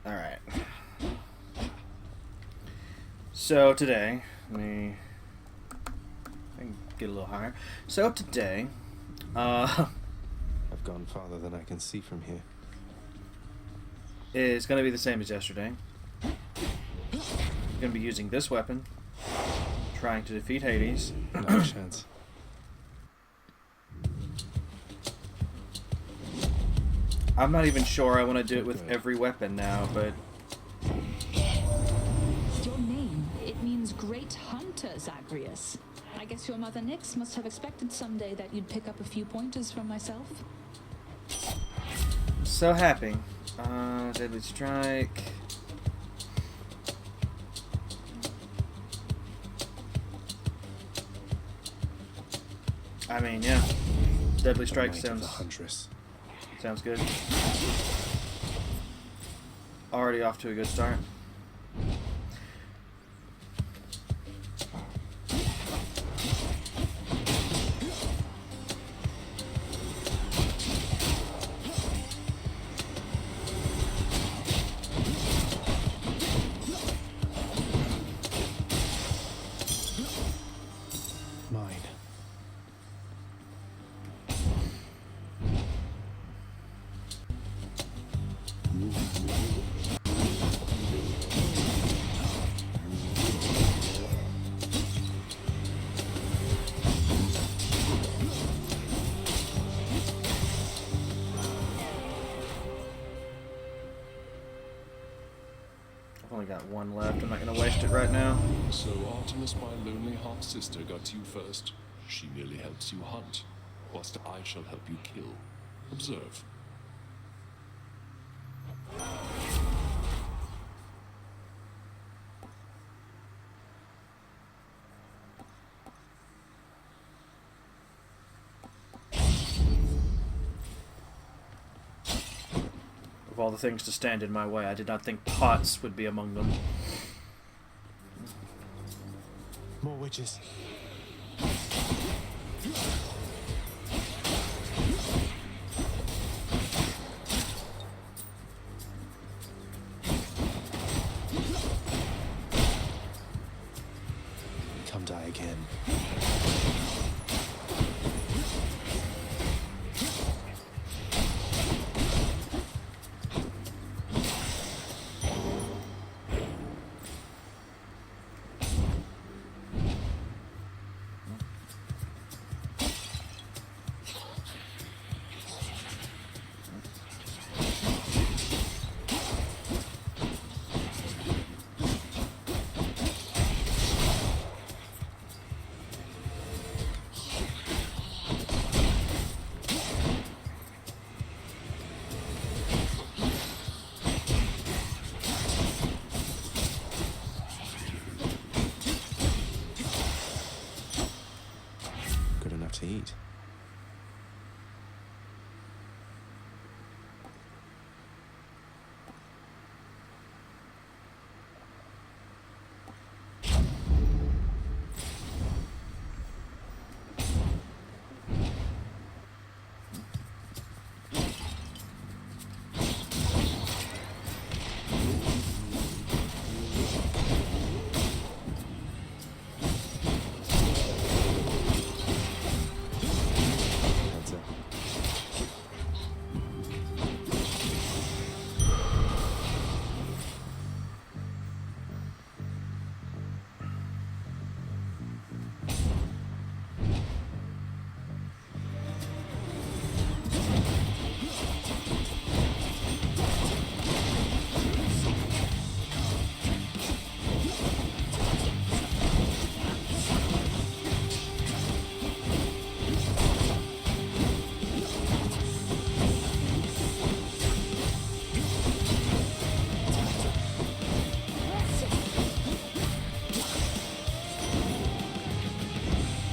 Alright. So today, let me I can get a little higher. So today, I've gone farther than I can see from here. is going to be the same as yesterday. I'm going to be using this weapon, trying to defeat Hades. No chance. I'm not even sure I want to do it with every weapon now, but... Your name, it means great hunter, Zagreus. I guess your mother Nyx must have expected someday that you'd pick up a few pointers from myself. So happy. Deadly Strike. I mean, yeah. Deadly Strike sounds good. Already off to a good start. Mine. I've only got one left. I'm not going to waste it right now. So Artemis, my lonely half-sister, got you first. She merely helps you hunt, whilst I shall help you kill. Observe. Of all the things to stand in my way, I did not think pots would be among them. More witches. Come die again. Good enough to eat. That's it.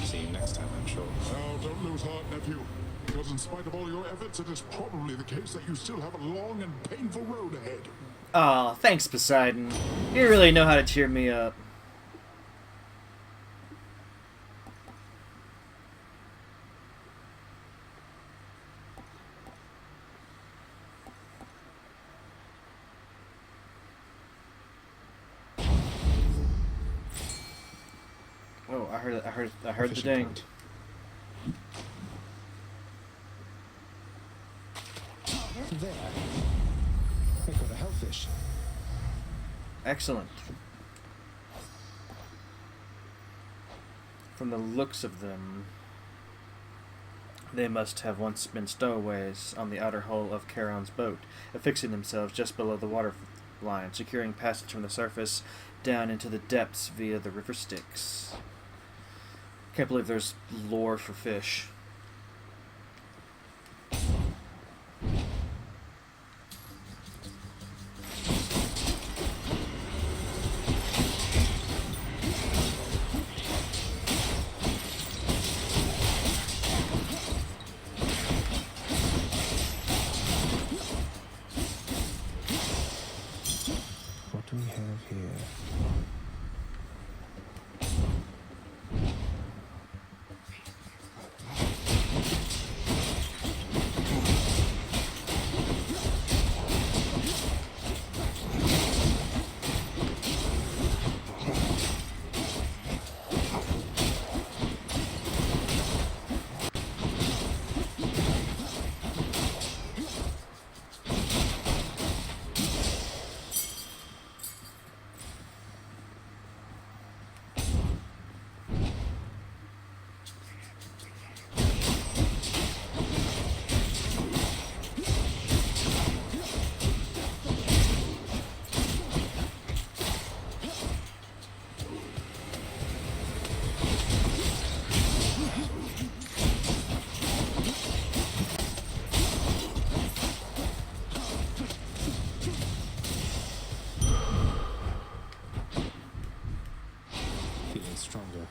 See you next time, I'm sure. Now, don't lose heart, nephew, because in spite of all your efforts, it is probably the case that you still have a long and painful road ahead. Aw, thanks, Poseidon. You really know how to cheer me up. I heard the Fishing ding. point. There. I got a hellfish. Excellent. From the looks of them, they must have once been stowaways on the outer hull of Charon's boat, affixing themselves just below the water line, securing passage from the surface down into the depths via the river Styx. Can't believe there's lore for fish. What do we have here? Feeling stronger.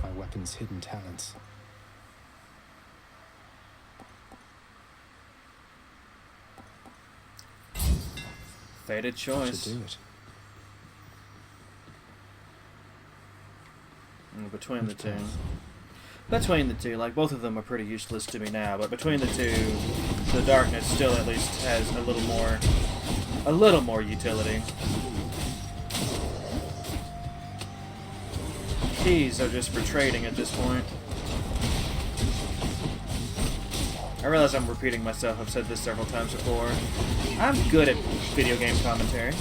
My weapon's hidden talents. Fated choice. Should do it. Between the Which two. path? Between the two, like, both of them are pretty useless to me now, but between the two, the darkness still at least has a little more utility. Keys are just for trading at this point. I realize I'm repeating myself, I've said this several times before. I'm good at video game commentary.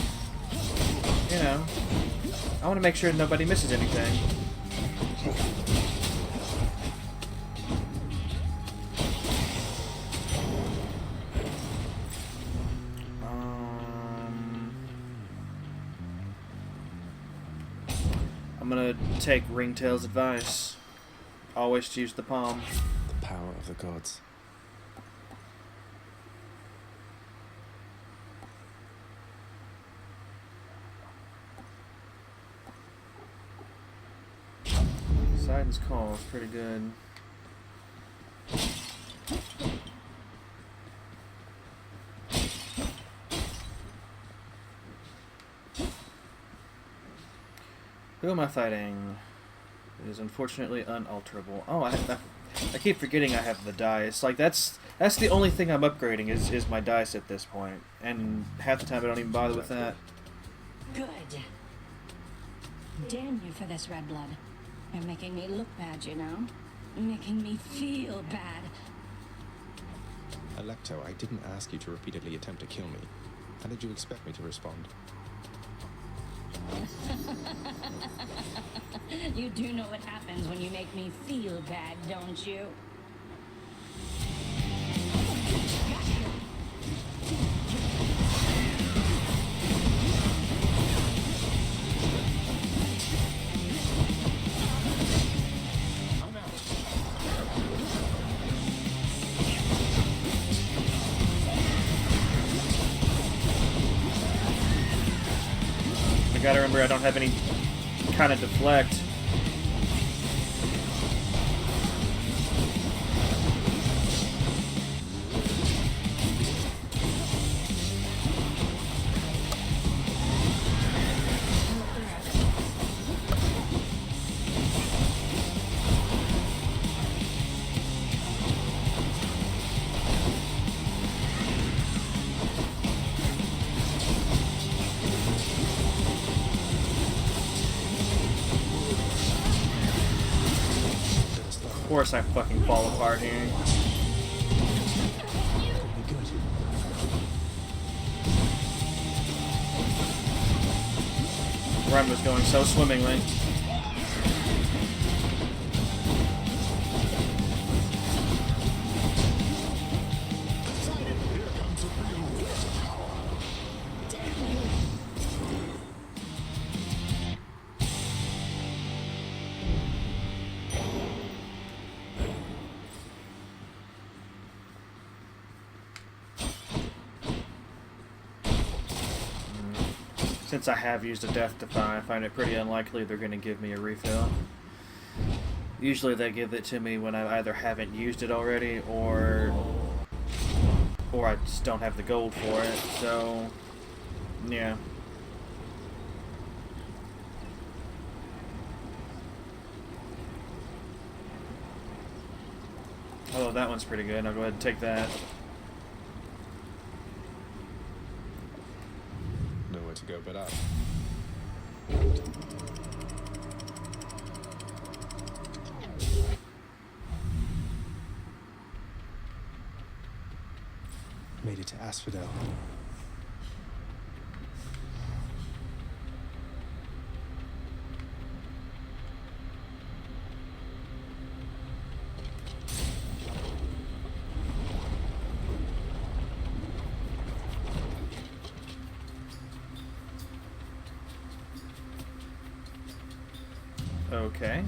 You know, I want to make sure nobody misses anything. I'm gonna take Ringtail's advice. Always choose the palm. The power of the gods. Poseidon's call is pretty good. Who am I fighting? It is unfortunately unalterable. Oh, I keep forgetting I have the dice. Like, that's the only thing I'm upgrading is my dice at this point. And half the time I don't even bother with that. Good. Damn you for this, Red Blood. You're making me look bad, you know? Making me feel bad. Alecto, I didn't ask you to repeatedly attempt to kill me. How did you expect me to respond? You do know what happens when you make me feel bad, don't you? I gotta remember I don't have any kind of deflect. course I fucking fall apart here. Run was going so swimmingly. Since I have used a Death Defy, I find it pretty unlikely they're going to give me a refill. Usually they give it to me when I either haven't used it already or I just don't have the gold for it, so yeah. Oh, that one's pretty good. I'll go ahead and take that. Nowhere to go but up. Made it to Asphodel. Okay.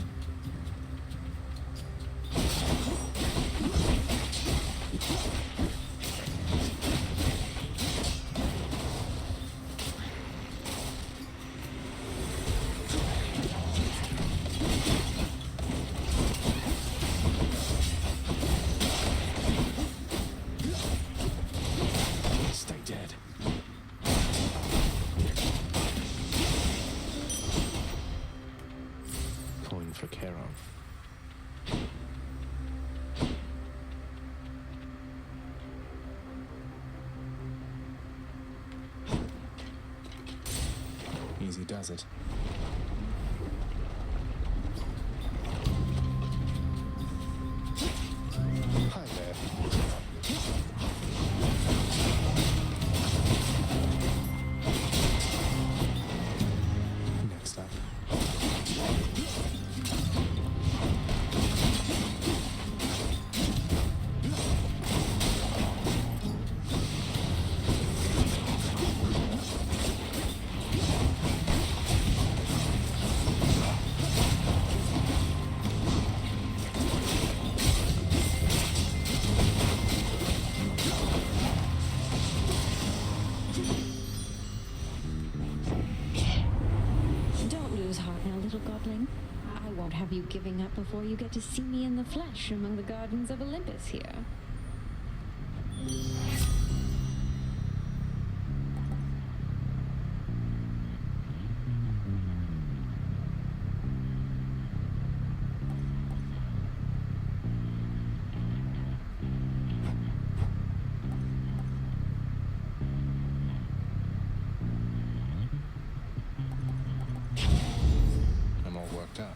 Stay dead. Coin for Charon. Easy does it. Hi there. Next up. Don't lose heart now, little godling. I won't have you giving up before you get to see me in the flesh among the gardens of Olympus here. I'm all worked up.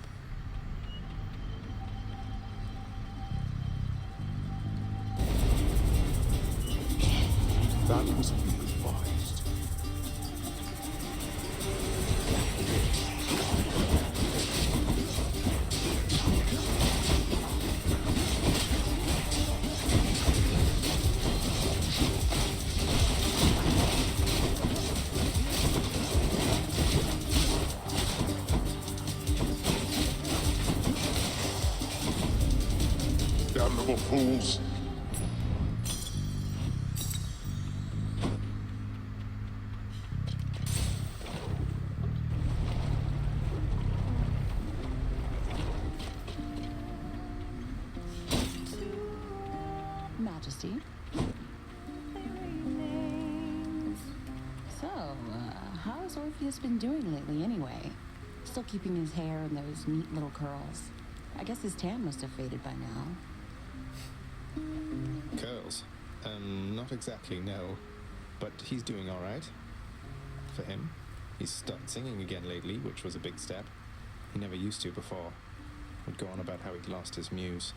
That was ill-advised. Damnable fools. Majesty. So, how's Orpheus been doing lately anyway? Still keeping his hair in those neat little curls. I guess his tan must have faded by now. Curls? Not exactly, no. But he's doing all right. For him. He's started singing again lately, which was a big step. He never used to before. Would go on about how he'd lost his muse.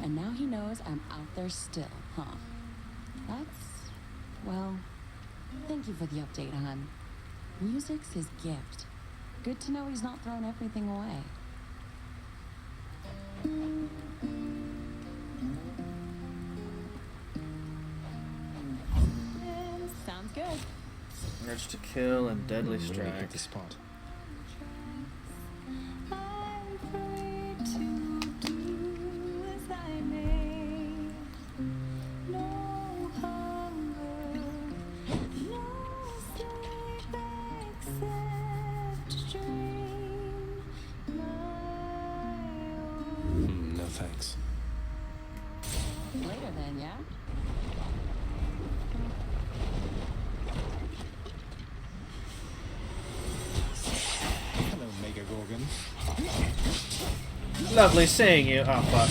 And now he knows I'm out there still, huh? Well, thank you for the update, hon. Music's his gift. Good to know he's not thrown everything away. Sounds good. Urge to kill and deadly Really strike. hit the spot. I'm free to do as I may. No hunger, no sleep except dream my own. No thanks. Later then, yeah? Hello, Mega Gorgon. Lovely seeing you. Oh, fuck.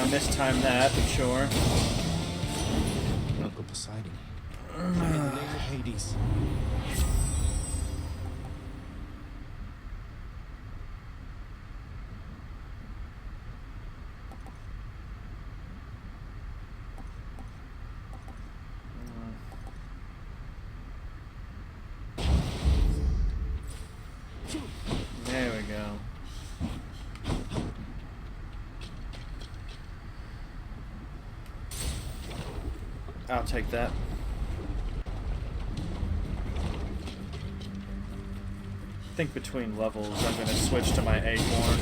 Mistime that, but sure. Uncle Poseidon. In the name of Hades. There we go. I'll take that. I think between levels I'm going to switch to my acorn.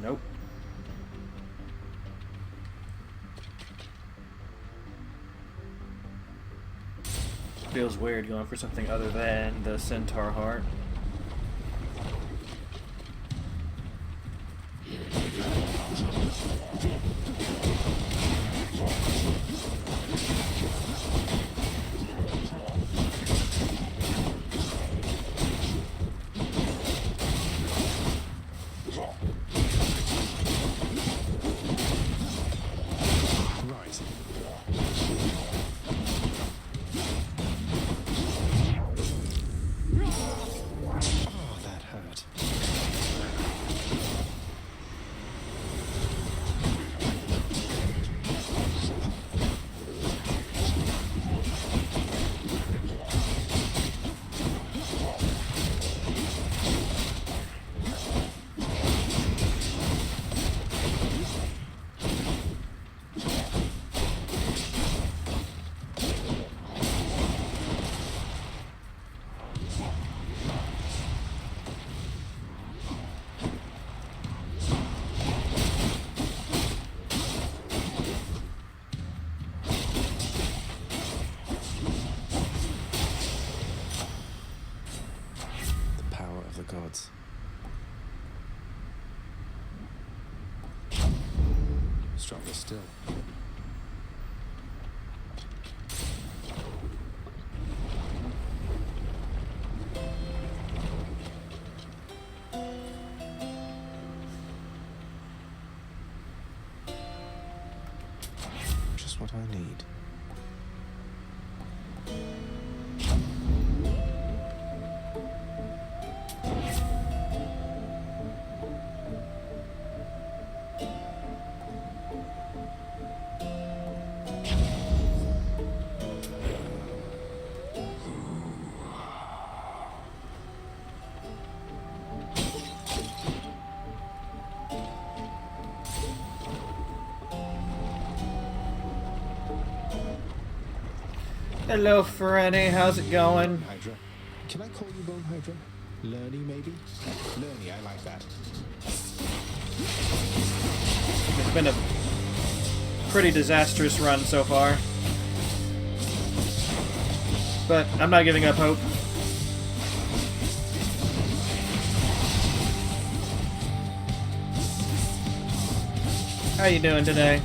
Nope. Feels weird going for something other than the centaur heart. Right. Oh, that hurt. The power of the gods. Stronger still. I need. Hello, Franny. How's it going? Hydra. Can I call you Bone Hydra? Lerny, maybe? Lerny, I like that. It's been a pretty disastrous run so far. But I'm not giving up hope. How you doing today?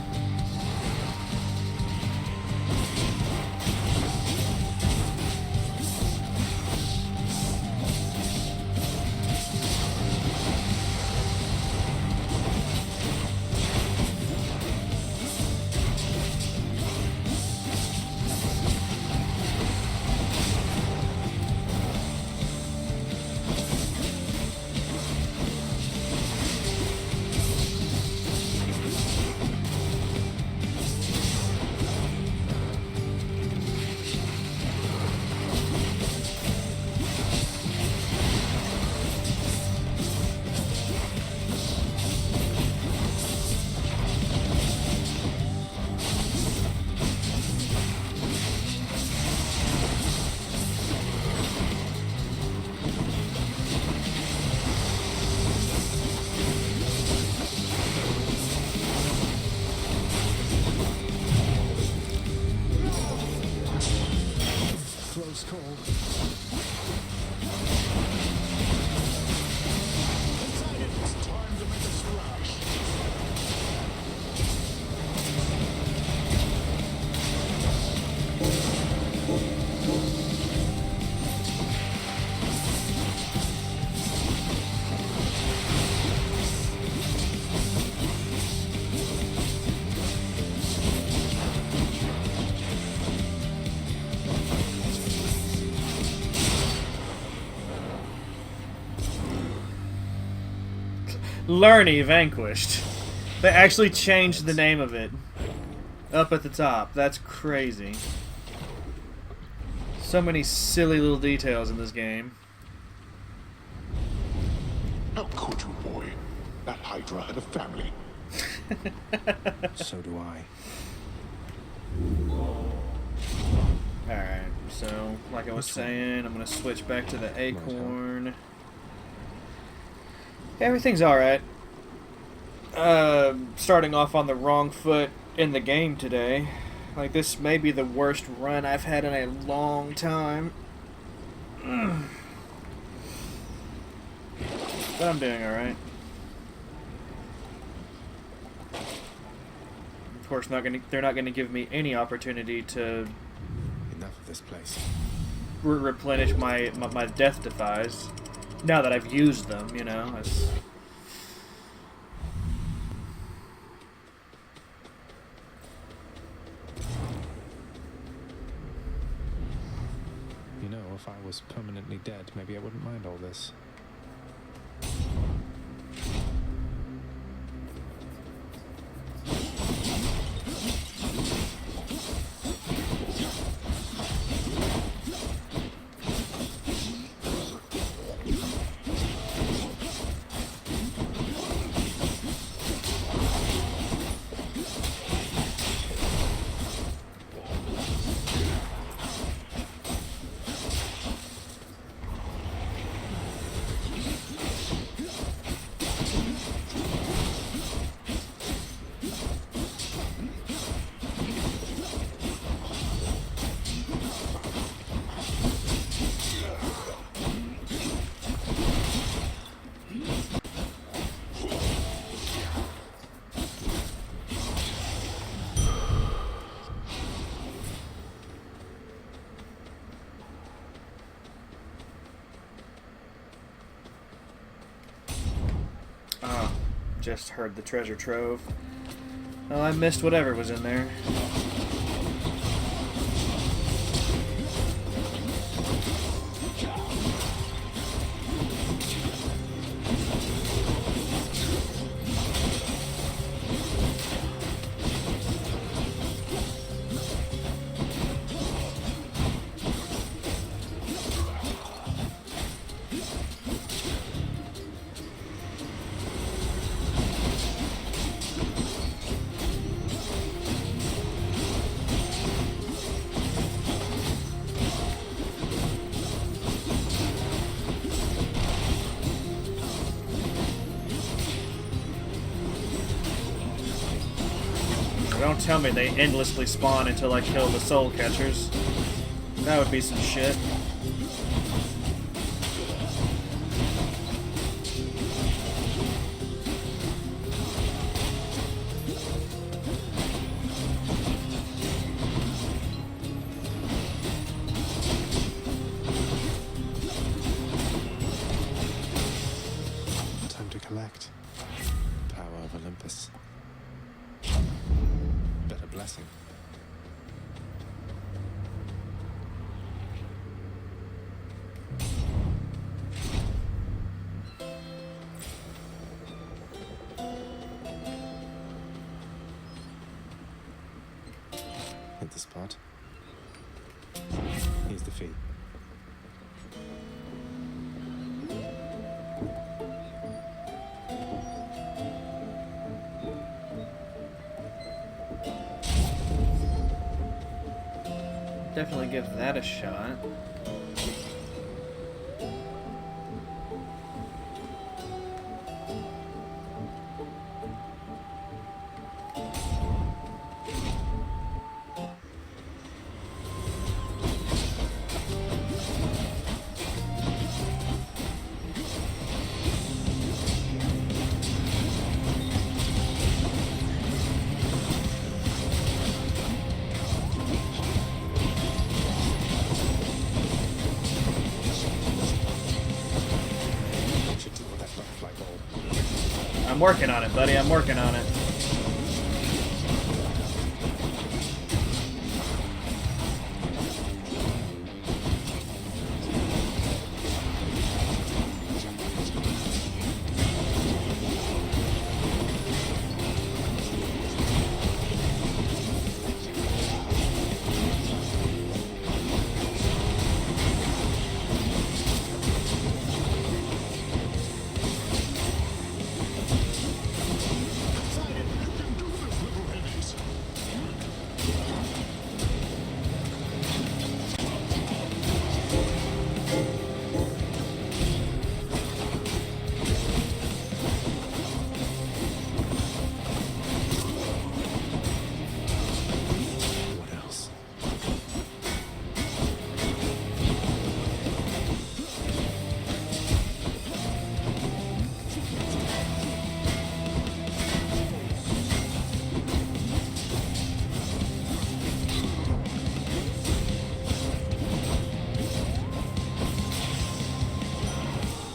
Close call. It's time to make a splash. Lerny Vanquished. They actually changed the name of it. Up at the top. That's crazy. So many silly little details in this game. How could you, boy? That Hydra had a family. So do I. Alright, so, like I was saying, I'm going to switch back to the Acorn. Everything's alright. Starting off on the wrong foot in the game today. Like, this may be the worst run I've had in a long time. But I'm doing alright. Of course, they're not gonna give me any opportunity to Enough of this place. replenish my death defies. Now that I've used them, you know. You know, if I was permanently dead, maybe I wouldn't mind all this. Just heard the treasure trove. Well, I missed whatever was in there. Don't tell me they endlessly spawn until I kill the soul catchers. That would be some shit. Time to collect. Power of Olympus. Better blessing. Hit the spot. Here's the fee. Definitely give that a shot. Should deal with that butterfly ball. I'm working on it, buddy. I'm working on it. What else?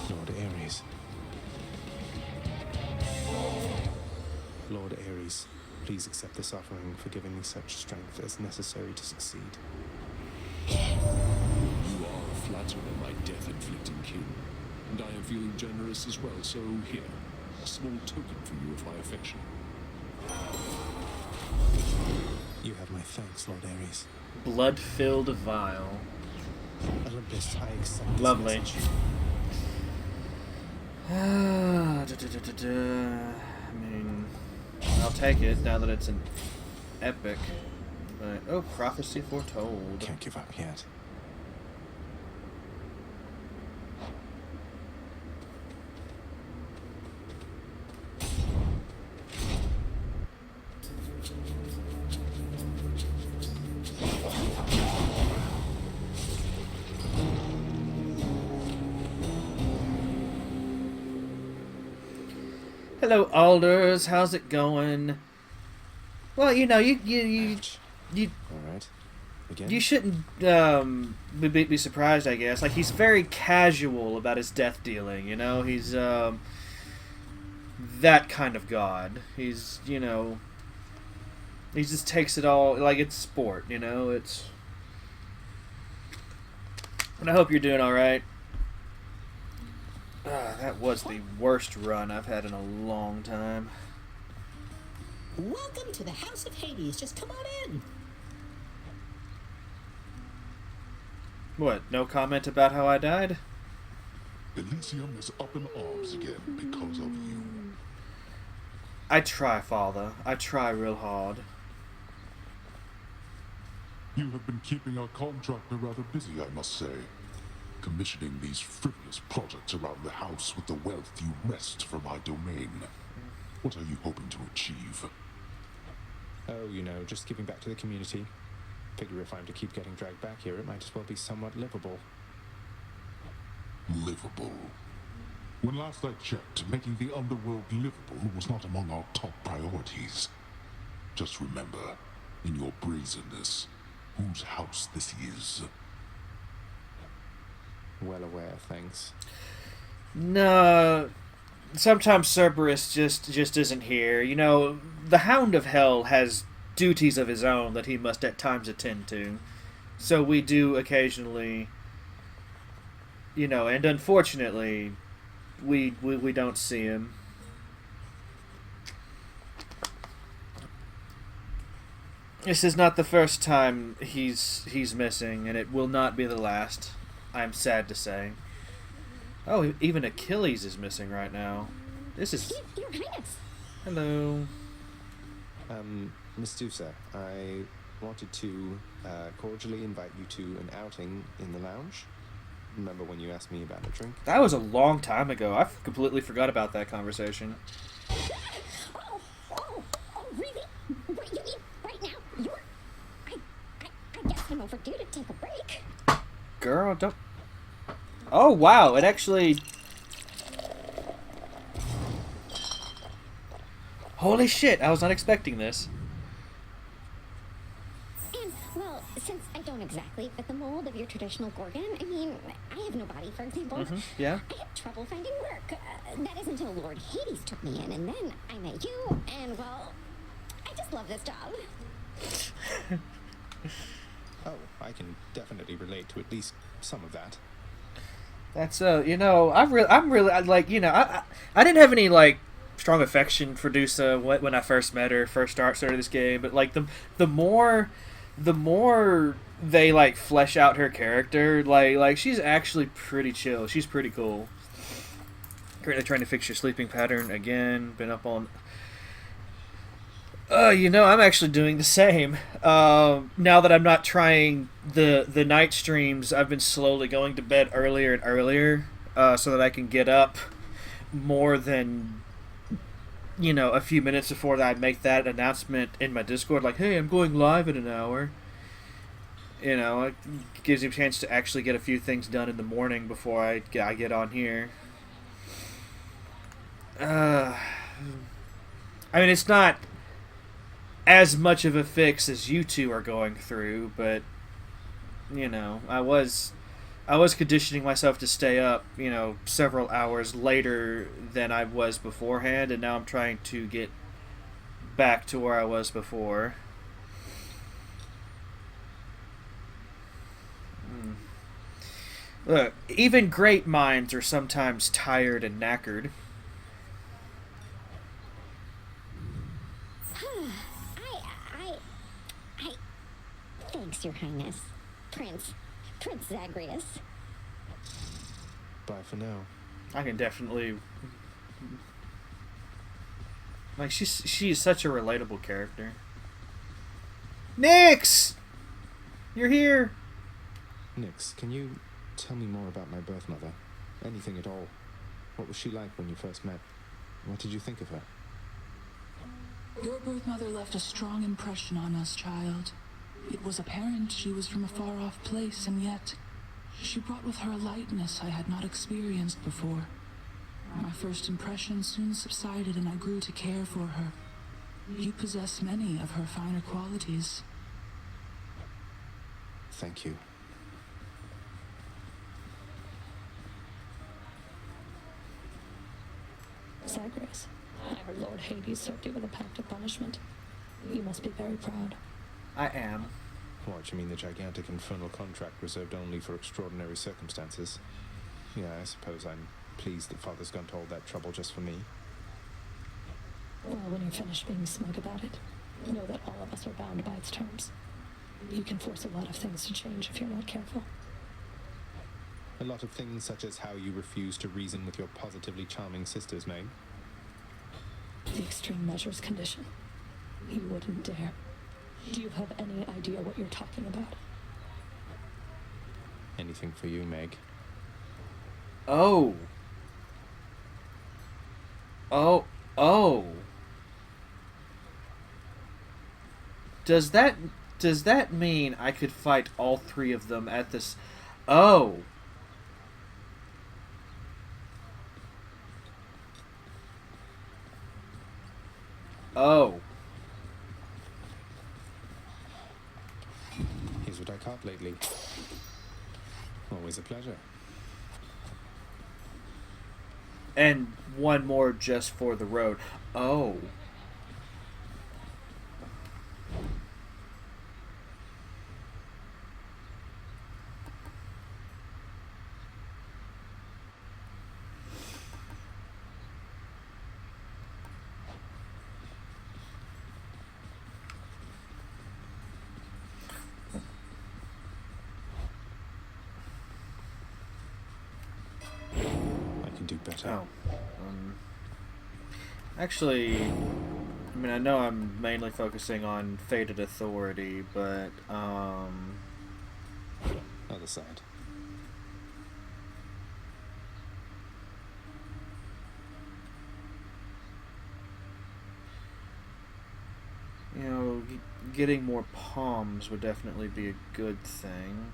Lord Ares. Lord Ares, please accept this offering for giving me such strength as necessary to succeed. You are a flatterer, my death-inflicting king. And I am feeling generous as well, so here, a small token for you of my affection. You have my thanks, Lord Ares. Blood-filled vial. Olympus, I accept this Lovely. message. I mean, I'll take it now that it's an epic. But, oh, prophecy foretold. Can't give up yet. Hello, Alders. How's it going? Well, you know, you Ouch. you All right. Again? you shouldn't be surprised, I guess. Like, he's very casual about his death dealing. You know, he's that kind of god. He's, you know, he just takes it all like it's sport. You know, it's. And I hope you're doing all right. That was the worst run I've had in a long time. Welcome to the House of Hades. Just come on in. What? No comment about how I died? Elysium is up in arms again because of you. I try, Father. I try real hard. You have been keeping our contractor rather busy, I must say. Commissioning these frivolous projects around the house with the wealth you wrest from my domain. What are you hoping to achieve? Oh, you know, just giving back to the community. Figure if I'm to keep getting dragged back here, it might as well be somewhat livable. Livable. When last I checked, making the underworld livable was not among our top priorities. Just remember, in your brazenness, whose house this is. Well aware, thanks. No, sometimes Cerberus just isn't here. You know, the Hound of Hell has duties of his own that he must at times attend to. So we do occasionally, you know, and unfortunately, we don't see him. This is not the first time he's missing, and it will not be the last. I'm sad to say. Oh, even Achilles is missing right now. This is... Your Highness. Hello. Miss Dusa, I wanted to cordially invite you to an outing in the lounge. Remember when you asked me about a drink? That was a long time ago. I completely forgot about that conversation. Oh, really? What, you mean right now? I guess I'm overdue to take a break. Girl, don't... Oh, wow. It actually... Holy shit. I was not expecting this. And, well, since I don't exactly fit the mold of your traditional Gorgon, I mean, I have no body, for example. Yeah? I had trouble finding work. That is until Lord Hades took me in, and then I met you, and, well, I just love this job. Oh, I can definitely relate to at least some of that. That's, you know, I'm really, like, you know, I didn't have any, like, strong affection for Dusa when I first met her, started this game, but, like, the more they, like, flesh out her character, like she's actually pretty chill. She's pretty cool. Currently trying to fix your sleeping pattern again. Been up on... you know, I'm actually doing the same. Now that I'm not trying the night streams, I've been slowly going to bed earlier and earlier, so that I can get up more than, you know, a few minutes before I make that announcement in my Discord, like, hey, I'm going live in an hour. You know, it gives you a chance to actually get a few things done in the morning before I get on here. I mean, it's not as much of a fix as you two are going through, but, you know, I was conditioning myself to stay up, you know, several hours later than I was beforehand, and now I'm trying to get back to where I was before. Look, even great minds are sometimes tired and knackered. Thanks, Your Highness. Prince Zagreus. Bye for now. I can definitely... Like, she's such a relatable character. Nyx! You're here! Nyx, can you tell me more about my birth mother? Anything at all? What was she like when you first met? What did you think of her? Your birth mother left a strong impression on us, child. It was apparent she was from a far-off place, and yet she brought with her a lightness I had not experienced before. My first impression soon subsided, and I grew to care for her. You possess many of her finer qualities. Thank you. Zagreus, I heard Lord Hades served you with a pact of punishment. You must be very proud. I am. What, you mean the gigantic infernal contract reserved only for extraordinary circumstances? Yeah, I suppose I'm pleased that Father's gone to all that trouble just for me. Well, when you're finished being smug about it, know that all of us are bound by its terms. You can force a lot of things to change if you're not careful. A lot of things such as how you refuse to reason with your positively charming sisters, Meg. The extreme measures condition. You wouldn't dare. Do you have any idea what you're talking about? Anything for you, Meg. Oh. Does that mean I could fight all three of them at this? Oh. Oh. Here's what I caught lately. Always a pleasure. And one more just for the road. Oh. I can do better. Oh. Actually, I mean, I know I'm mainly focusing on Fated Authority, but, Other side. you know, getting more palms would definitely be a good thing.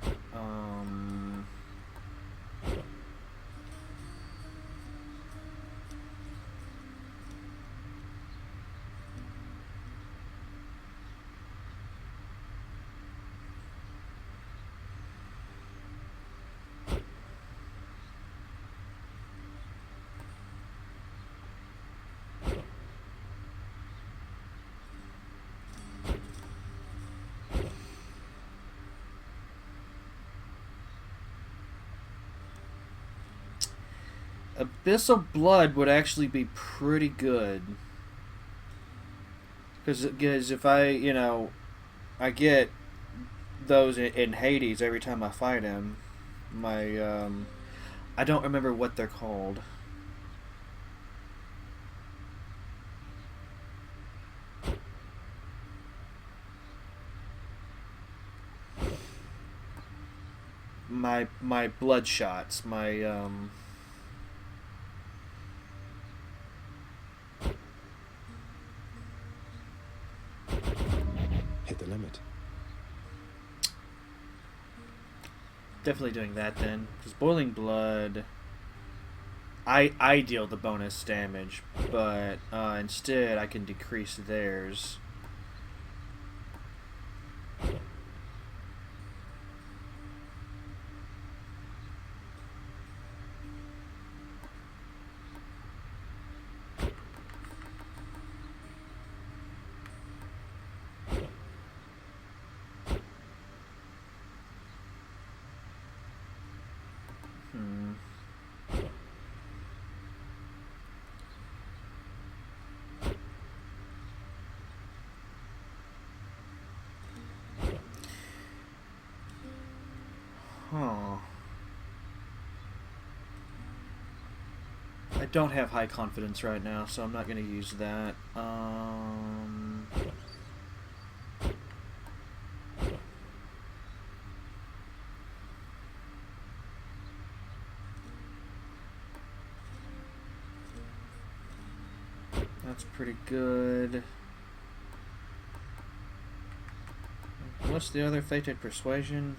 Abyssal Blood would actually be pretty good. Because if I, I get those in Hades every time I fight him. I don't remember what they're called. My blood shots, Hit the limit. definitely doing that then. Because Boiling Blood, I deal the bonus damage, but instead I can decrease theirs. Huh. I don't have high confidence right now, so I'm not going to use that. That's pretty good. What's the other Fated Persuasion?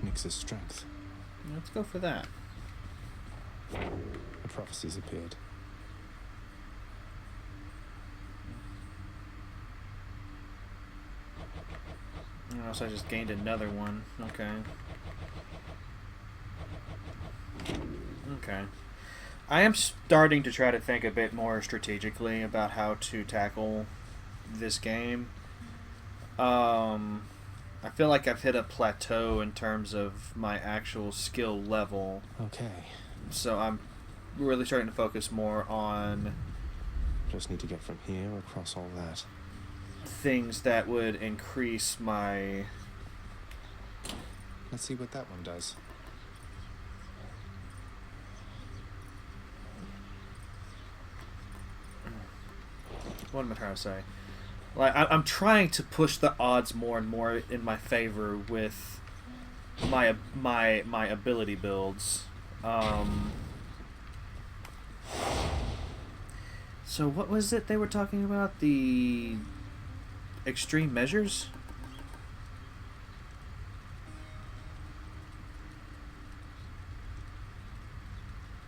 Nix's strength. Let's go for that. The prophecies appeared. Unless I just gained another one. Okay. Okay. I am starting to try to think a bit more strategically about how to tackle this game. I feel like I've hit a plateau in terms of my actual skill level. Okay. So I'm really starting to focus more on Just need to get from here across all that. things that would increase my... Let's see what that one does. What am I trying to say? Like, I'm trying to push the odds more and more in my favor with my ability builds. So what was it they were talking about? The extreme measures?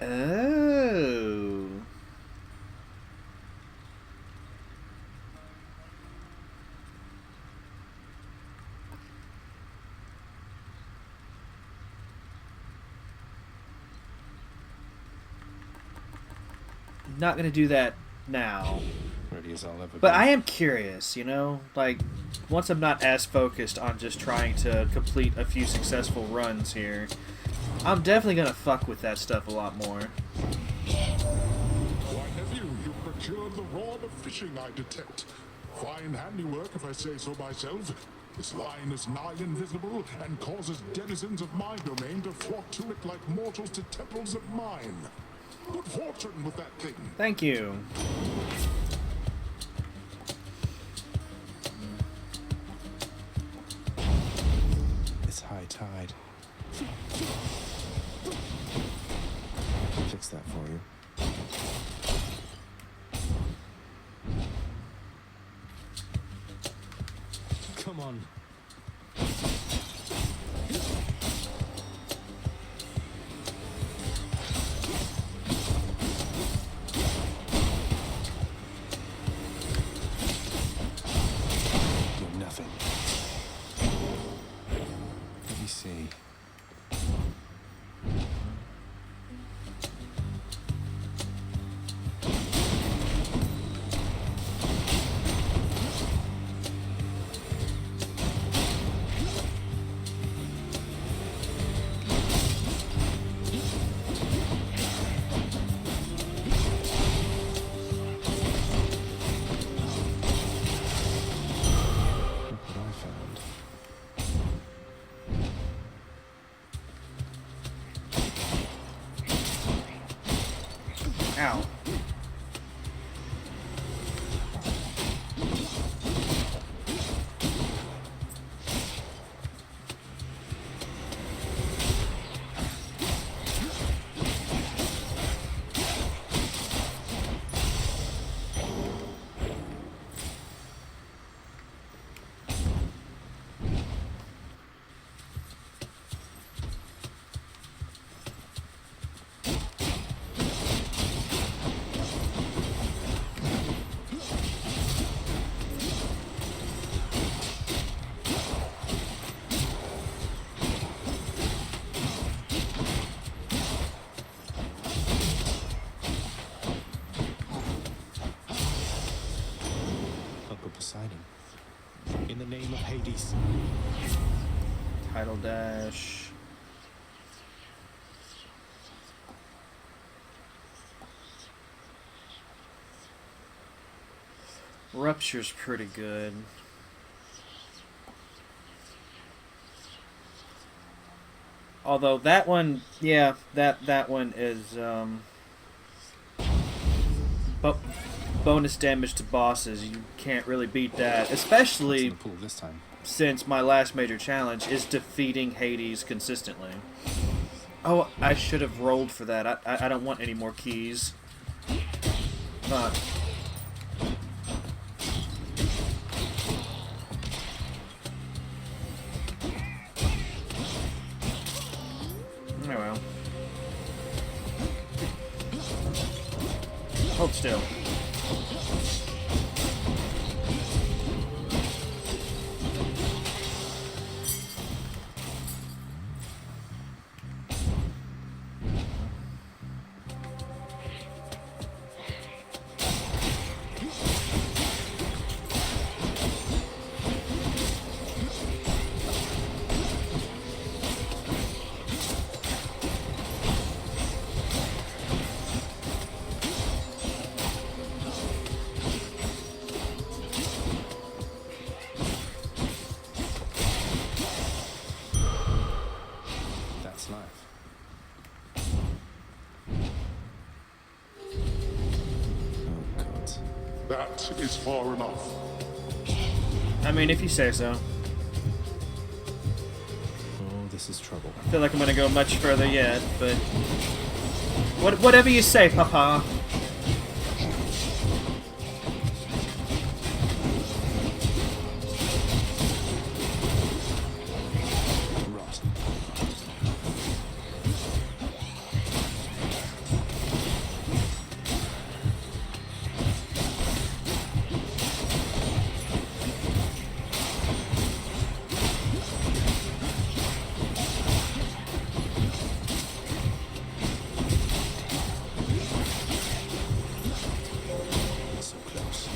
Oh. Not gonna do that now. Ready as I'll ever But be. I am curious, you know? Like, once I'm not as focused on just trying to complete a few successful runs here, I'm definitely gonna fuck with that stuff a lot more. Why, nephew, you procured the rod of fishing, I detect. Fine handiwork, if I say so myself. This line is nigh invisible and causes denizens of my domain to flock to it like mortals to temples of mine. Good fortune with that thing. Thank you. It's high tide. Fix that for you. Come on. You're nothing. Let me see. Look what I found. Ow. Uncle Poseidon. In the name of Hades. Tidal dash. Rupture's pretty good. Although that one, yeah, that one is bonus damage to bosses. You can't really beat that, What's in especially the pool this time? since my last major challenge is defeating Hades consistently. Oh, I should have rolled for that. I don't want any more keys. Fuck. Oh well. Hold still. That is far enough. I mean, if you say so. Oh, this is trouble. I feel like I'm gonna go much further yet, but... Whatever you say, Papa. Rot. So close.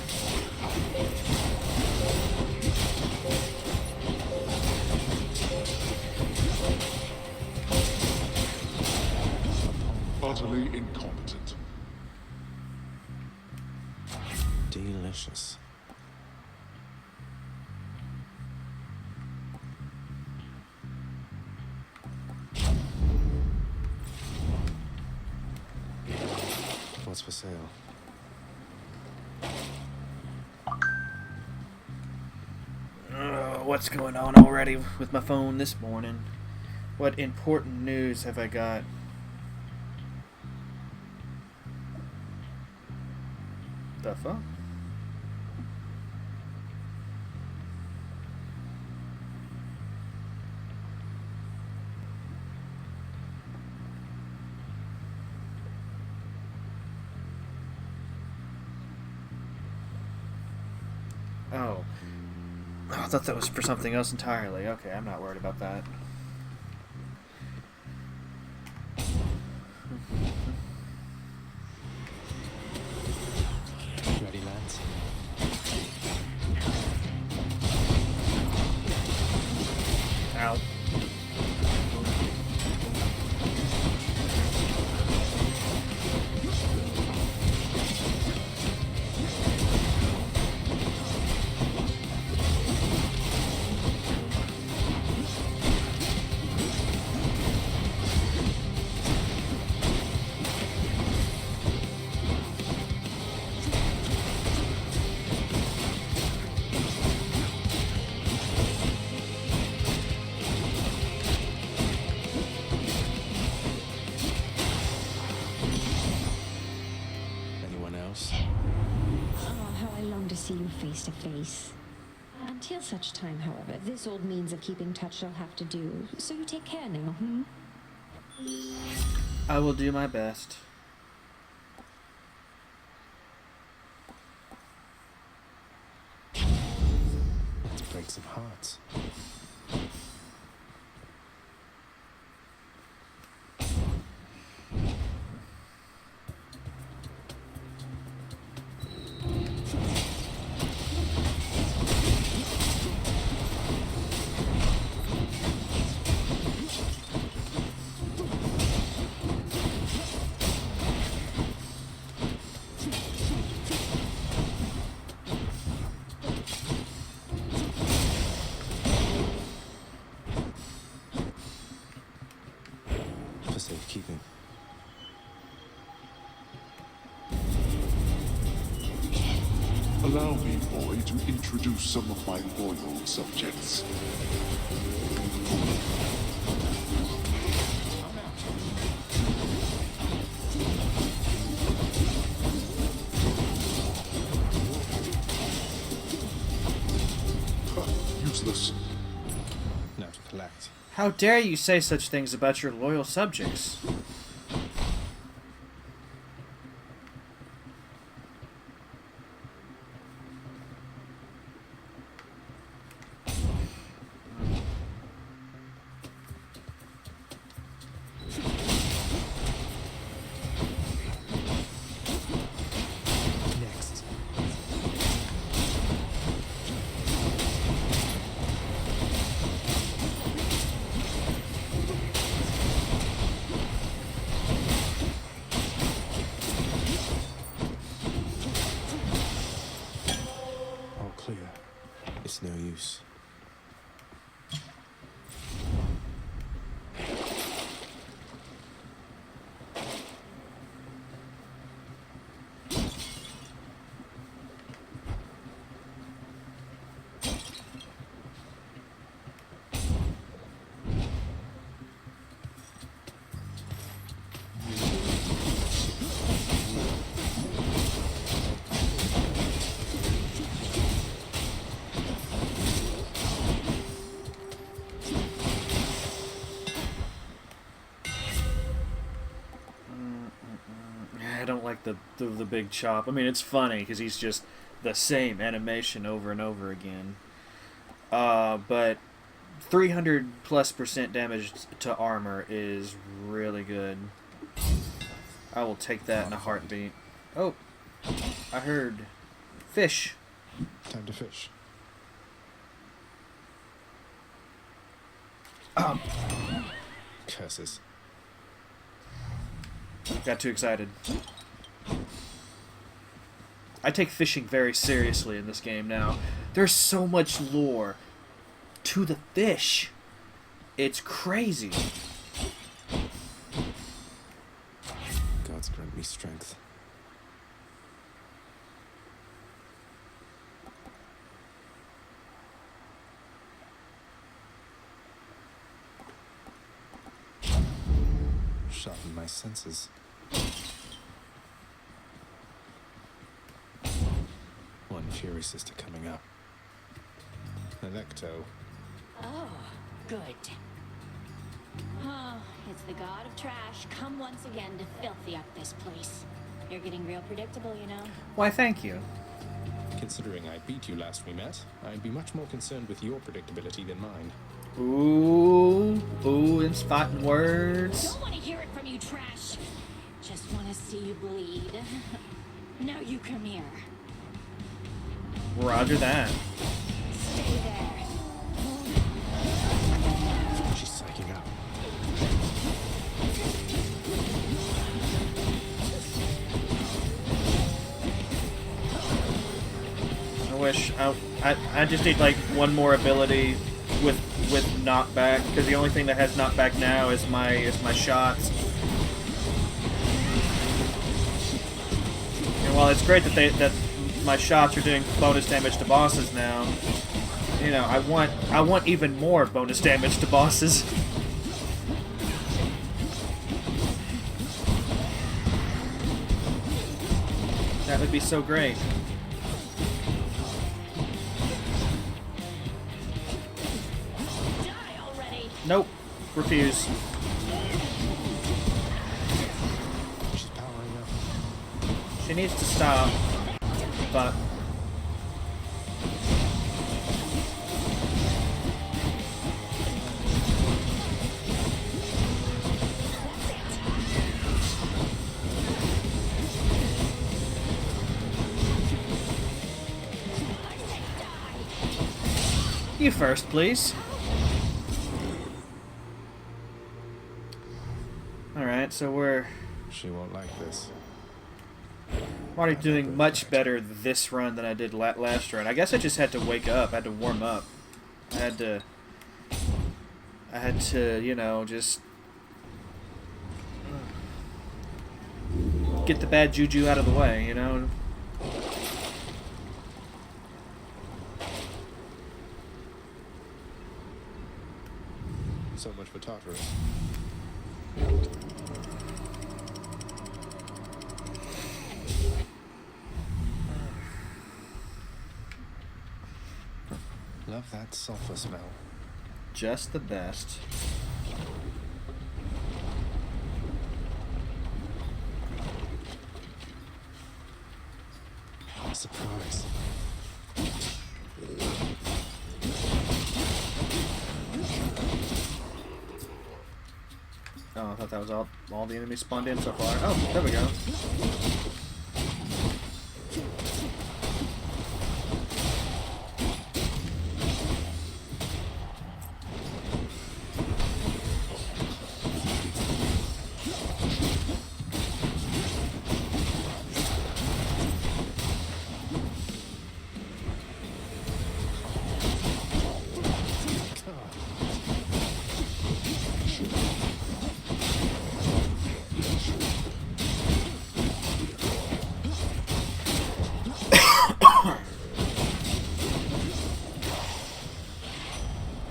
Utterly incompetent. Delicious. What's for sale? What's going on already with my phone this morning? What important news have I got? The fuck? Oh. I thought that was for something else entirely. Okay, I'm not worried about that. Ready, lads? Ow. Anyone else? Oh, how I long to see you face to face. Until such time, however, this old means of keeping touch shall have to do. So you take care now, I will do my best. Let's break some hearts. For safekeeping. Allow me, boy, to introduce some of my loyal subjects. Useless. Now to collect. How dare you say such things about your loyal subjects? Next. All clear. It's no use. like the big chop. I mean, it's funny because he's just the same animation over and over again. But 300+% damage to armor is really good. I will take that in a heartbeat. Oh, I heard fish. Time to fish. Curses. Got too excited. I take fishing very seriously in this game now. There's so much lore to the fish. It's crazy. Gods grant me strength. Sharpen my senses. One Fury Sister coming up. Electo. Oh, good. Oh, it's the god of trash come once again to filthy up this place. You're getting real predictable, you know. Why, thank you. Considering I beat you last we met, I'd be much more concerned with your predictability than mine. Ooh, them fighting words. Don't want to hear it from you, trash. Just want to see you bleed. Now you come here. Roger that. Stay there. She's psyching up. I wish I just need like one more ability with knockback, because the only thing that has knockback now is my shots. And while it's great that my shots are doing bonus damage to bosses now, you know, I want even more bonus damage to bosses. That would be so great. Nope. Refuse. She's powering up. She needs to stop. But you first, please. Alright, so She won't like this. I'm already doing much better this run than I did last run. I guess I just had to wake up. I had to warm up. I had to, you know, just get the bad juju out of the way, you know? So much for Tartarus. Love that sulfur smell. Just the best. Surprise. Oh, I thought that was all the enemies spawned in so far. Oh, there we go.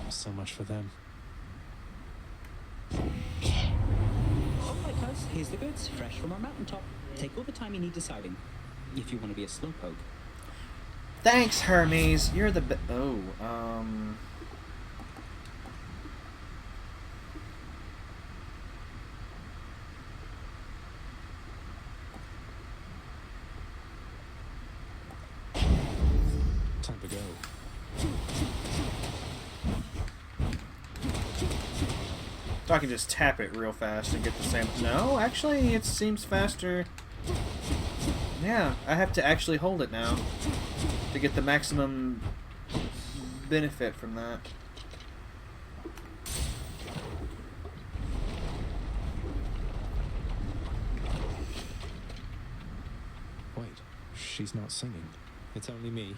So much for them. Alright guys, here's the goods, fresh from our mountaintop. Take all the time you need deciding, if you want to be a slowpoke. Thanks, Hermes. You're the So I can just tap it real fast and get the same... No, actually, it seems faster. Yeah, I have to actually hold it now to get the maximum benefit from that. Wait, she's not singing. It's only me.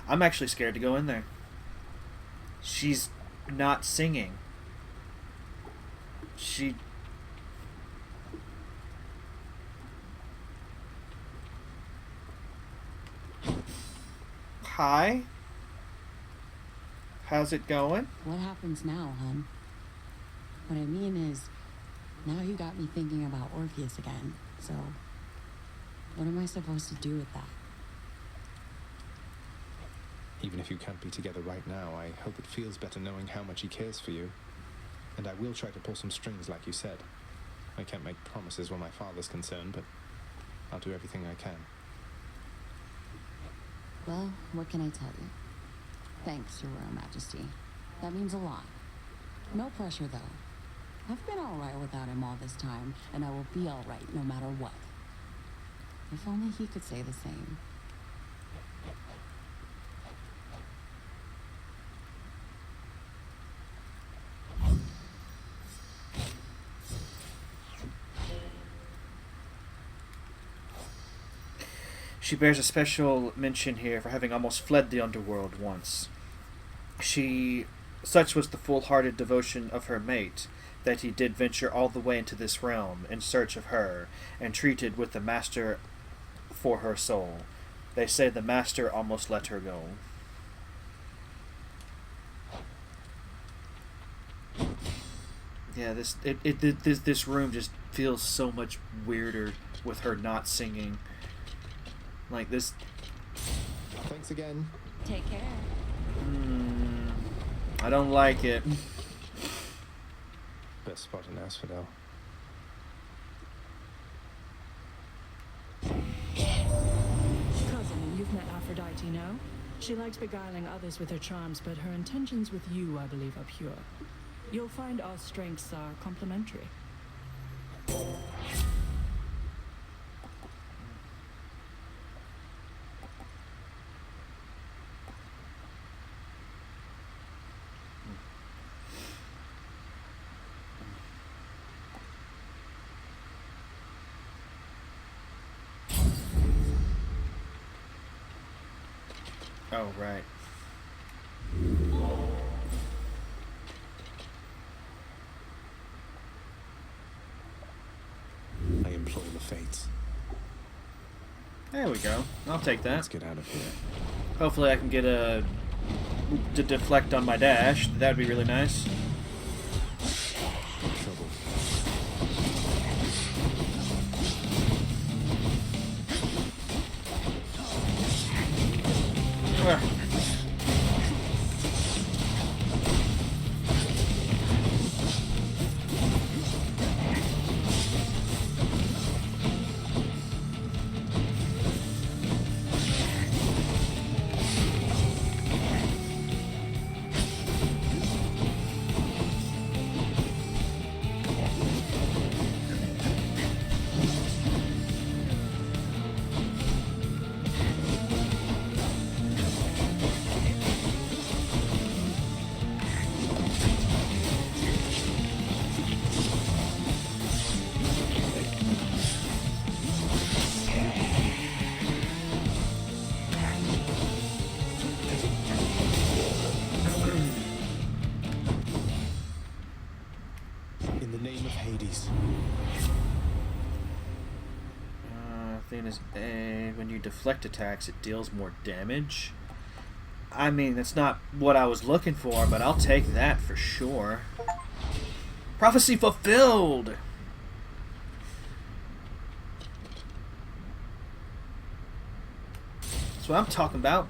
I'm actually scared to go in there. She's not singing. She... Hi? How's it going? What happens now, hon? What I mean is, now you got me thinking about Orpheus again, so what am I supposed to do with that? Even if you can't be together right now, I hope it feels better knowing how much he cares for you. And I will try to pull some strings like you said. I can't make promises where my father's concerned, but I'll do everything I can. Well, what can I tell you? Thanks, Your Royal Majesty. That means a lot. No pressure, though. I've been alright without him all this time, and I will be alright no matter what. If only he could say the same. She bears a special mention here for having almost fled the underworld once. Such was the full-hearted devotion of her mate, that he did venture all the way into this realm in search of her, and treated with the master for her soul. They say the master almost let her go. Yeah, this room just feels so much weirder with her not singing. Like this. Thanks again. Take care. I don't like it. Best spot in Asphodel. Cousin, you've met Aphrodite, no? She likes beguiling others with her charms, but her intentions with you, I believe, are pure. You'll find our strengths are complementary. Oh, right. I implore the fates. There we go. I'll take that. Let's get out of here. Hopefully I can get a... to deflect on my dash. That'd be really nice. Trouble. Thing is, when you deflect attacks, it deals more damage. I mean, that's not what I was looking for, but I'll take that for sure. Prophecy fulfilled! That's what I'm talking about.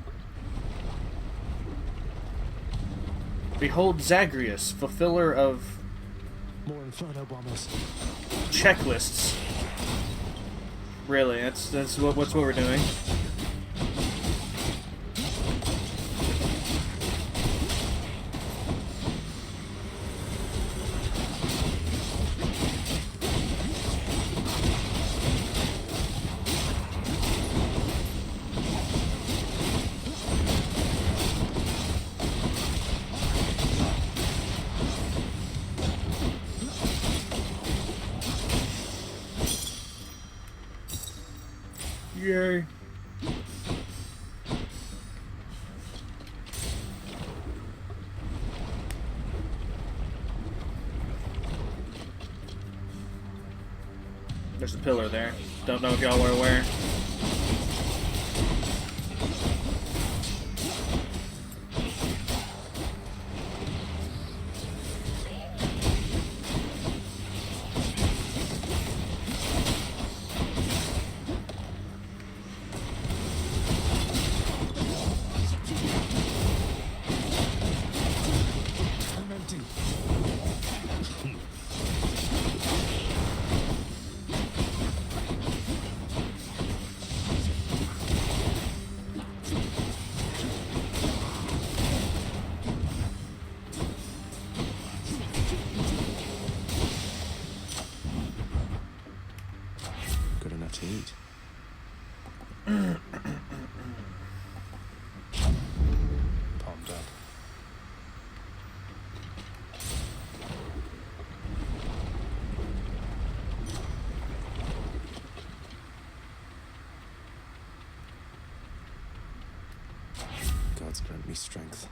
Behold Zagreus, fulfiller of More Inferno bombers. checklists. Really, that's what we're doing. Yay. There's a pillar there. Don't know if y'all were aware. I'm empty. Good enough to eat. Palmed up. Gods grant me strength.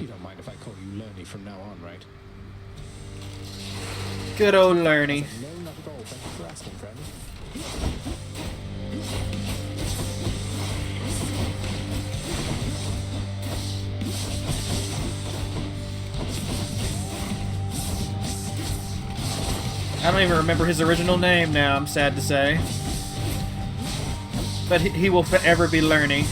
You don't mind if I call you Lerny from now on, right? Good old Lerny. No, not at all. Thank you for asking, friend. I don't even remember his original name now, I'm sad to say. But he will forever be Lerny.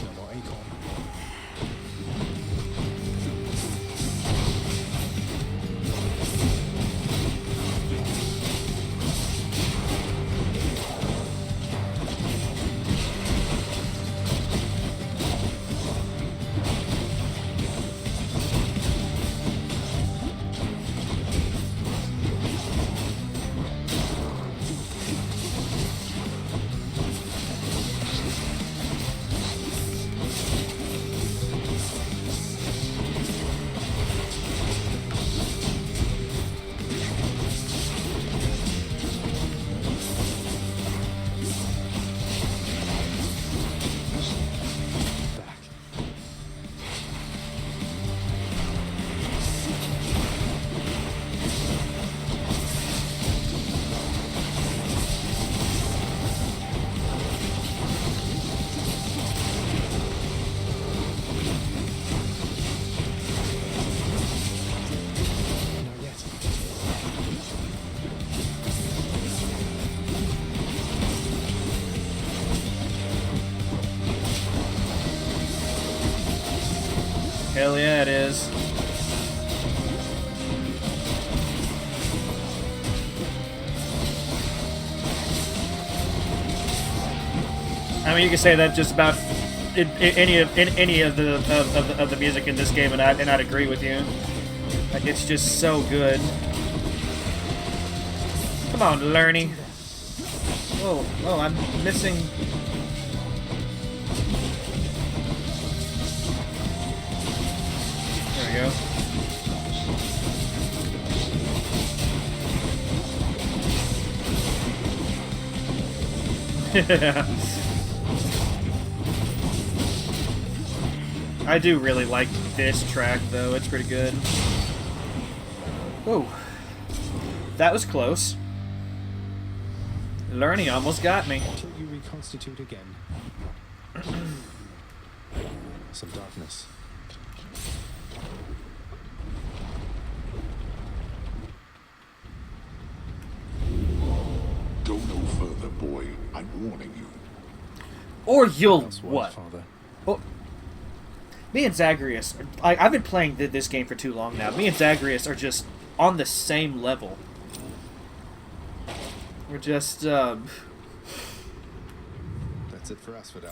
No more acorn. Back. Not yet. Hell yeah, it is. I mean, you can say that just about any of the music in this game, and I'd agree with you. Like, it's just so good. Come on, Lerny. Whoa, I'm missing. There we go. I do really like this track, though. It's pretty good. Whoa. That was close. Lerny almost got me. Until you reconstitute again. Some darkness. Go no further, boy. I'm warning you. Or you'll Else what? Father? Oh, Me and Zagreus, I've been playing this game for too long now. Me and Zagreus are just on the same level. We're just, That's it for us, Fidel.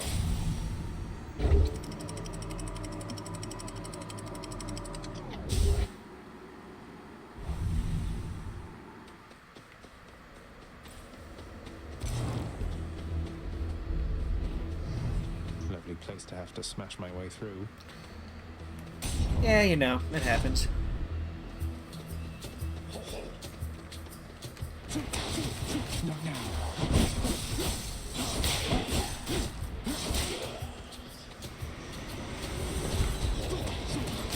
Lovely place to have to smash my way through. yeah, you know, it happens. Not now.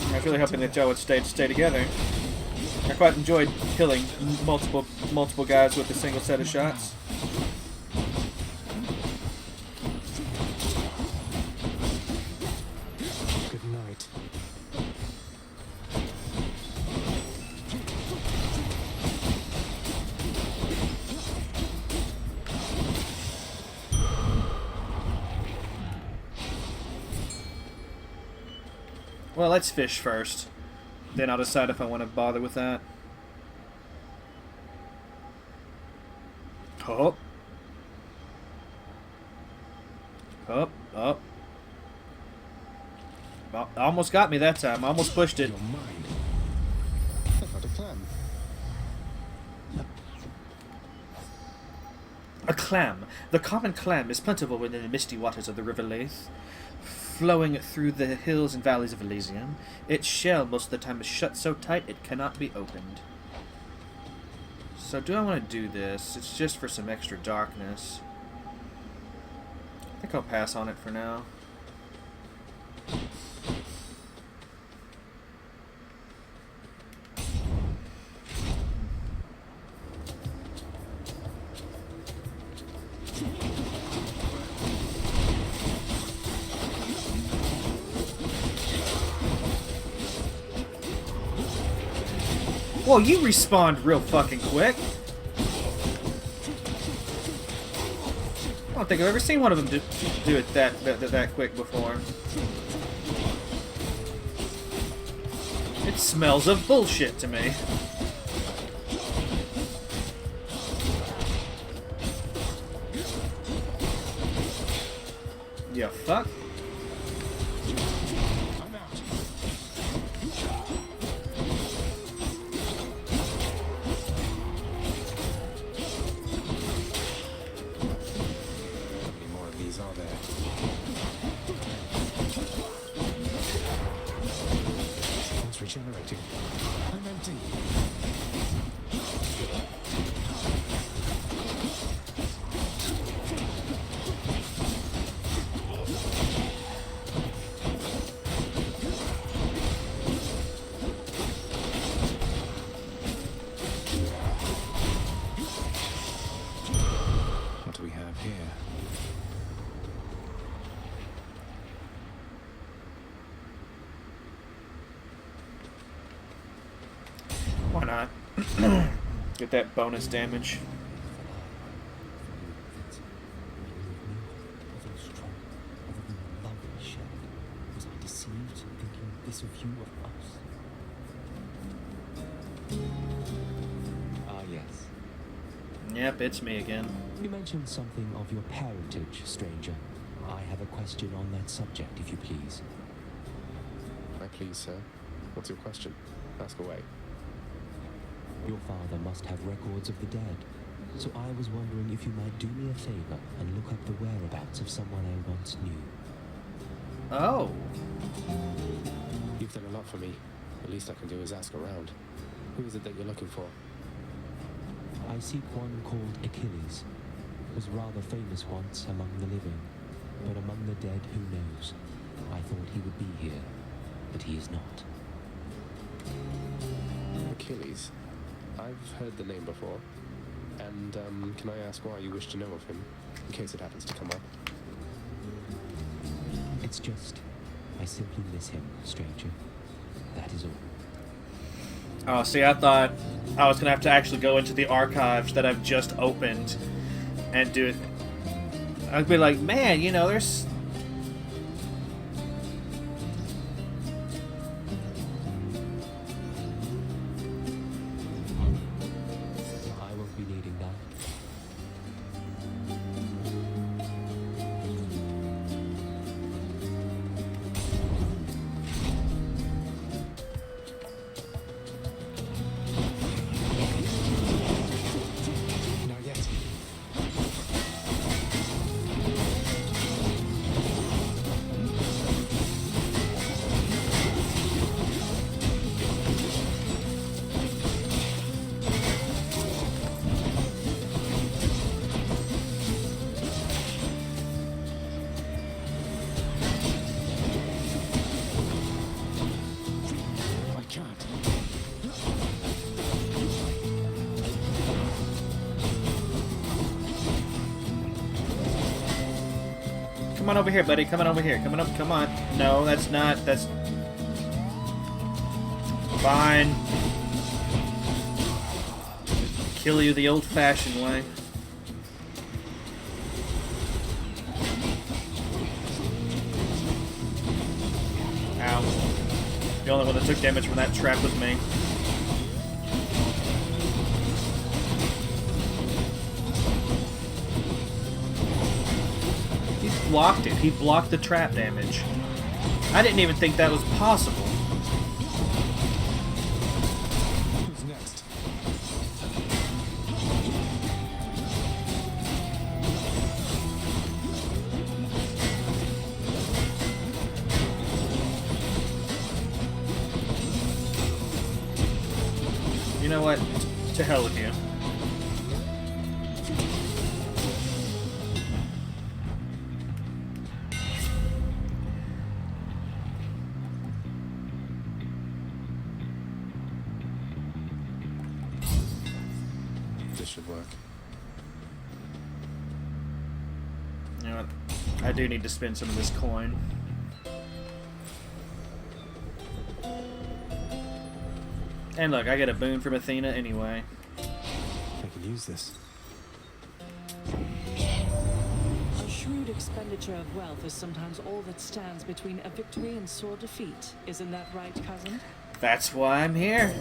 I was really hoping that y'all would stay together. I quite enjoyed killing multiple guys with a single set of shots. Good night. Well, let's fish first. Then I'll decide if I want to bother with that. Up. Up. Up. Well, almost got me that time. I almost pushed it. You're mine. I got a clam. A clam. The common clam is plentiful within the misty waters of the River Leith, flowing through the hills and valleys of Elysium. Its shell most of the time is shut so tight it cannot be opened. So do I want to do this? It's just for some extra darkness. I think I'll pass on it for now. Whoa, you respawned real fucking quick. I don't think I've ever seen one of them do it that quick before. It smells of bullshit to me. Yeah, fuck. I'm out. How many more of these are there? It's regenerating. I'm empty. What do we have here? Why not? Get that bonus damage. Was I deceived, thinking this of you, of us? Ah, yes. Yep, it's me again. You mentioned something of your parentage, stranger. I have a question on that subject, if you please. I please, sir. What's your question? Ask away. Your father must have records of the dead. So I was wondering if you might do me a favor and look up the whereabouts of someone I once knew. Oh. You've done a lot for me. The least I can do is ask around. Who is it that you're looking for? I seek one called Achilles. Was rather famous once among the living, but among the dead, who knows? I thought he would be here, but he is not. Achilles. I've heard the name before. And, can I ask why you wish to know of him, in case it happens to come up? It's just, I simply miss him, stranger. That is all. Oh, see, I thought I was gonna have to actually go into the archives that I've just opened and do it. I'd be like, man, you know, there's Come on over here, buddy. Come on over here. Come on. No, that's not. That's fine. Kill you the old-fashioned way. Ow. The only one that took damage from that trap was me. He blocked it. He blocked the trap damage. I didn't even think that was possible. Who's next? You know what? To hell with you. This should work. You know what? I do need to spend some of this coin. And look, I get a boon from Athena anyway. I can use this. A shrewd expenditure of wealth is sometimes all that stands between a victory and sore defeat. Isn't that right, cousin? That's why I'm here.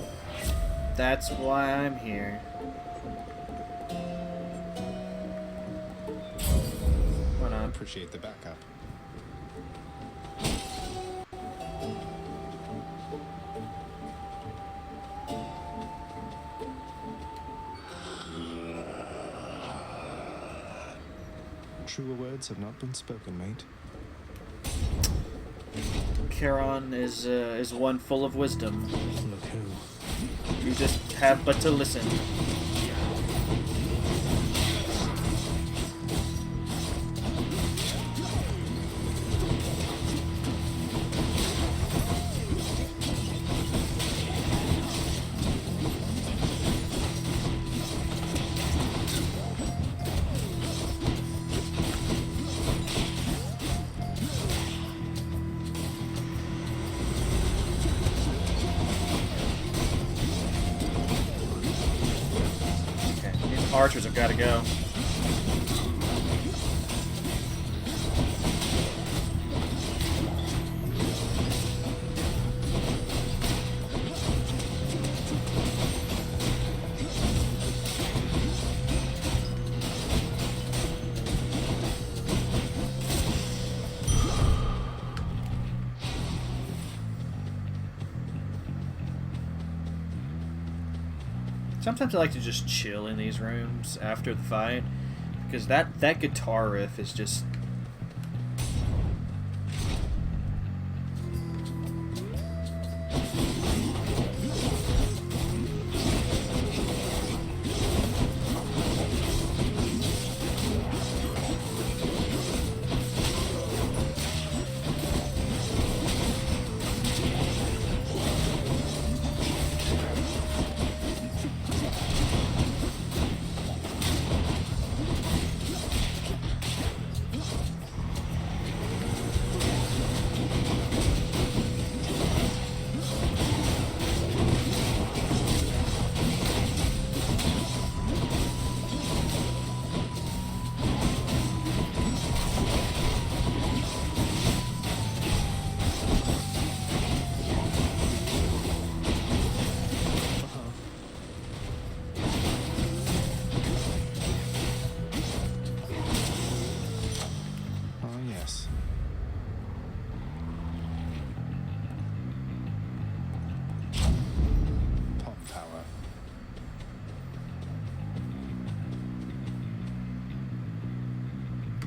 That's why I'm here. Why not? Appreciate the backup. Truer words have not been spoken, mate. Charon is one full of wisdom. Look who. You just have but to listen. Archers have got to go. Sometimes I like to just chill in these rooms after the fight, because that guitar riff is just...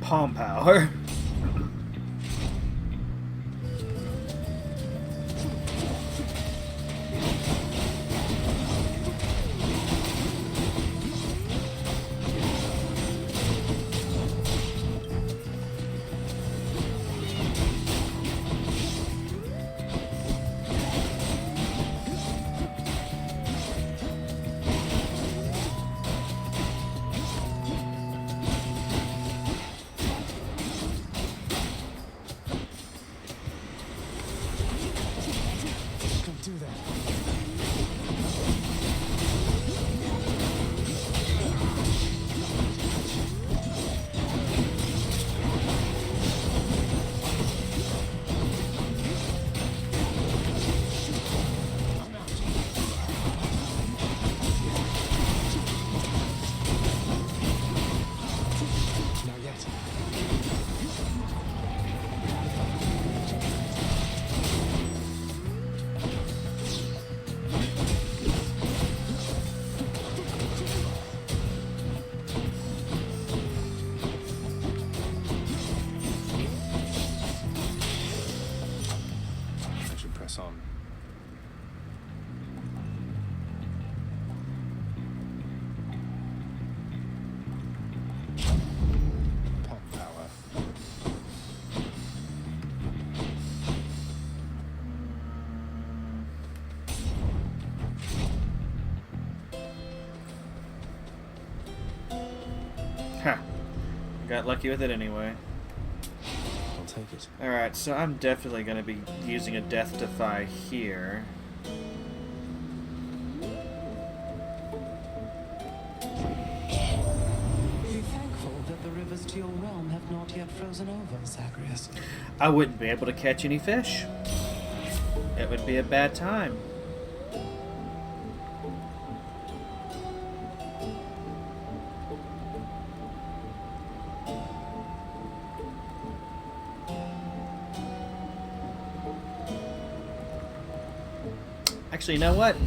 Palm power. I got lucky with it anyway. I'll take it. Alright, so I'm definitely going to be using a Death Defy here. Be thankful that the rivers to your realm have not yet frozen over, Zagreus. I wouldn't be able to catch any fish. It would be a bad time. Actually, you know what?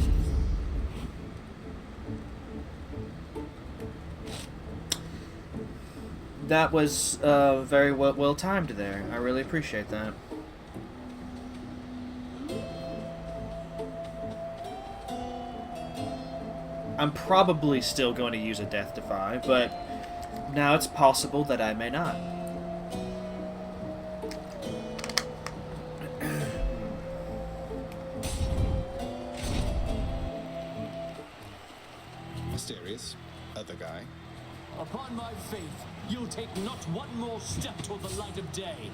That was very well timed there. I really appreciate that. I'm probably still going to use a Death Defy, but now it's possible that I may not. Mysterious. Other guy. Upon my faith, you'll take not one more step toward the light of day.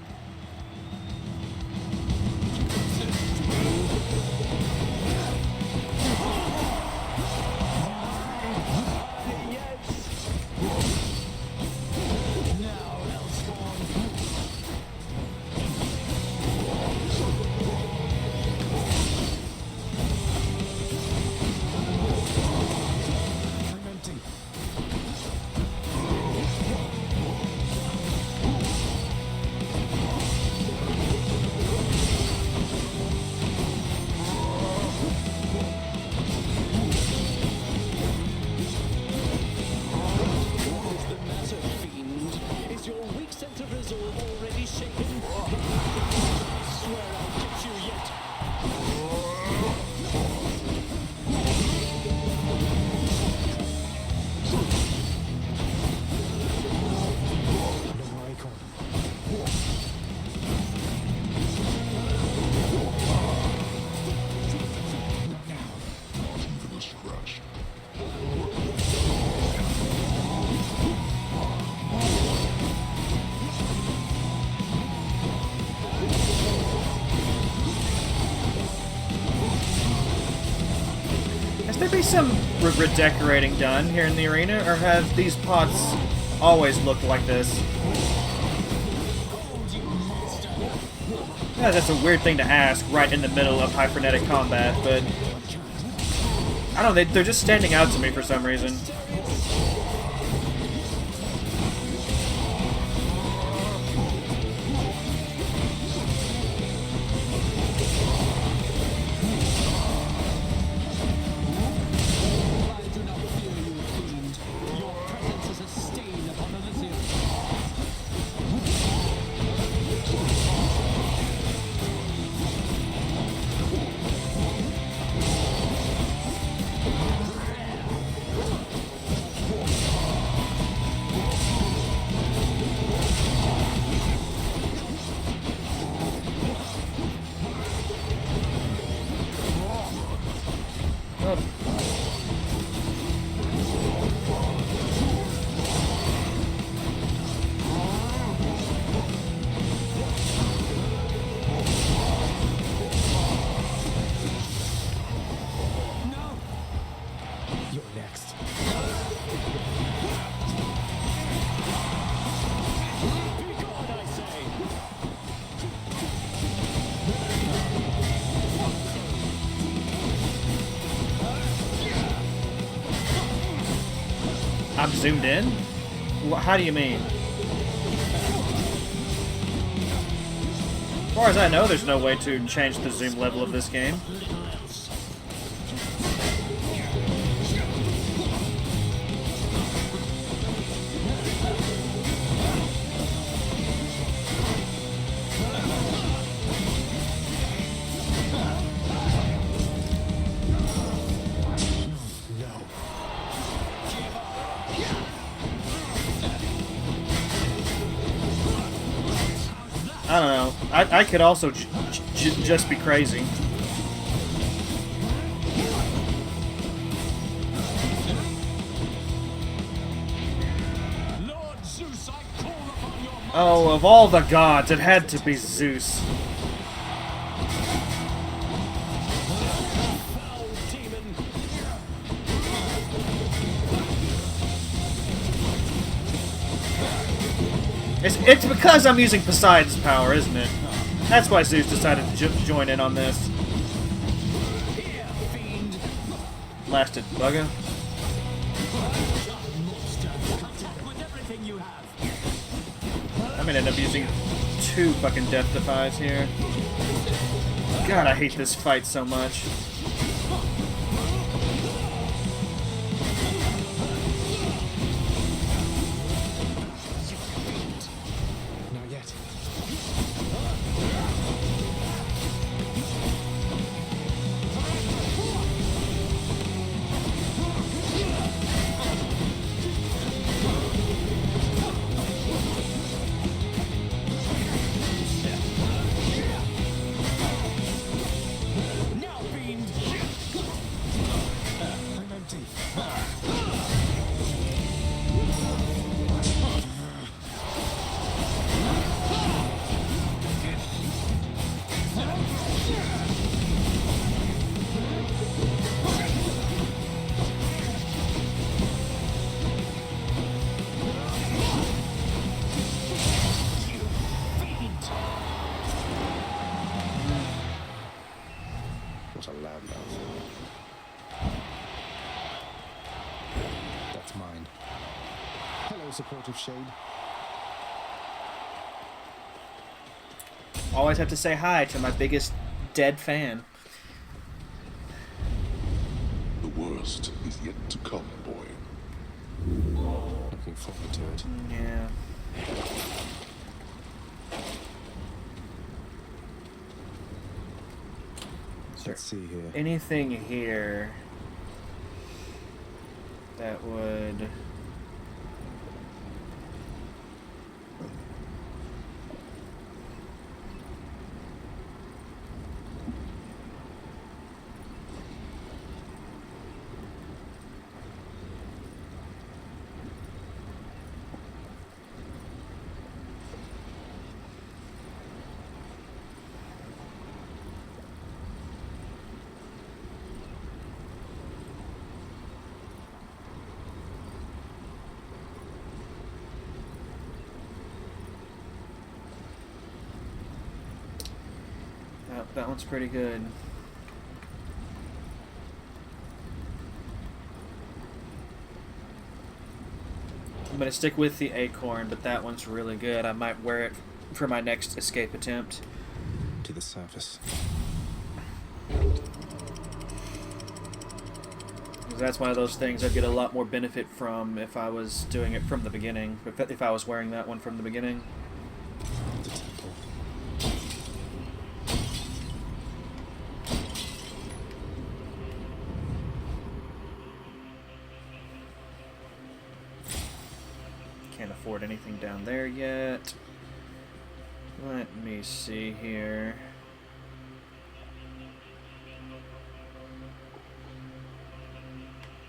Has there been some redecorating done here in the arena, or have these pots always looked like this? Yeah, that's a weird thing to ask right in the middle of high frenetic combat, but I don't know, they're just standing out to me for some reason. I'm zoomed in? How do you mean? As far as I know, there's no way to change the zoom level of this game. I don't know. I could also just be crazy. Lord Zeus, I call Oh, of all the gods, it had to be Zeus. It's because I'm using Poseidon's power, isn't it? That's why Zeus decided to join in on this. Blasted bugger. I'm gonna end up using 2 fucking death defies here. God, I hate this fight so much. Not yet. What a loudmouth. That's mine. Hello, supportive shade. Always have to say hi to my biggest dead fan. The worst is yet to come, boy. Looking forward to it. Yeah. Let's see here. Anything here that would... That one's pretty good. I'm gonna stick with the acorn, but that one's really good. I might wear it for my next escape attempt. To the surface. 'Cause that's one of those things I'd get a lot more benefit from if I was doing it from the beginning. If I was wearing that one from the beginning. The temple. Can't afford anything down there yet. Let me see here.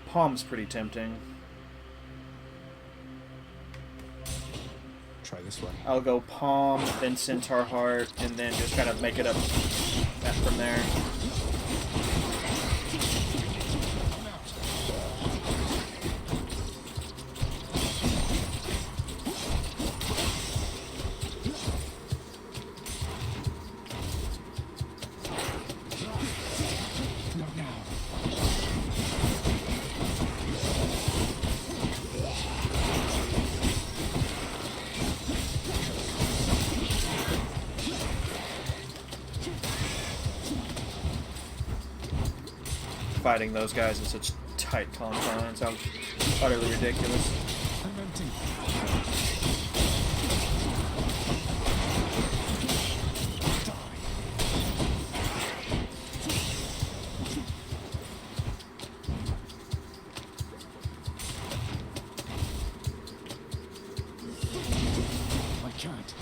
Palm's pretty tempting. Try this one. I'll go Palm, then Centaur Heart, and then just kind of make it up from there. Fighting those guys in such tight confines sounds utterly ridiculous. I'm empty. I can't.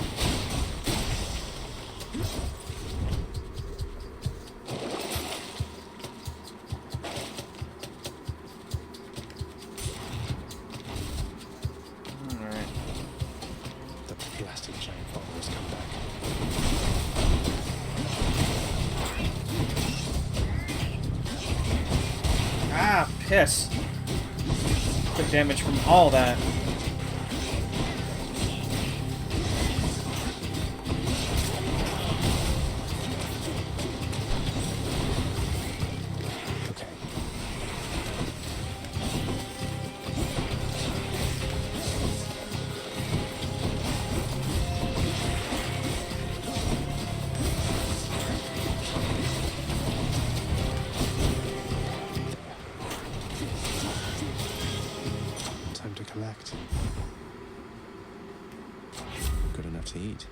Yes. Took damage from all that. Time to collect. Good enough to eat.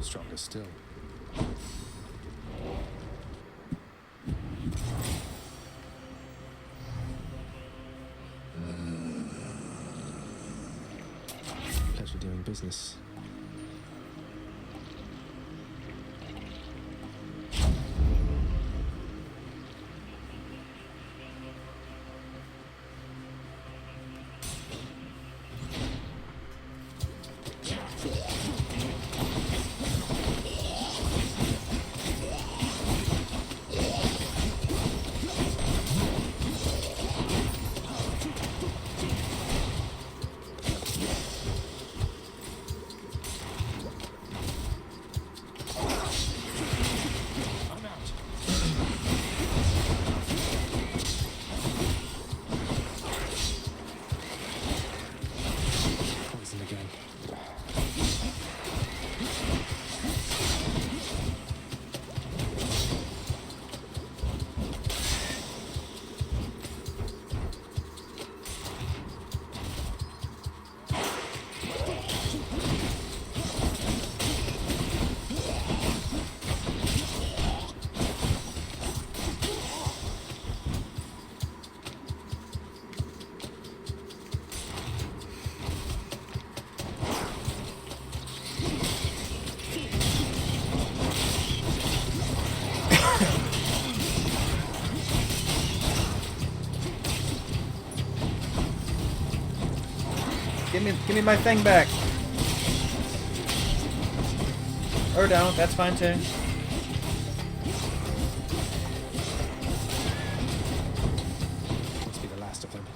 Stronger still. Pleasure doing business. Poison again. Give me my thing back. Or don't, that's fine too. Must be the last of them.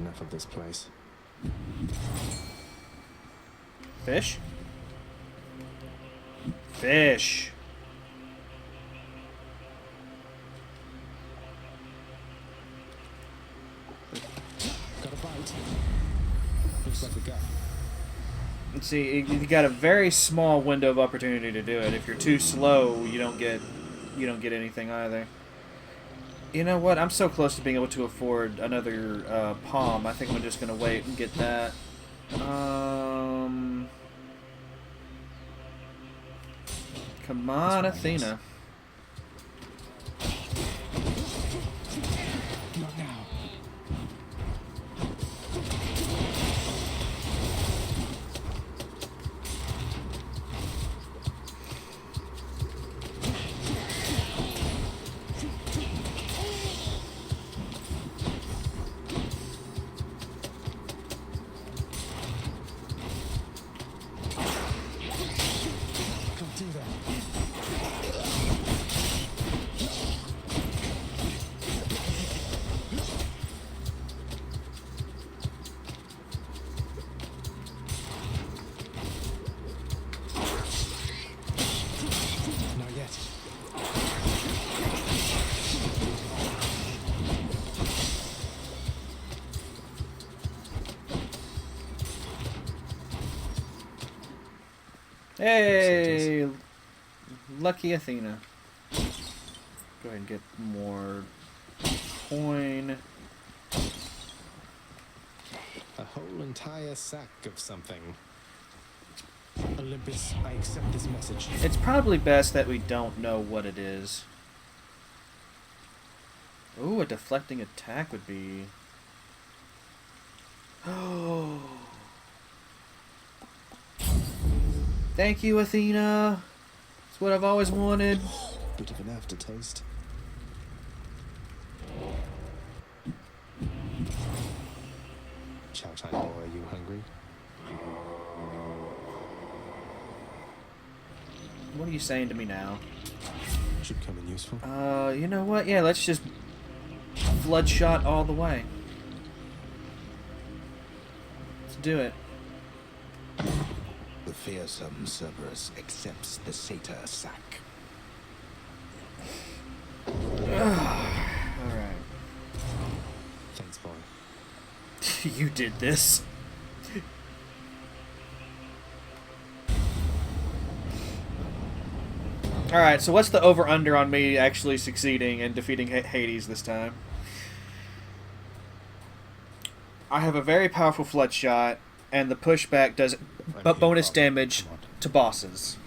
Enough of this place. Fish? Fish. Got a bite. Looks like a gut. Let's see, you got a very small window of opportunity to do it. If you're too slow, you don't get anything either. You know what? I'm so close to being able to afford another palm. I think I'm just gonna wait and get that. Come on, Athena. Not now. Can't do that. Not yet. Hey, lucky Athena. Go ahead and get more coin. A whole entire sack of something. Olympus, I accept this message. It's probably best that we don't know what it is. Ooh, a deflecting attack would be... Oh. Thank you, Athena. It's what I've always wanted. Bit of an aftertaste. Chow time boy, are you hungry? What are you saying to me now? Should come in useful. You know what? Yeah, let's just bloodshot all the way. Let's do it. The fearsome Cerberus accepts the satyr sack. Alright. Thanks, boy. You did this. Alright, so what's the over-under on me actually succeeding and defeating Hades this time? I have a very powerful flood shot, and the pushback does bonus damage to bosses.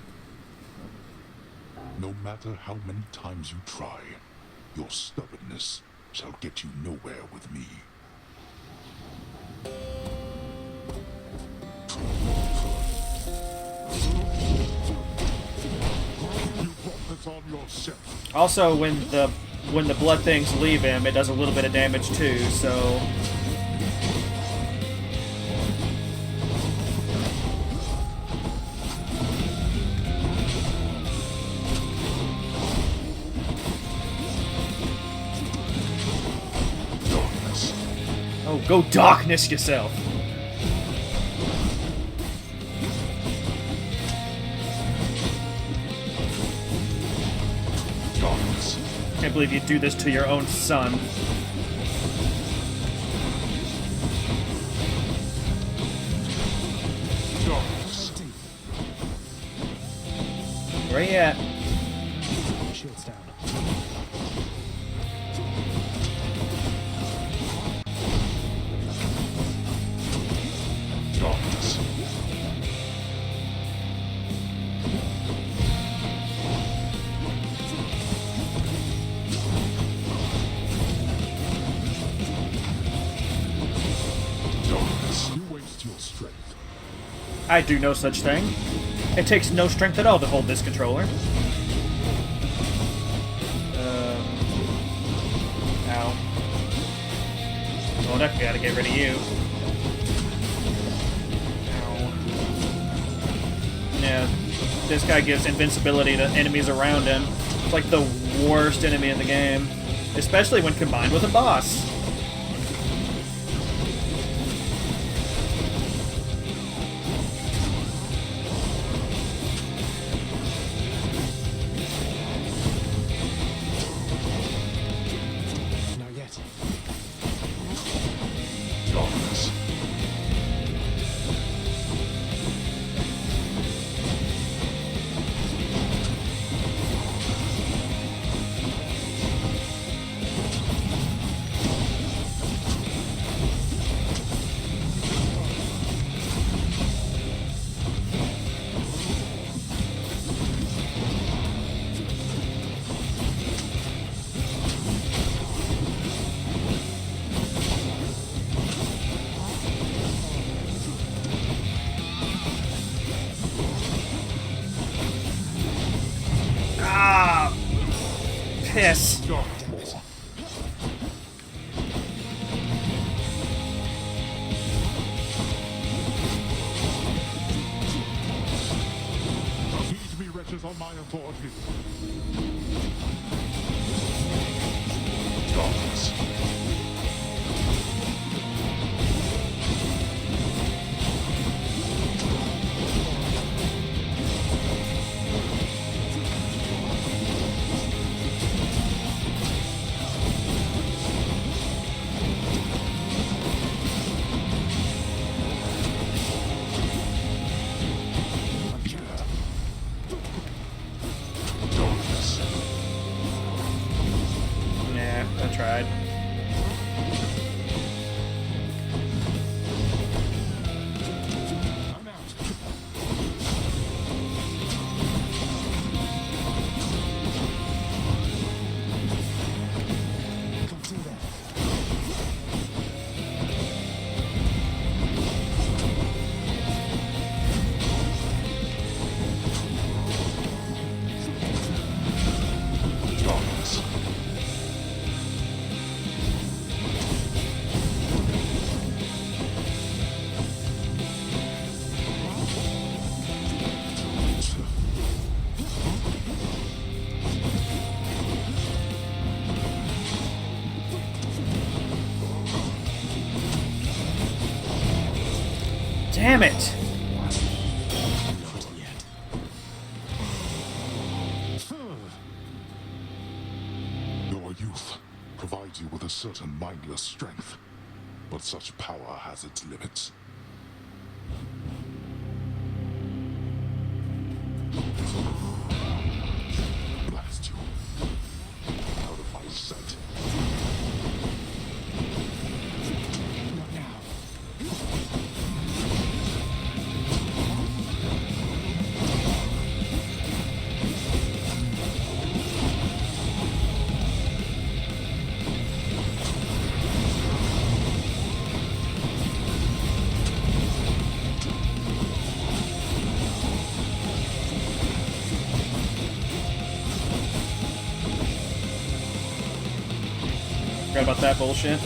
No matter how many times you try, your stubbornness shall get you nowhere with me. You brought this on yourself. Also, when the blood things leave him, it does a little bit of damage too, so... Oh, go darkness yourself. Darkness. Can't believe you do this to your own son. Darkness. Where you at? Shields down. Darkness. Darkness. You waste your strength. I do no such thing. It takes no strength at all to hold this controller. Ow. Well, I gotta get rid of you. Ow. Yeah, this guy gives invincibility to enemies around him. It's like the worst enemy in the game. Especially when combined with a boss. Not yet. Darkness. Ah! Piss. Darkness. Heed me, wretches, on my authority. Darkness. Darkness. Nah, I tried. I'm out. Damn it! Not yet. Your youth provides you with a certain mindless strength, but such power has its limits. Blast you. Out of my sight. Not now. Forgot about that bullshit.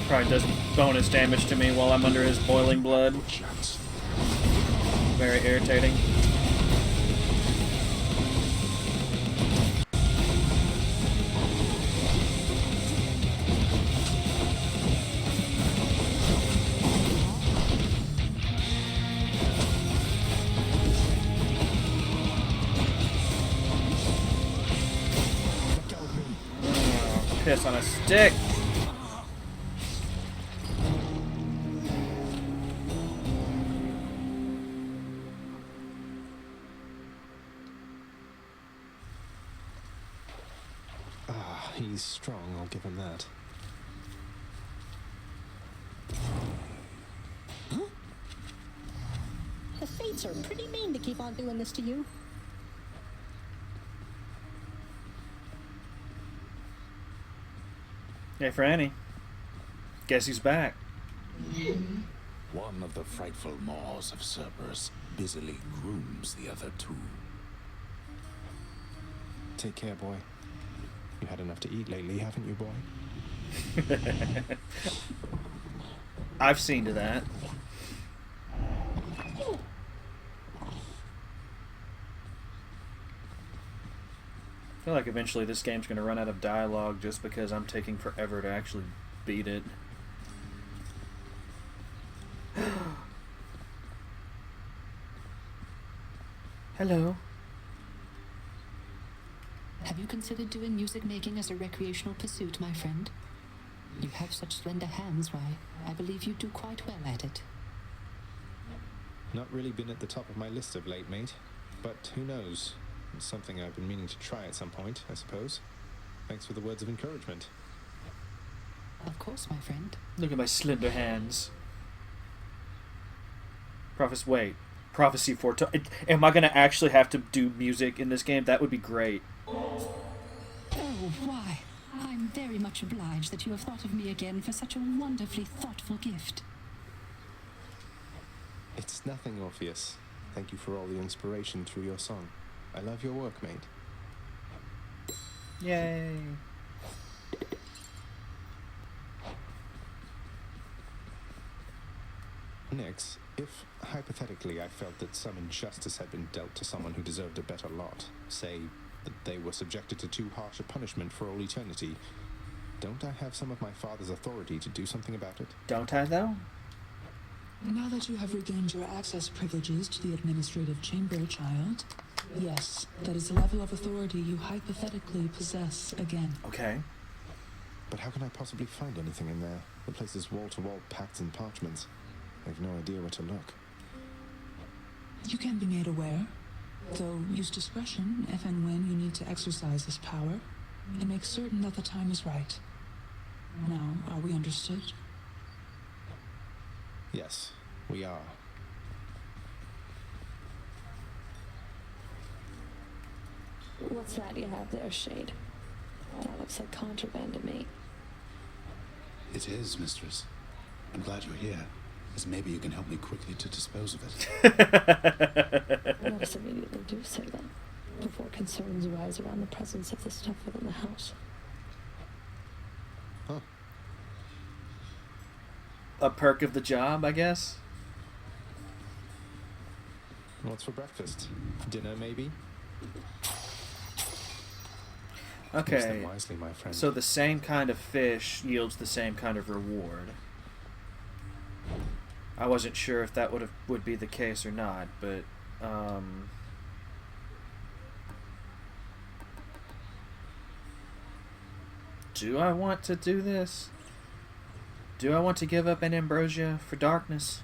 Probably does bonus damage to me while I'm under his boiling blood. Very irritating. Piss on a stick. He's strong, I'll give him that. Huh? The fates are pretty mean to keep on doing this to you. Hey, Franny. Guess he's back. One of the frightful maws of Cerberus busily grooms the other two. Take care, boy. You had enough to eat lately, haven't you, boy? I've seen to that. I feel like eventually this game's going to run out of dialogue just because I'm taking forever to actually beat it. Hello. Have you considered doing music making as a recreational pursuit, my friend? You have such slender hands, why, I believe you do quite well at it. Not really been at the top of my list of late, mate. But who knows? It's something I've been meaning to try at some point, I suppose. Thanks for the words of encouragement. Of course, my friend. Look at my slender hands. Wait. Prophecy foretold. Am I going to actually have to do music in this game? That would be great. Oh, why? I'm very much obliged that you have thought of me again for such a wonderfully thoughtful gift. It's nothing, Orpheus. Thank you for all the inspiration through your song. I love your work, mate. Yay. Nix, if, hypothetically, I felt that some injustice had been dealt to someone who deserved a better lot, say, that they were subjected to too harsh a punishment for all eternity, don't I have some of my father's authority to do something about it? Don't I, though? Now that you have regained your access privileges to the administrative chamber, child, yes, that is a level of authority you hypothetically possess again. Okay. But how can I possibly find anything in there? The place is wall-to-wall packed in parchments. I have no idea where to look. You can be made aware, though use discretion if and when you need to exercise this power, and make certain that the time is right. Now, are we understood? Yes, we are. What's that you have there, Shade? That looks like contraband to me. It is, mistress. I'm glad you're here, as maybe you can help me quickly to dispose of it. Let us immediately do so then, before concerns arise around the presence of the stuff within the house. Huh. A perk of the job, I guess. What's for breakfast? Dinner, maybe? Use Okay, them wisely, my friend. so the same kind of fish yields the same kind of reward. I wasn't sure if that would be the case or not, but do I want to do this? Do I want to give up an ambrosia for darkness?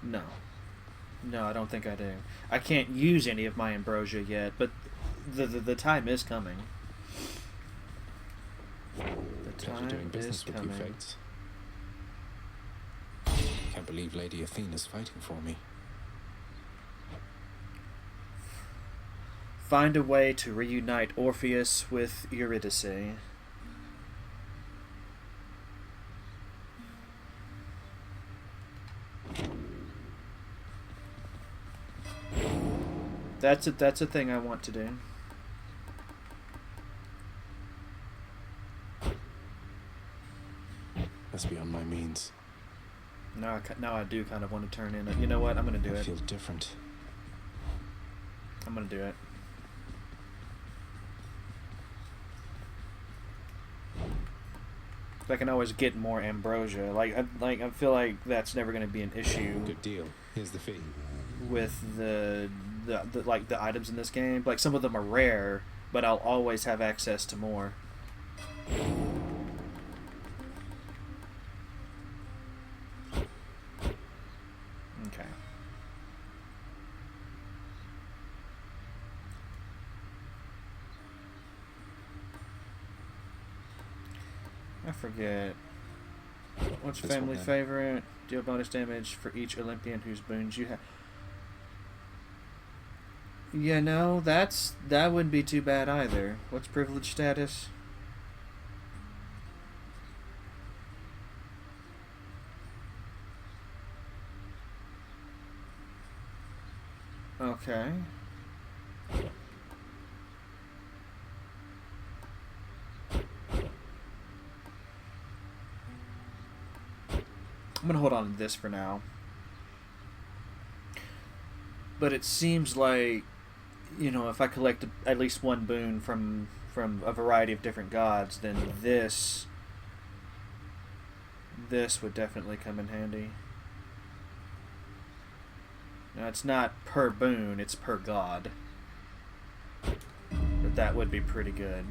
No. No, I don't think I do. I can't use any of my ambrosia yet, but the time is coming. The time doing business is with coming. you, Fates. Can't believe Lady Athena's fighting for me. Find a way to reunite Orpheus with Eurydice. That's a thing I want to do. That's beyond my means. Now I do kind of want to turn in. You know what? I'm gonna do I it. feel different. I'm gonna do it. I can always get more ambrosia. I feel like that's never gonna be an issue. Good deal. Here's the fee. With the items in this game. Like, some of them are rare, but I'll always have access to more. Okay. I forget. What's This family one, then. favorite? Deal bonus damage for each Olympian whose boons you have. Yeah, no, that wouldn't be too bad either. What's privilege status? Okay. I'm gonna hold on to this for now. But it seems like, you know, if I collect at least one boon from a variety of different gods, then this would definitely come in handy. Now, it's not per boon, it's per god. But that would be pretty good.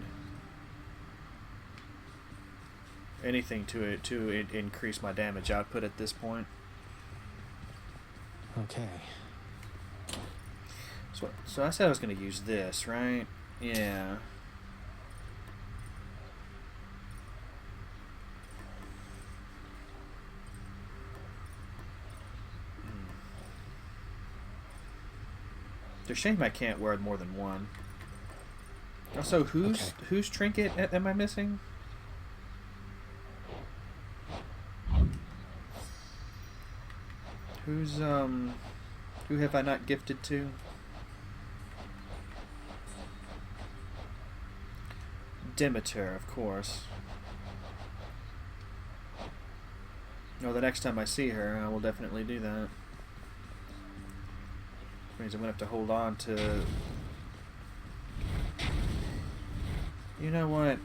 Anything to increase my damage output at this point. Okay. So I said I was going to use this, right? Yeah. It's a shame I can't wear more than one. Also, whose trinket am I missing? Who have I not gifted to? Demeter, of course. No, the next time I see her, I will definitely do that. Which means I'm gonna have to hold on to... You know what?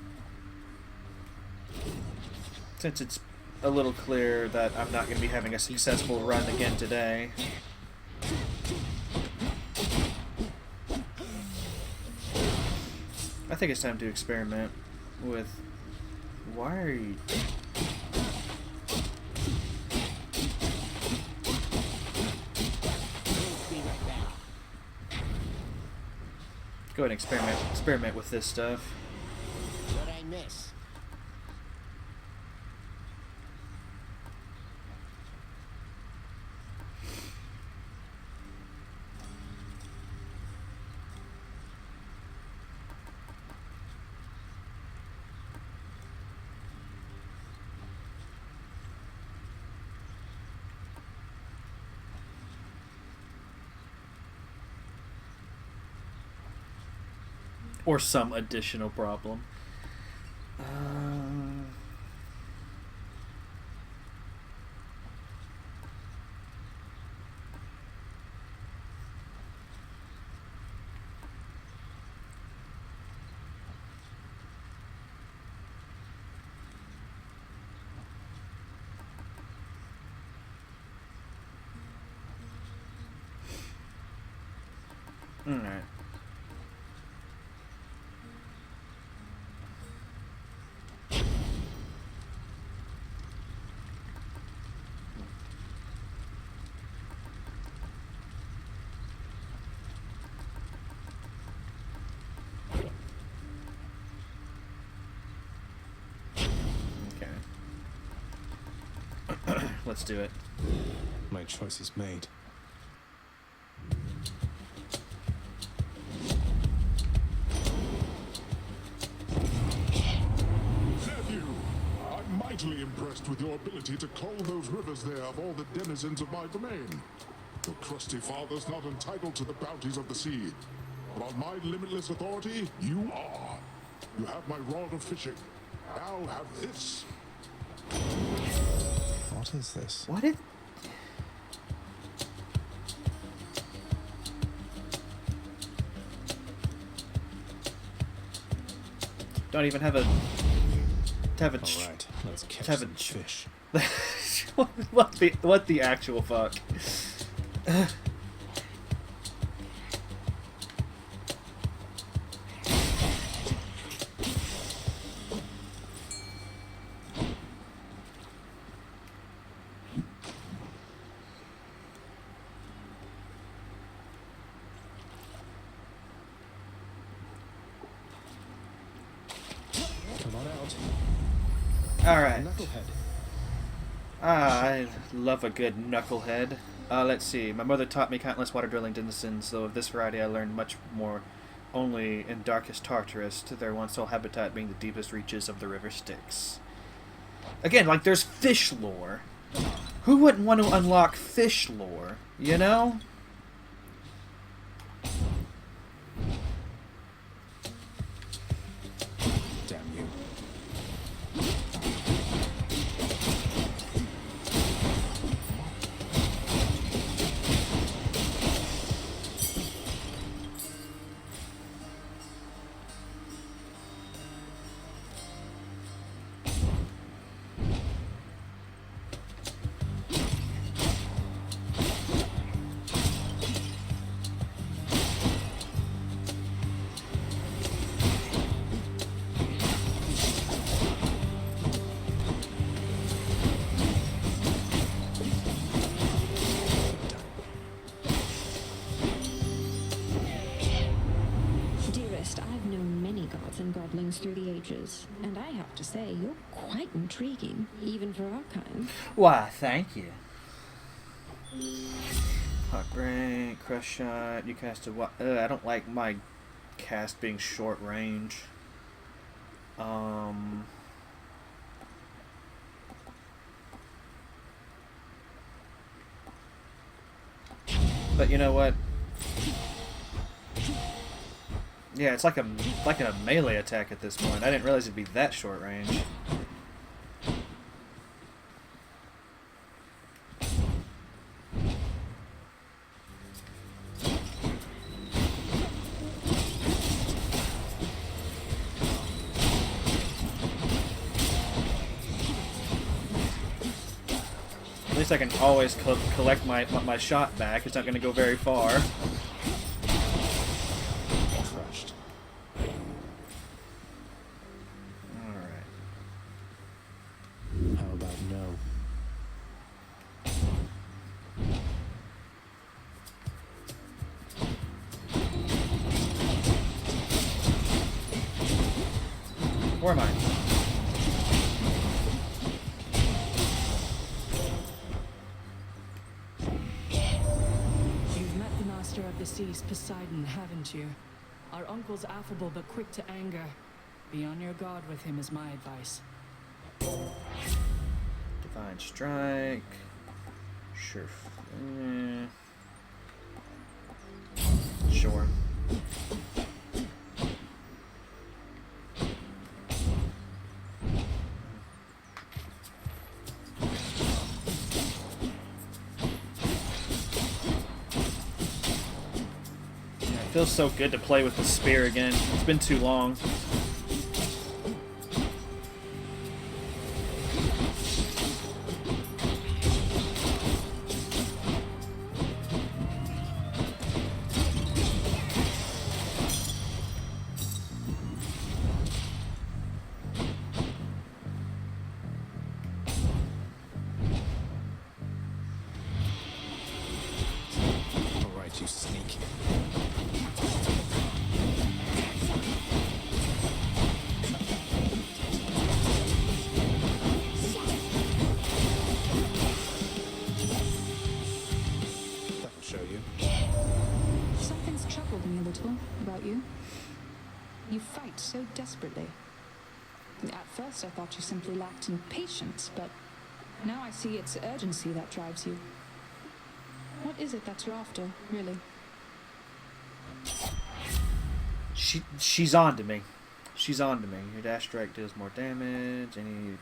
Since it's a little clear that I'm not going to be having a successful run again today. I think it's time to experiment with... Why are you... Go ahead and experiment with this stuff. What'd I miss? Or some additional problem. Alright. Okay. Let's do it. My choice is made. Nephew, I'm mightily impressed with your ability to cull those rivers there of all the denizens of my domain. Your crusty father's not entitled to the bounties of the sea, but on my limitless authority, you are. You have my rod of fishing. Now have this. What is this? What is... Don't even have a... Alright, let's catch some fish. What the actual fuck? Come on out. Alright. Knucklehead. I love a good knucklehead. Let's see. My mother taught me countless water drilling denizens, though of this variety I learned much more only in darkest Tartarus, to their one sole habitat being the deepest reaches of the river Styx. Again, like, there's fish lore. Who wouldn't want to unlock fish lore, you know? Damn you. Dearest, I've known many gods and godlings through the ages, and I have to say, you're quite intriguing, even for our kind. Why, thank you. Heartbreak, crush shot, you cast a what? I don't like my cast being short range. But you know what? Yeah, it's like a melee attack at this point. I didn't realize it'd be that short range. At least I can always collect my shot back. It's not going to go very far. Crushed. Alright. How about no? Where am I? You've met the master of the seas, Poseidon, haven't you? Our uncle's affable but quick to anger. Be on your guard with him is my advice. Divine Strike. Sure. Sure. Feels so good to play with the spear again. It's been too long. Alright, you sneak. That'll show you. Something's troubled me a little about you. You fight so desperately. At first I thought you simply lacked in patience, but now I see it's urgency that drives you. What is it that you're after, really? She's on to me. She's on to me. Your dash strike deals more damage. Any...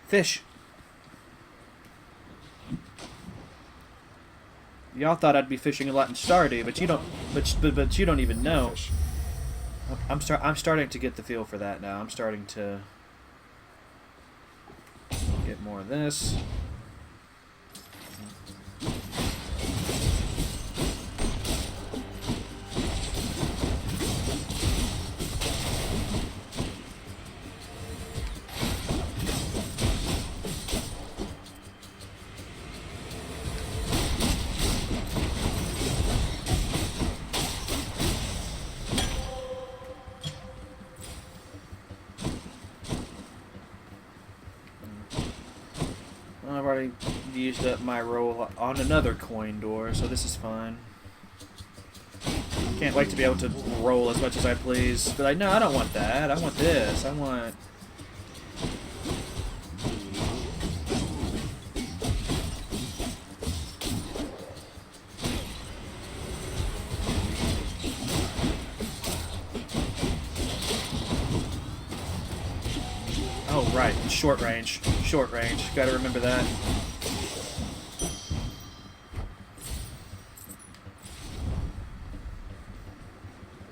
Fish. Y'all thought I'd be fishing a lot in Stardew, but you don't. But you don't even know. I'm starting to get the feel for that now. I'm starting to get more of this. I've already used up my roll on another coin door, so this is fine. Can't wait to be able to roll as much as I please. But no, I don't want that. I want this. I want... Oh, right. Short range. Short range. Gotta remember that.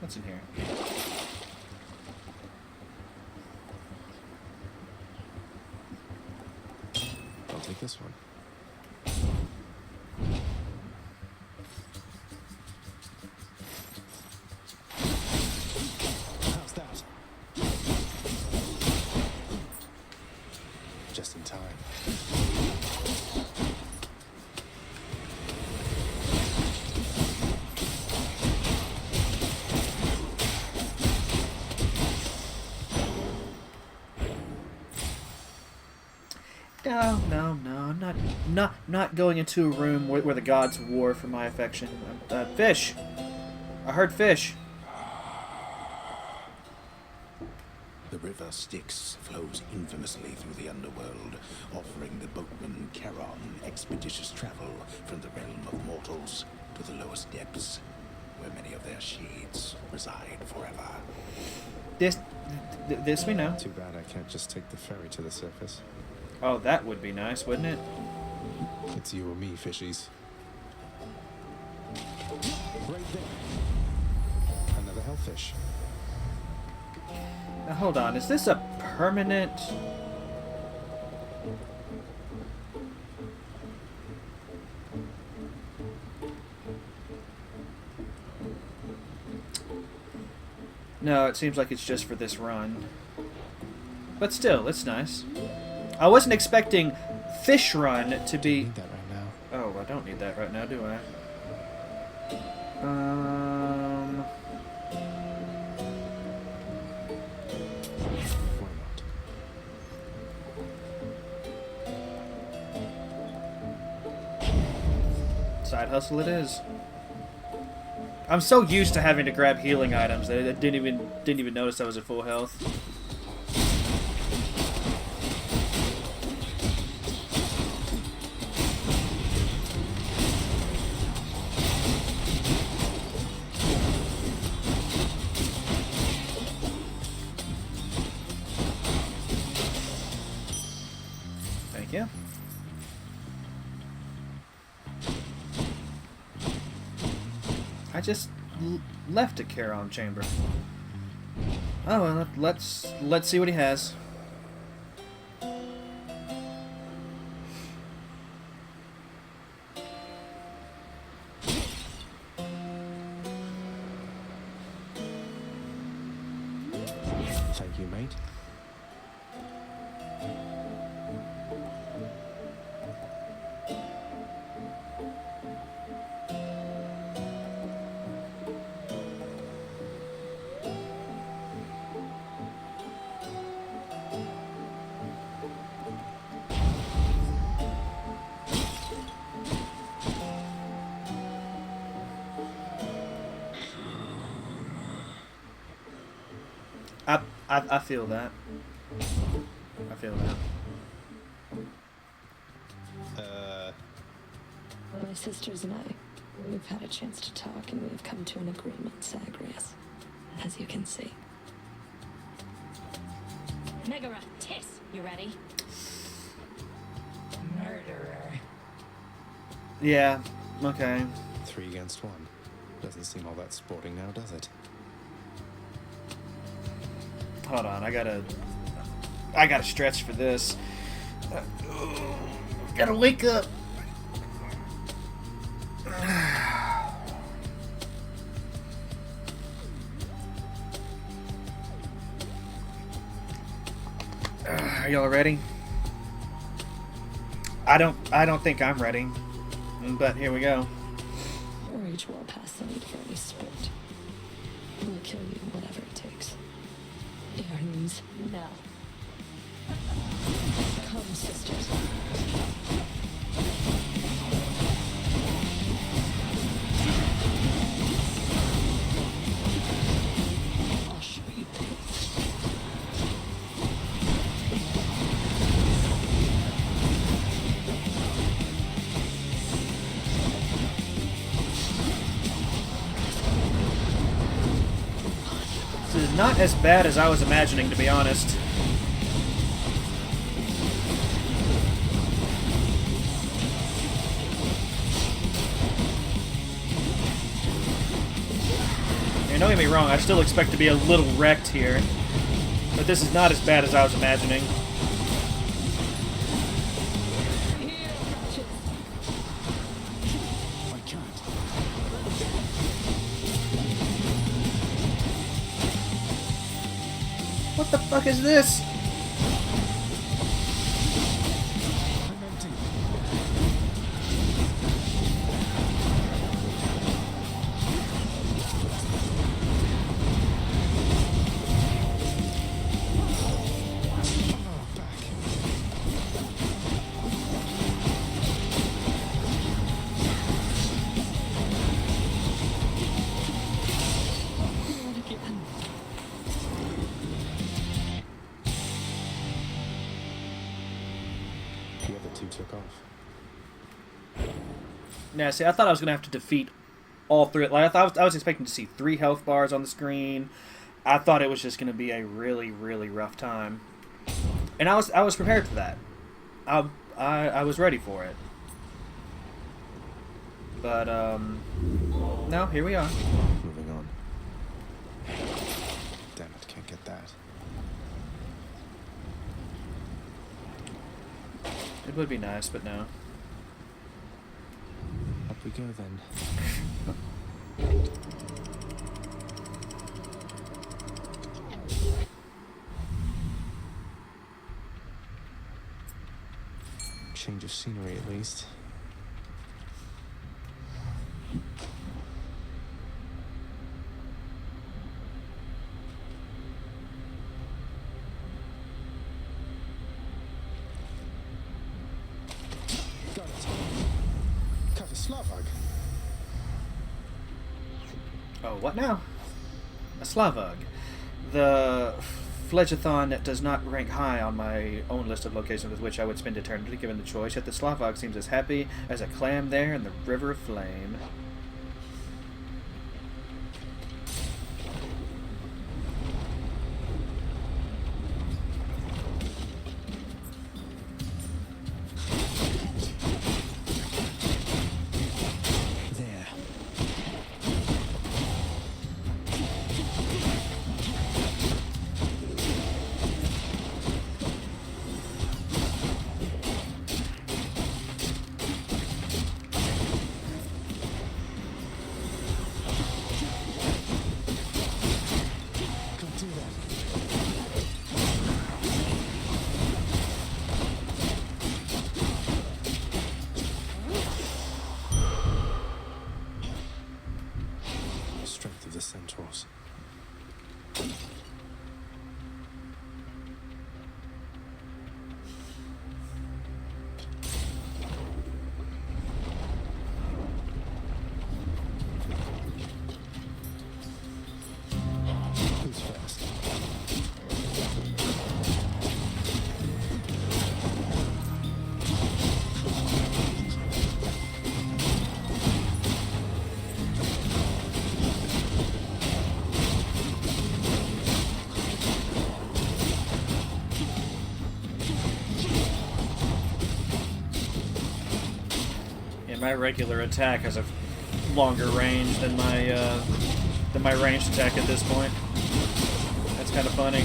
What's in here? I'll take this one. How's that? Just in time. No, not going into a room where the gods war for my affection. Fish! I heard fish. The river Styx flows infamously through the underworld, offering the boatman Charon expeditious travel from the realm of mortals to the lowest depths, where many of their shades reside forever. This we know. Too bad I can't just take the ferry to the surface. Oh, that would be nice, wouldn't it? It's you or me, fishies. Right there. Another hellfish. Now, hold on. Is this a permanent... No, it seems like it's just for this run. But still, it's nice. I wasn't expecting Fish Run to be... I need that right now. Oh, I don't need that right now, do I? Why not? Side hustle it is. I'm so used to having to grab healing items that I didn't even notice I was at full health. Thank you. I just left a Charon chamber. Oh well, let's see what he has. Thank you, mate. I feel that. I feel that. My sisters and I, we've had a chance to talk and we've come to an agreement, Zagreus. As you can see. Megara, Tiss, you ready? Murderer. Yeah, okay. 3 against 1. Doesn't seem all that sporting now, does it? Hold on, I gotta stretch for this. Gotta wake up. Are y'all ready? I don't think I'm ready, but here we go. Our age well past the need for any sport. We'll kill you, whatever it takes. Ares, no. Come, sisters. I'll show you things. This is not as bad as I was imagining, to be honest. And don't get me wrong, I still expect to be a little wrecked here. But this is not as bad as I was imagining. I can't. What the fuck is this? I'm empty. The other 2 took off. Yeah, see, I thought I was gonna have to defeat all 3. Like I was expecting to see 3 health bars on the screen. I thought it was just gonna be a really, really rough time, and I was prepared for that. I was ready for it. But no, here we are. Moving on. Damn it, can't get that. It would be nice, but no. Up we go then. Change of scenery at least. Got it. Cut a Slavag. Oh, what now? A Slavag. The Phlegathon does not rank high on my own list of locations with which I would spend eternity given the choice, yet the Slavag seems as happy as a clam there in the river of flame. my regular attack has a longer range than my ranged attack at this point. That's kind of funny.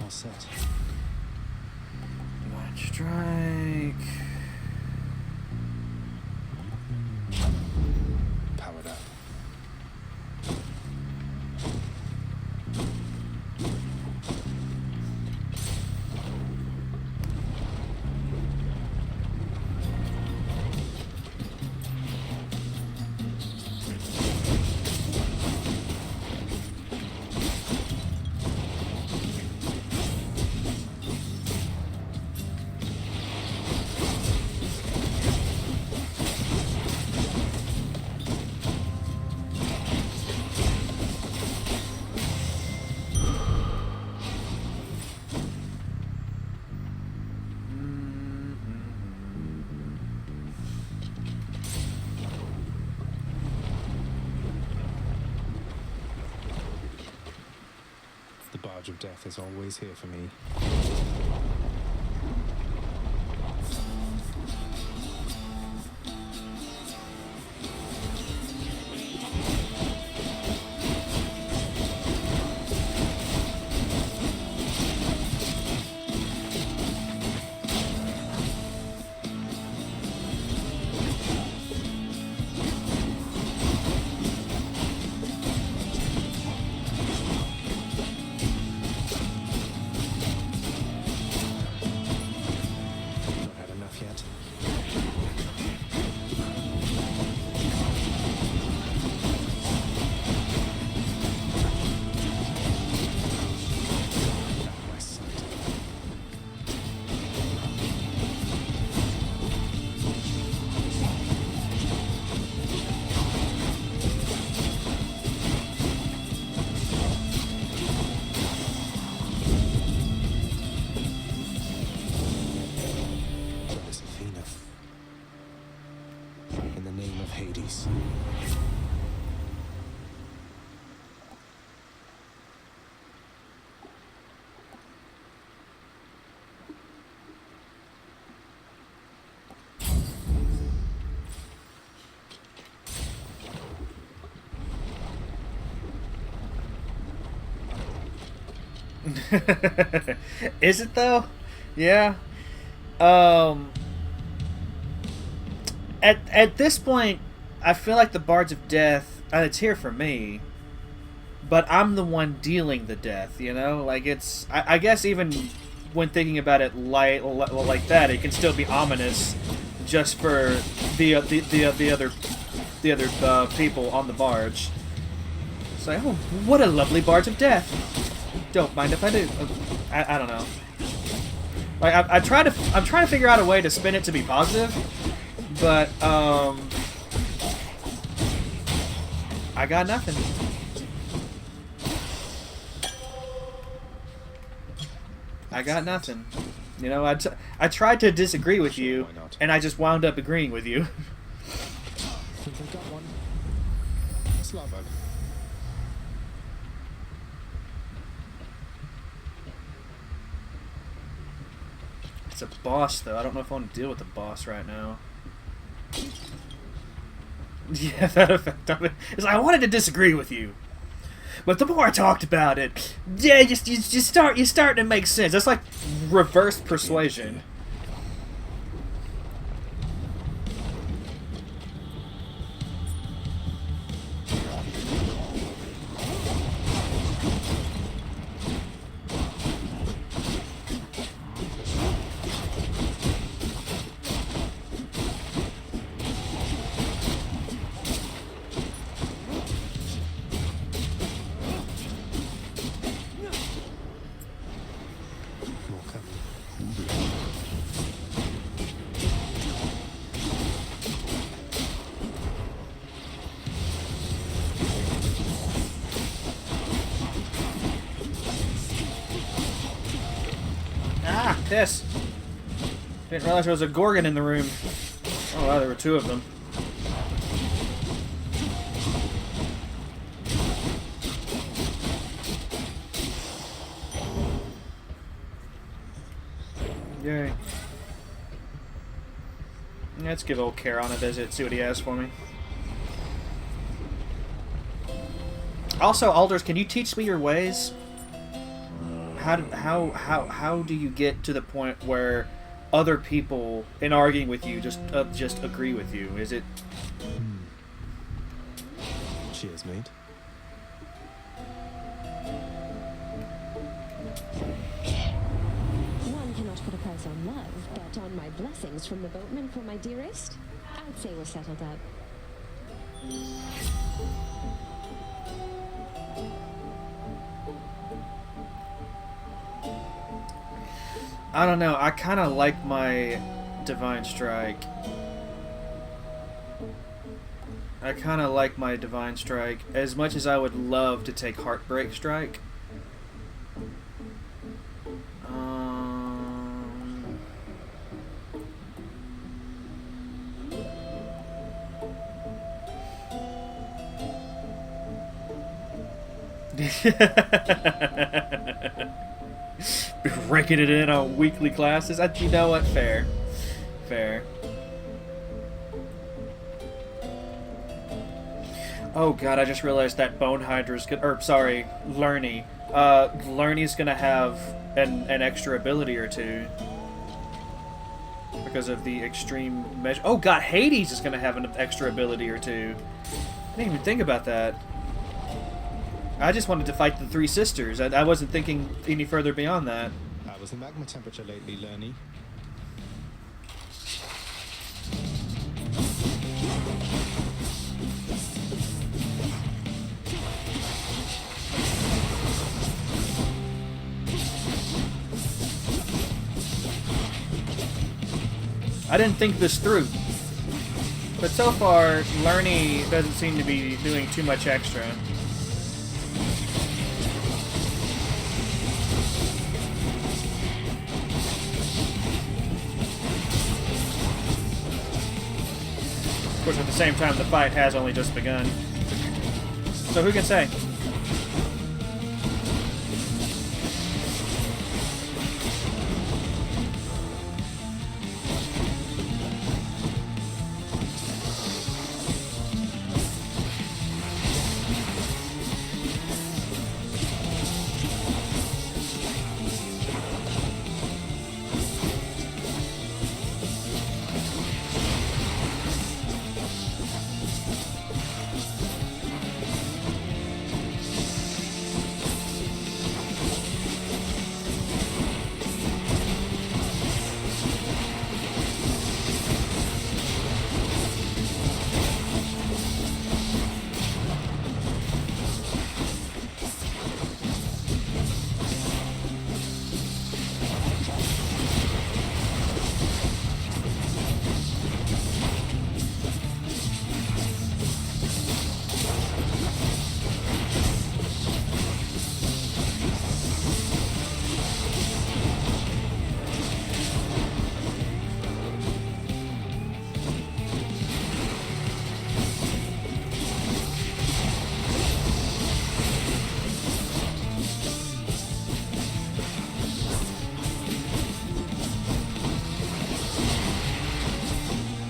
All set. Light strike. Powered up. The barge of death is always here for me. Not had enough yet. Out of my sight. Josephina. In the name of Hades. Is it though? Yeah. At this point, I feel like the Bards of Death, it's here for me, but I'm the one dealing the death, you know? Like, it's... I guess even when thinking about it like that, it can still be ominous just for the other people on the barge. It's like, oh, what a lovely Bards of Death. Don't mind if I do. I don't know. Like, I'm trying to figure out a way to spin it to be positive, but I got nothing. I got nothing. You know, I tried to disagree with you, and I just wound up agreeing with you. Think I got one. Slava. It's a boss, though. I don't know if I want to deal with the boss right now. Yeah, that effect of it. It's like, I wanted to disagree with you, but the more I talked about it, yeah, you start to make sense. That's like reverse persuasion. Ah, piss. Didn't realize there was a Gorgon in the room. Oh wow, there were two of them. Yay. Let's give old Charon a visit, see what he has for me. Also, Alders, can you teach me your ways? How do you get to the point where other people, in arguing with you, just agree with you? Is it... Cheers, mate. One cannot put a price on love, but on my blessings from the boatman for my dearest, I'd say we're settled up. I don't know. I kind of like my Divine Strike. I kind of like my Divine Strike as much as I would love to take Heartbreak Strike. Raking it in on weekly classes. You know what? Fair. Fair. Oh god, I just realized that Bone Hydra's gonna... Or, sorry, Lerny. Lerny's gonna have an extra ability or two. Because of the extreme measure... Oh god, Hades is gonna have an extra ability or two. I didn't even think about that. I just wanted to fight the three sisters. I wasn't thinking any further beyond that. How was the magma temperature lately, Lerny? I didn't think this through. But so far, Lerny doesn't seem to be doing too much extra. Of course, at the same time, the fight has only just begun. So who can say?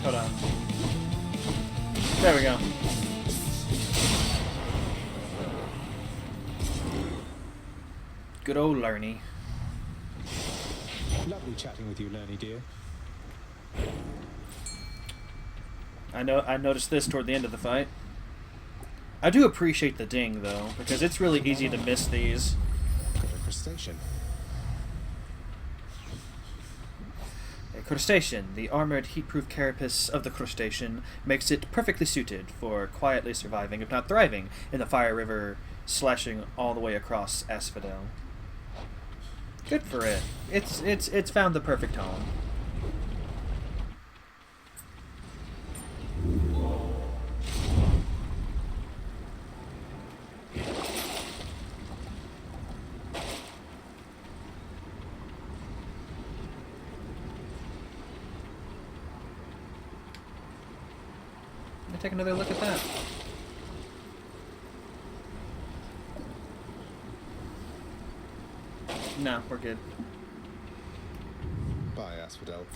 Hold on. There we go. Good old Lerny. Lovely chatting with you, Lerny dear. I noticed this toward the end of the fight. I do appreciate the ding though, because it's really easy to miss these. Got a crustacean. A crustacean, the armored heat-proof carapace of the crustacean, makes it perfectly suited for quietly surviving, if not thriving, in the Fire River, slashing all the way across Asphodel. Good for it. It's found the perfect home. take another look at that. No, we're good. Bye, Asphodel.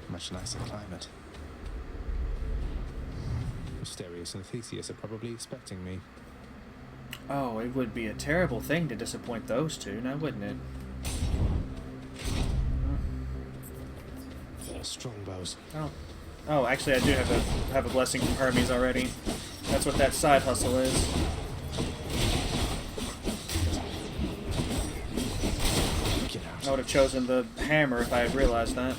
Much nicer climate. Asterius and Theseus are probably expecting me. Oh, it would be a terrible thing to disappoint those two, now wouldn't it? Strong bows. Oh. Oh, actually I do have a blessing from Hermes already. That's what that side hustle is. I would have chosen the hammer if I had realized that.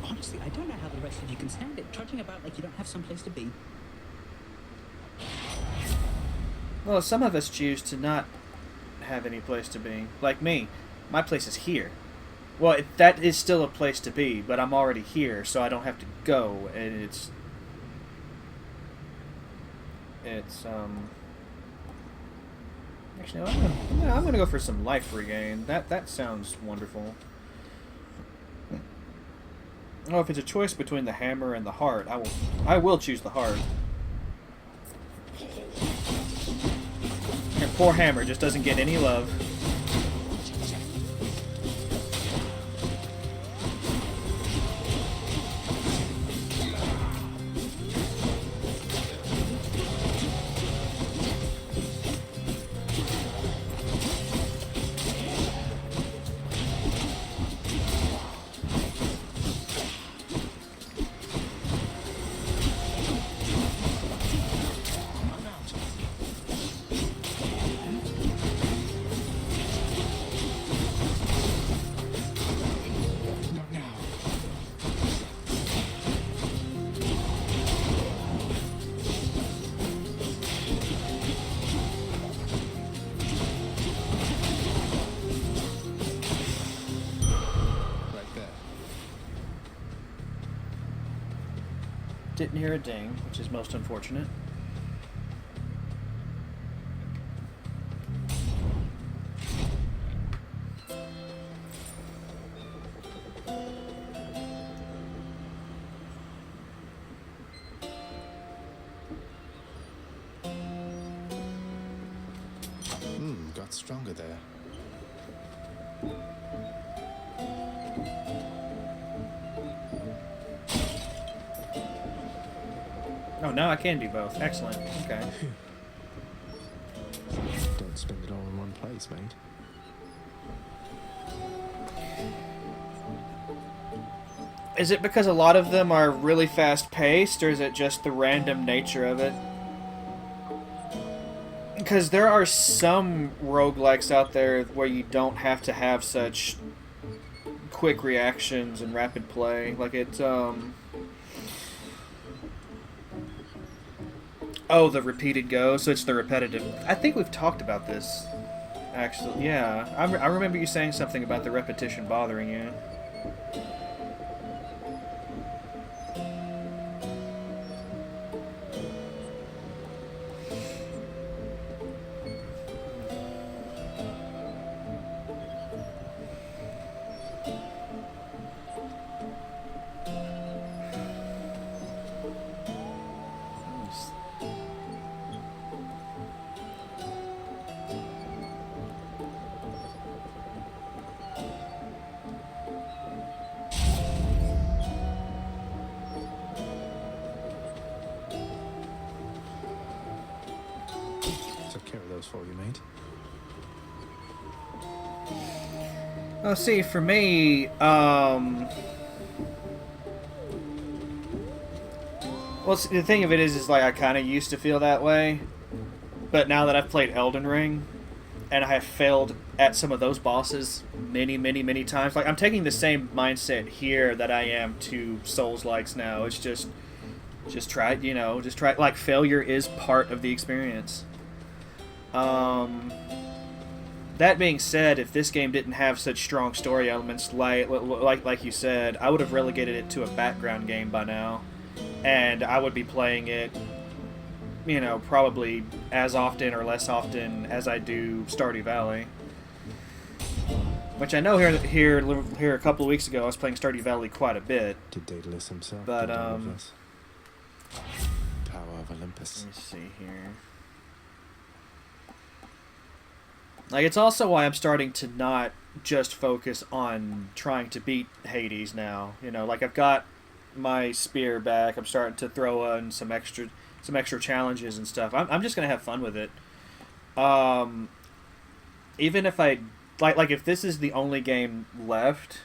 Honestly, I don't know how the rest of you can stand it, trudging about like you don't have someplace to be. Well, some of us choose to not have any place to be. Like me. My place is here. Well, that is still a place to be, but I'm already here, so I don't have to go, and it's actually, I'm gonna go for some life regain. That sounds wonderful. Oh, if it's a choice between the hammer and the heart, I will choose the heart. And poor hammer just doesn't get any love. Didn't hear a ding, which is most unfortunate. Got stronger there. Oh, now I can do both. Excellent. Okay. Don't spend it all in one place, mate. Is it because a lot of them are really fast-paced, or is it just the random nature of it? Because there are some roguelikes out there where you don't have to have such quick reactions and rapid play. Like it's, Oh, the repeated go, so it's the repetitive. I think we've talked about this, actually. Yeah, I remember you saying something about the repetition bothering you. For you, mate. Oh, see, for me, Well, the thing of it is like I kind of used to feel that way, but now that I've played Elden Ring, and I have failed at some of those bosses many, many, many times, like I'm taking the same mindset here that I am to Souls-likes now. It's just try, you know, just try. Like failure is part of the experience. That being said, if this game didn't have such strong story elements, like you said, I would have relegated it to a background game by now, and I would be playing it, you know, probably as often or less often as I do Stardew Valley. Which I know here a couple of weeks ago I was playing Stardew Valley quite a bit. Did Daedalus himself? But Power of Olympus. Let me see here. Like, it's also why I'm starting to not just focus on trying to beat Hades now. You know, like I've got my spear back. I'm starting to throw in some extra challenges and stuff. I'm just gonna have fun with it. Even if I like if this is the only game left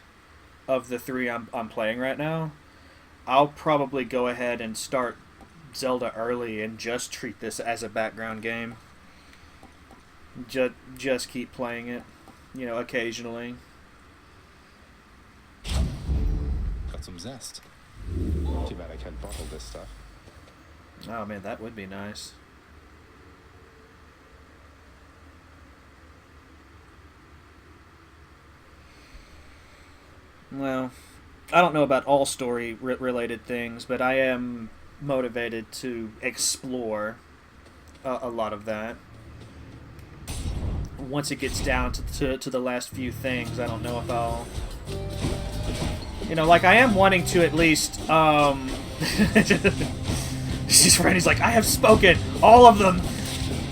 of the three I'm playing right now, I'll probably go ahead and start Zelda early and just treat this as a background game. Just keep playing it, you know, occasionally. Got some zest. Too bad I can't bottle this stuff. Oh man, that would be nice. Well, I don't know about all story related things, but I am motivated to explore a lot of that. Once it gets down to the last few things, I don't know if I'll... You know, like, I am wanting to at least, Randy's like, I have spoken! All of them!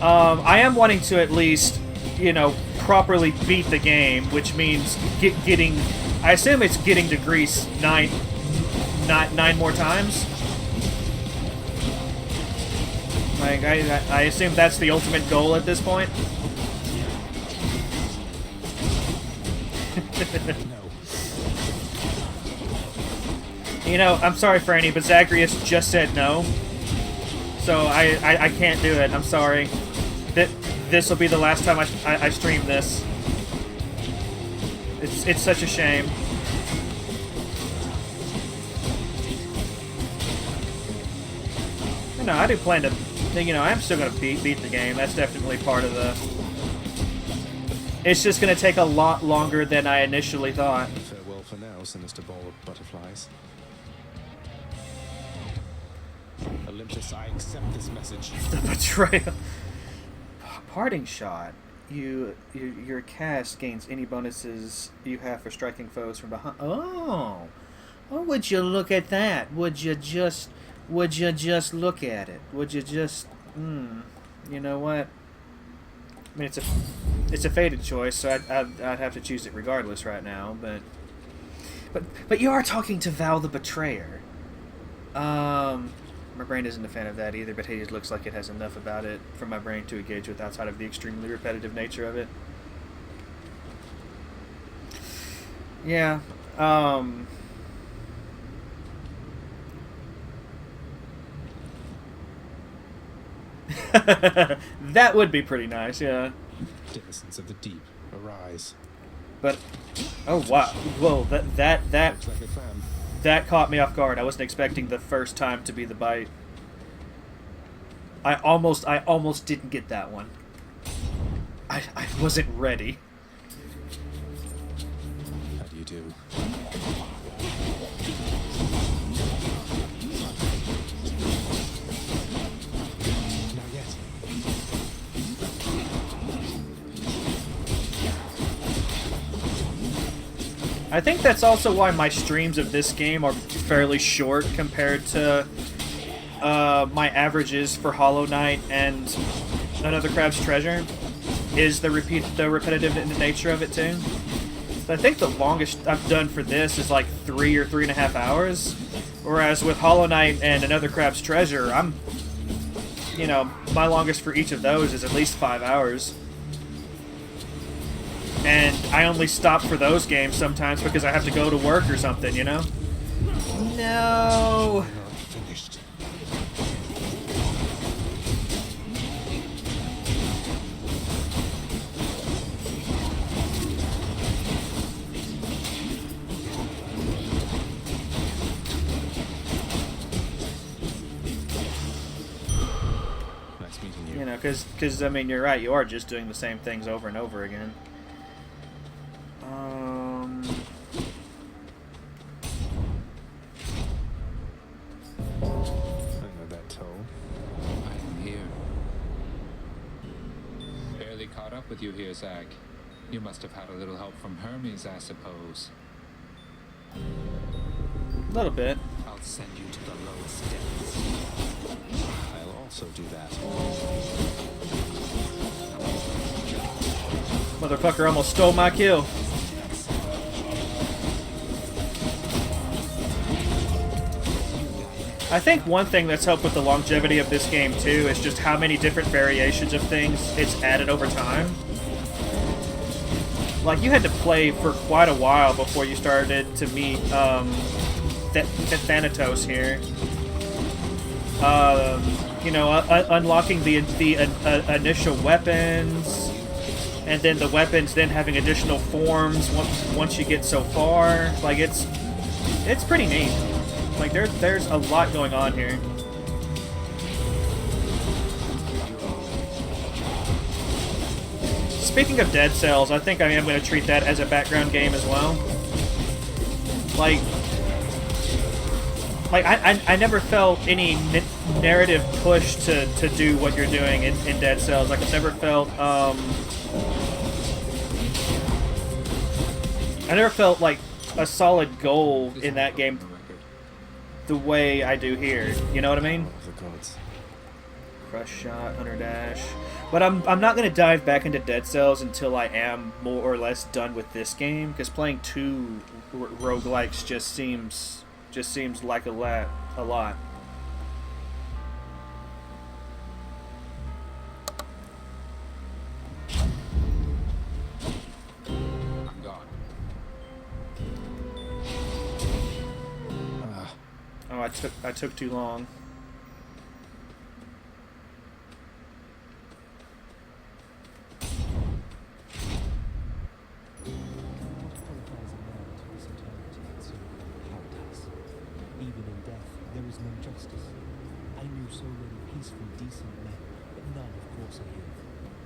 I am wanting to at least, you know, properly beat the game, which means getting... I assume it's getting to Greece nine more times? Like, I assume that's the ultimate goal at this point? You know, I'm sorry, Franny, but Zagreus just said no. So I can't do it. I'm sorry. This will be the last time I stream this. It's such a shame. No, I do plan to... You know, I'm still going to beat the game. That's definitely part of the... It's just going to take a lot longer than I initially thought. Farewell for now, sinister ball of butterflies. Olympus, I accept this message. The betrayal. Parting shot. Your cast gains any bonuses you have for striking foes from behind. Oh, would you look at that? Would you just look at it? Would you just? You know what? I mean, it's a fated choice, so I'd have to choose it regardless right now. But you are talking to Val the Betrayer. My brain isn't a fan of that either, but Hades looks like it has enough about it for my brain to engage with outside of the extremely repetitive nature of it. Yeah. That would be pretty nice, yeah. Denizens of the deep, arise. But, oh wow, whoa, that Looks like a clam. That caught me off guard. I wasn't expecting the first time to be the bite. I almost didn't get that one. I wasn't ready. How do you do? Not yet. I think that's also why my streams of this game are fairly short compared to my averages for Hollow Knight and Another Crab's Treasure, is the repetitive nature of it too. I think the longest I've done for this is like 3 or 3.5 hours, whereas with Hollow Knight and Another Crab's Treasure, you know, my longest for each of those is at least 5 hours. And I only stop for those games sometimes because I have to go to work or something, you know? No! Not finished. because I mean, you're right. You are just doing the same things over and over again. I know that toll. I'm here. Barely caught up with you here, Zach. You must have had a little help from Hermes, I suppose. A little bit. I'll send you to the lowest depths. I'll also do that. Motherfucker almost stole my kill. I think one thing that's helped with the longevity of this game too is just how many different variations of things it's added over time. Like, you had to play for quite a while before you started to meet Thanatos here. You know, unlocking the initial weapons, and then the weapons then having additional forms once you get so far. Like, it's pretty neat. Like, there's a lot going on here. Speaking of Dead Cells, I think I am going to treat that as a background game as well. Like I never felt any narrative push to do what you're doing in Dead Cells. Like, I've never felt I never felt like a solid goal in that game the way I do here. You know what I mean? Crush Shot, Hunter Dash. But I'm not going to dive back into Dead Cells until I am more or less done with this game, because playing 2 roguelikes just seems like a lot. I'm gone. Oh, I took too long. Even in death, there is no justice. I knew so many peaceful, decent men, but none, of course, are here.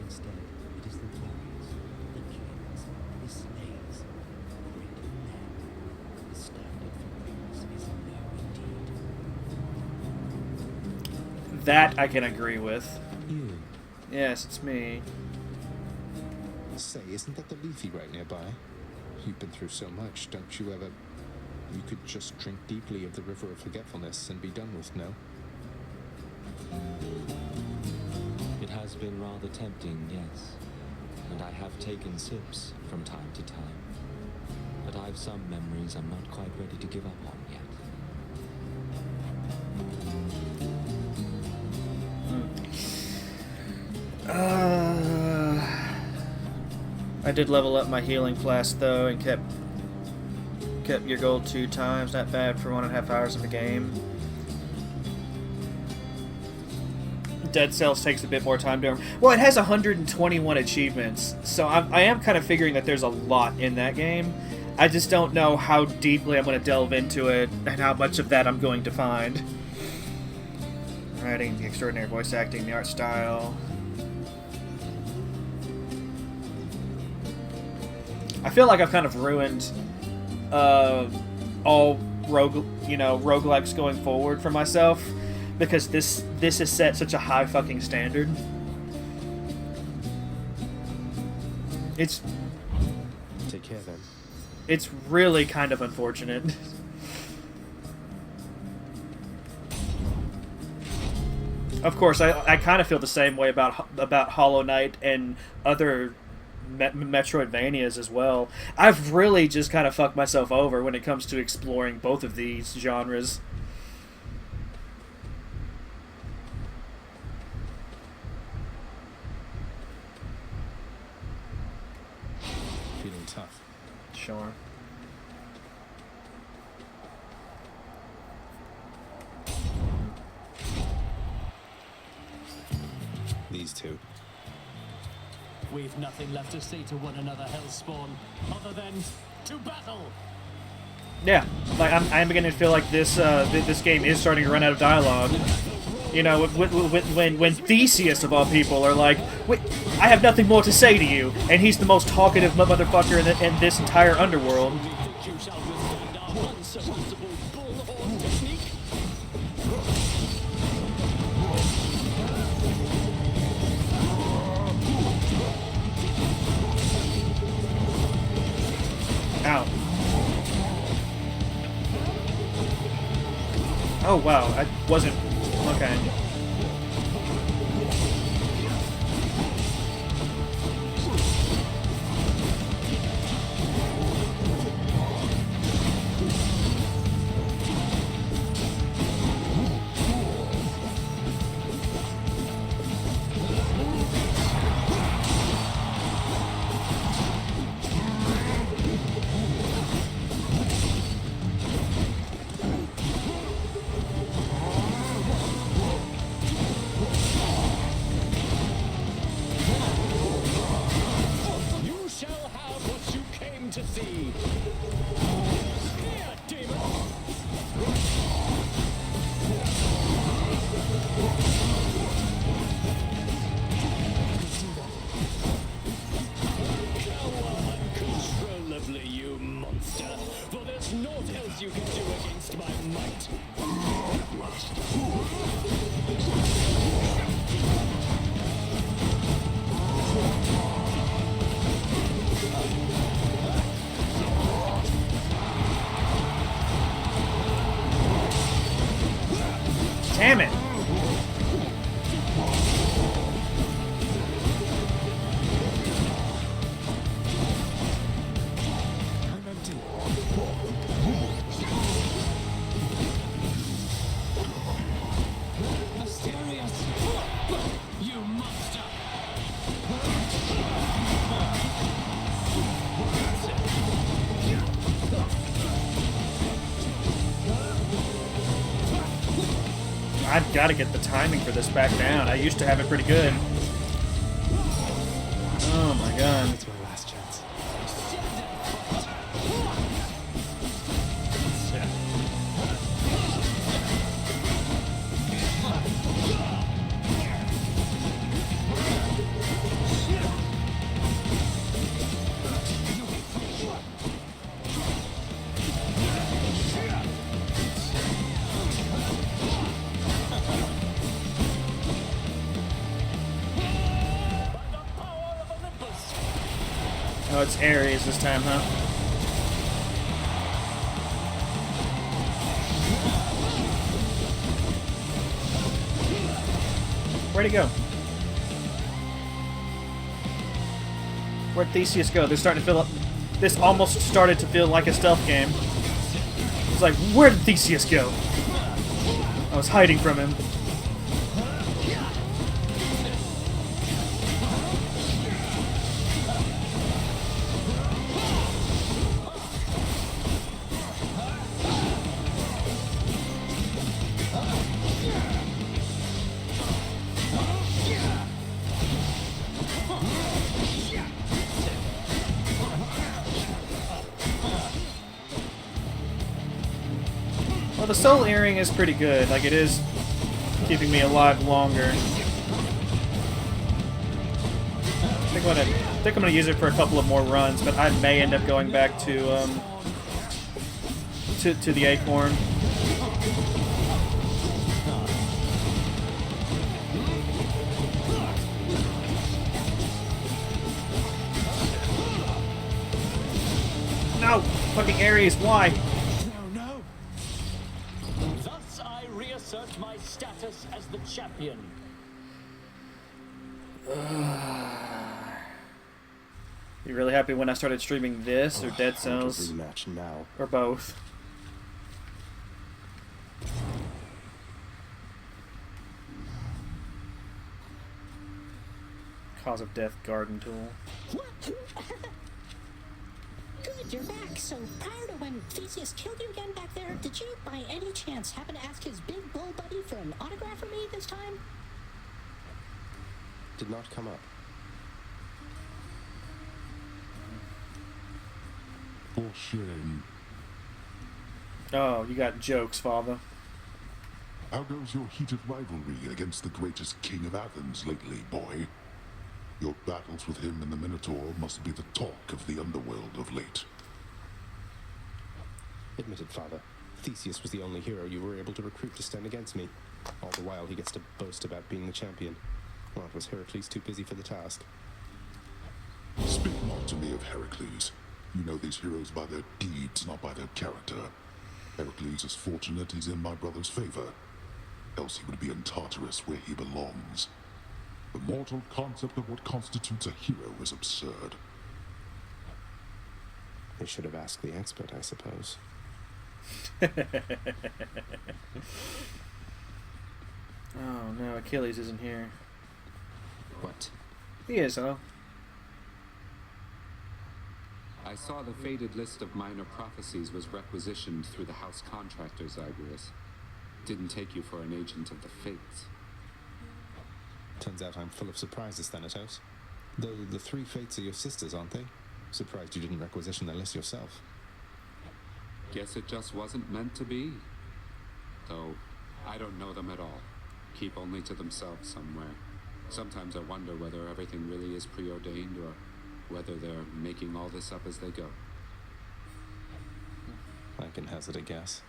Instead, it is the warriors, the kings, the slaves, breaking men. The standard for things is no indeed. That I can agree with. You? Yes, it's me. Say, isn't that the Leafy right nearby? You've been through so much, don't you ever... You could just drink deeply of the river of forgetfulness and be done with, no? It has been rather tempting, yes. And I have taken sips from time to time. But I've some memories I'm not quite ready to give up on yet. I did level up my healing flask though, and kept your gold 2 times. Not bad for 1.5 hours of the game. Dead Cells takes a bit more time to... Well, it has 121 achievements, so I am kind of figuring that there's a lot in that game. I just don't know how deeply I'm going to delve into it and how much of that I'm going to find. Writing, the extraordinary voice acting, the art style. I feel like I've kind of ruined all roguelikes going forward for myself, because this has set such a high fucking standard. It's... Take care then. It's really kind of unfortunate. Of course, I kind of feel the same way about Hollow Knight and other Metroidvanias as well. I've really just kind of fucked myself over when it comes to exploring both of these genres. Feeling tough. Sure. These two. We've nothing left to say to one another, Hellspawn, other than to battle. Yeah, like I'm beginning to feel like this this game is starting to run out of dialogue. You know, when Theseus of all people are like, I have nothing more to say to you, and he's the most talkative motherfucker in this entire underworld. Ow. Oh wow, I wasn't... Okay. Damn it! I've got to get the timing for this back down. I used to have it pretty good. Oh my god. It's my last chance. Oh, it's Ares this time, huh? Where'd he go? Where'd Theseus go? They're starting to fill up. This almost started to feel like a stealth game. It's like, where did Theseus go? I was hiding from him. Well, the soul earring is pretty good. Like, it is keeping me alive longer. I think I'm gonna use it for a couple of more runs, but I may end up going back to the acorn. No! Fucking Ares, why? My status as the champion. You really happy when I started streaming this or Dead Cells? Rematch now. Or both? Cause of death garden tool. Good, you're back. So prior to when Theseus killed you again back there, did you by any chance happen to ask his big bull buddy for an autograph from me this time? Did not come up. For shame. Oh, you got jokes, father. How goes your heated rivalry against the greatest king of Athens lately, boy? Your battles with him and the Minotaur must be the talk of the underworld of late. Admitted, Father. Theseus was the only hero you were able to recruit to stand against me. All the while he gets to boast about being the champion. Well, was Heracles too busy for the task? Speak not to me of Heracles. You know these heroes by their deeds, not by their character. Heracles is fortunate he's in my brother's favor. Else he would be in Tartarus where he belongs. The mortal concept of what constitutes a hero is absurd. They should have asked the expert, I suppose. Oh no, Achilles isn't here. What? He is, though. I saw the faded list of minor prophecies was requisitioned through the house contractors, Icarus. Didn't take you for an agent of the fates. Turns out I'm full of surprises, Thanatos. Though the three fates are your sisters, aren't they? Surprised you didn't requisition the list yourself. Guess it just wasn't meant to be. Though, I don't know them at all. Keep only to themselves somewhere. Sometimes I wonder whether everything really is preordained or whether they're making all this up as they go. I can hazard a guess.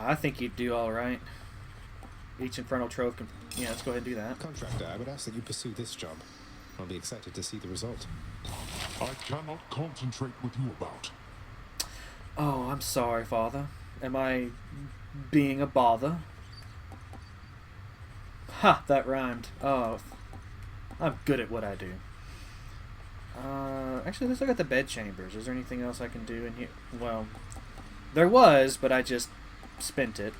I think you'd do all right. Each infernal trove can... Yeah, let's go ahead and do that. Contractor, I would ask that you pursue this job. I'll be excited to see the result. I cannot concentrate with you about. Oh, I'm sorry, Father. Am I being a bother? Ha, that rhymed. Oh, I'm good at what I do. Actually, let's look at the bed chambers. Is there anything else I can do in here? Well, there was, but I just spent it.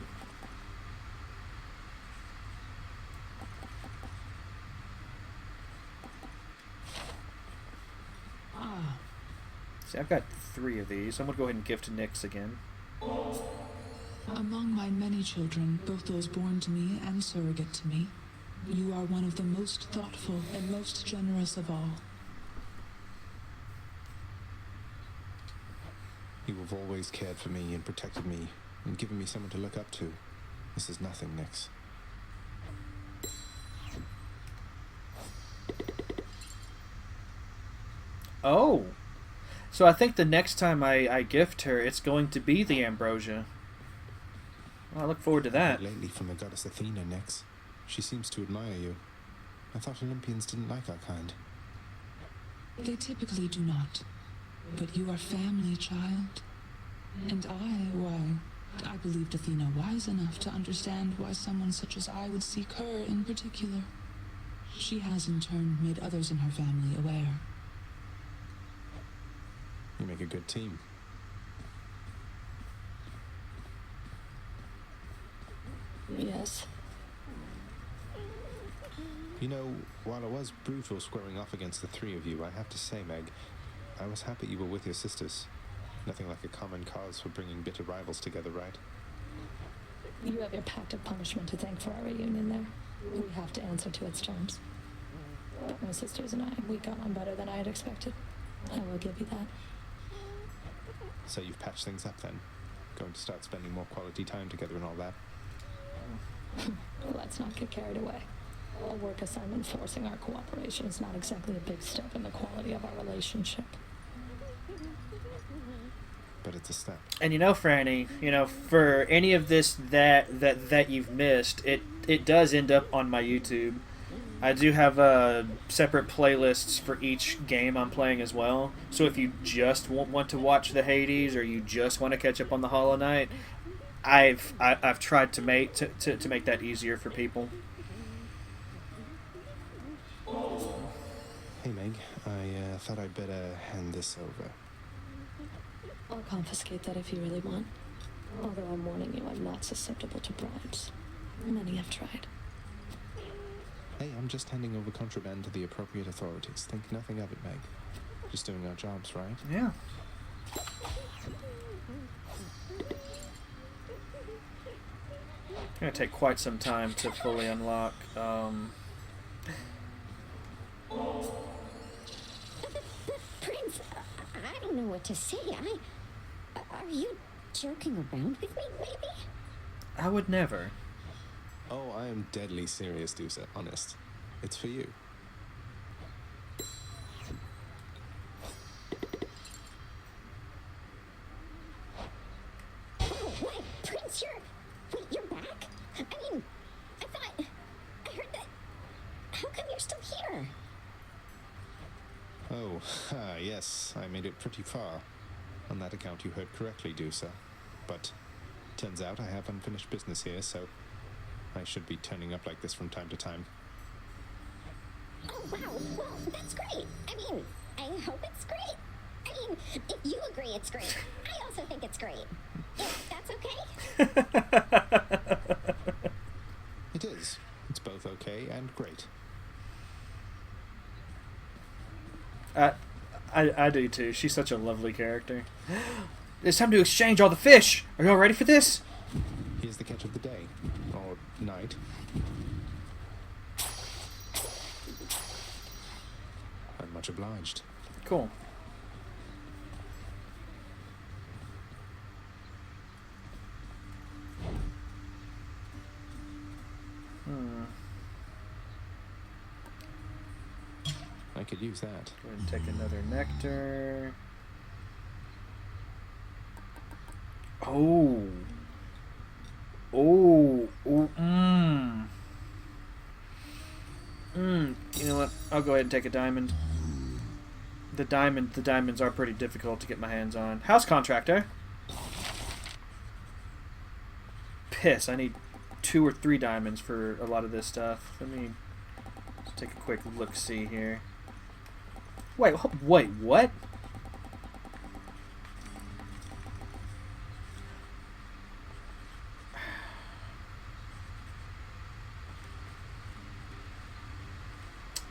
See, I've got 3 of these. I'm going to go ahead and give to Nyx again. Among my many children, both those born to me and surrogate to me, you are one of the most thoughtful and most generous of all. You have always cared for me and protected me and given me someone to look up to. This is nothing, Nyx. Oh! So I think the next time I gift her, it's going to be the ambrosia. Well, I look forward to that. Lately from the goddess Athena, Nyx. She seems to admire you. I thought Olympians didn't like our kind. They typically do not. But you are family, child. And I believed Athena wise enough to understand why someone such as I would seek her in particular. She has in turn made others in her family aware. You make a good team. Yes. You know, while it was brutal squaring off against the 3 of you, I have to say, Meg, I was happy you were with your sisters. Nothing like a common cause for bringing bitter rivals together, right? You have your pact of punishment to thank for our reunion there. We have to answer to its terms. But my sisters and I, we got on better than I had expected. I will give you that. So you've patched things up then? Going to start spending more quality time together and all that? Let's not get carried away. A work assignment forcing our cooperation is not exactly a big step in the quality of our relationship. But it's a step. And you know, Franny, for any of this that you've missed, it does end up on my YouTube. I do have separate playlists for each game I'm playing as well. So if you just want to watch the Hades or you just want to catch up on the Hollow Knight, I've tried to make that easier for people. Hey Meg, I thought I'd better hand this over. I'll confiscate that if you really want. Although I'm warning you, I'm not susceptible to bribes. Many have tried. Hey, I'm just handing over contraband to the appropriate authorities. Think nothing of it, Meg. Just doing our jobs, right? Yeah. gonna take quite some time to fully unlock. Prince, I don't know what to say. Are you joking around with me, maybe? I would never. Oh, I am deadly serious, Dusa. Honest. It's for you. Oh, wait, Prince, you're back? I mean, I heard that. How come you're still here? Oh, yes, I made it pretty far. On that account, you heard correctly, Dusa. But turns out I have unfinished business here, so I should be turning up like this from time to time. Oh, wow. Well, that's great. I mean, I hope it's great. I mean, if you agree it's great, I also think it's great. If that's okay? It is. It's both okay and great. I do too. She's such a lovely character. It's time to exchange all the fish. Are you all ready for this? Here's the catch of the day. Or night. I'm much obliged. Cool. I could use that. Go ahead and take another nectar. Oh. Oh. Oh. You know what? I'll go ahead and take a diamond. The diamonds are pretty difficult to get my hands on. House contractor. Piss. I need 2 or 3 diamonds for a lot of this stuff. Let me just take a quick look-see here. Wait, what?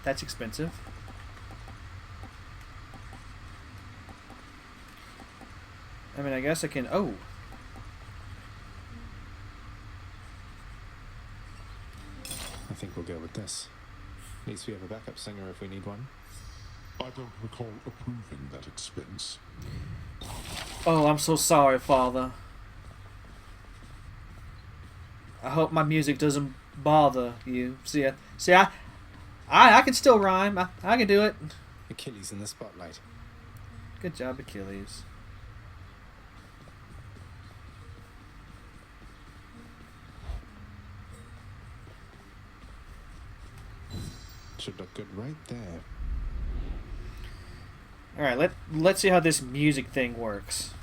That's expensive. I mean, I guess I can... Oh! I think we'll go with this. At least we have a backup singer if we need one. I don't recall approving that expense. Oh, I'm so sorry, Father. I hope my music doesn't bother you. See, I can still rhyme. I can do it. Achilles in the spotlight. Good job, Achilles. Should look good right there. Alright, let's see how this music thing works.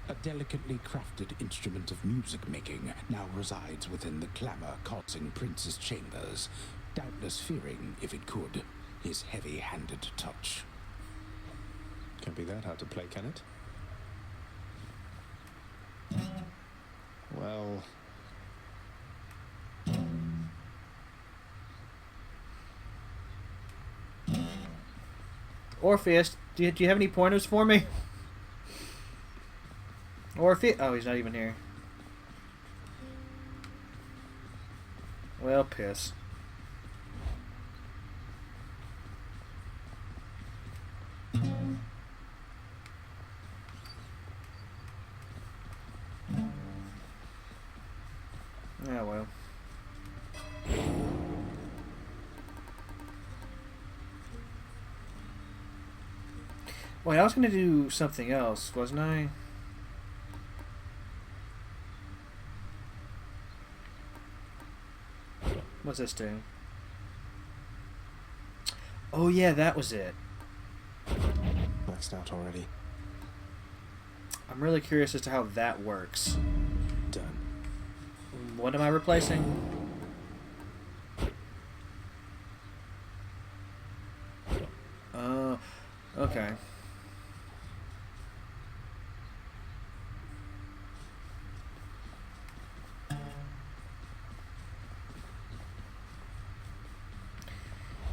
A delicately crafted instrument of music making now resides within the clamor causing Prince's chambers, doubtless fearing, if it could, his heavy-handed touch. Can't be that hard to play, can it? Well... Orpheus, do you have any pointers for me? Orpheus? Oh, he's not even here. Well, piss. Oh, well. Wait, I was going to do something else, wasn't I? What's this do? Oh yeah, that was it. Maxed out already. I'm really curious as to how that works. Done. What am I replacing? Oh, okay.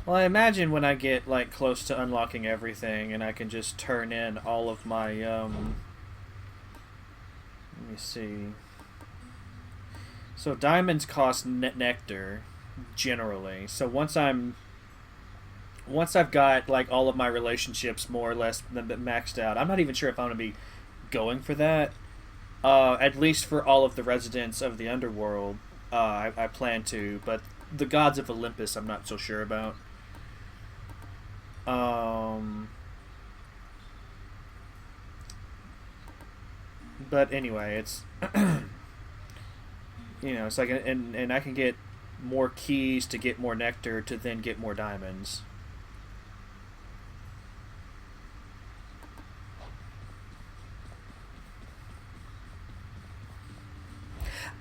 Well, I imagine when I get like close to unlocking everything and I can just turn in all of my let me see. So diamonds cost nectar, generally. So once I've got like all of my relationships more or less maxed out, I'm not even sure if I'm gonna be going for that. At least for all of the residents of the underworld, I plan to. But the gods of Olympus, I'm not so sure about. But anyway, it's it's like and I can get more keys to get more nectar to then get more diamonds.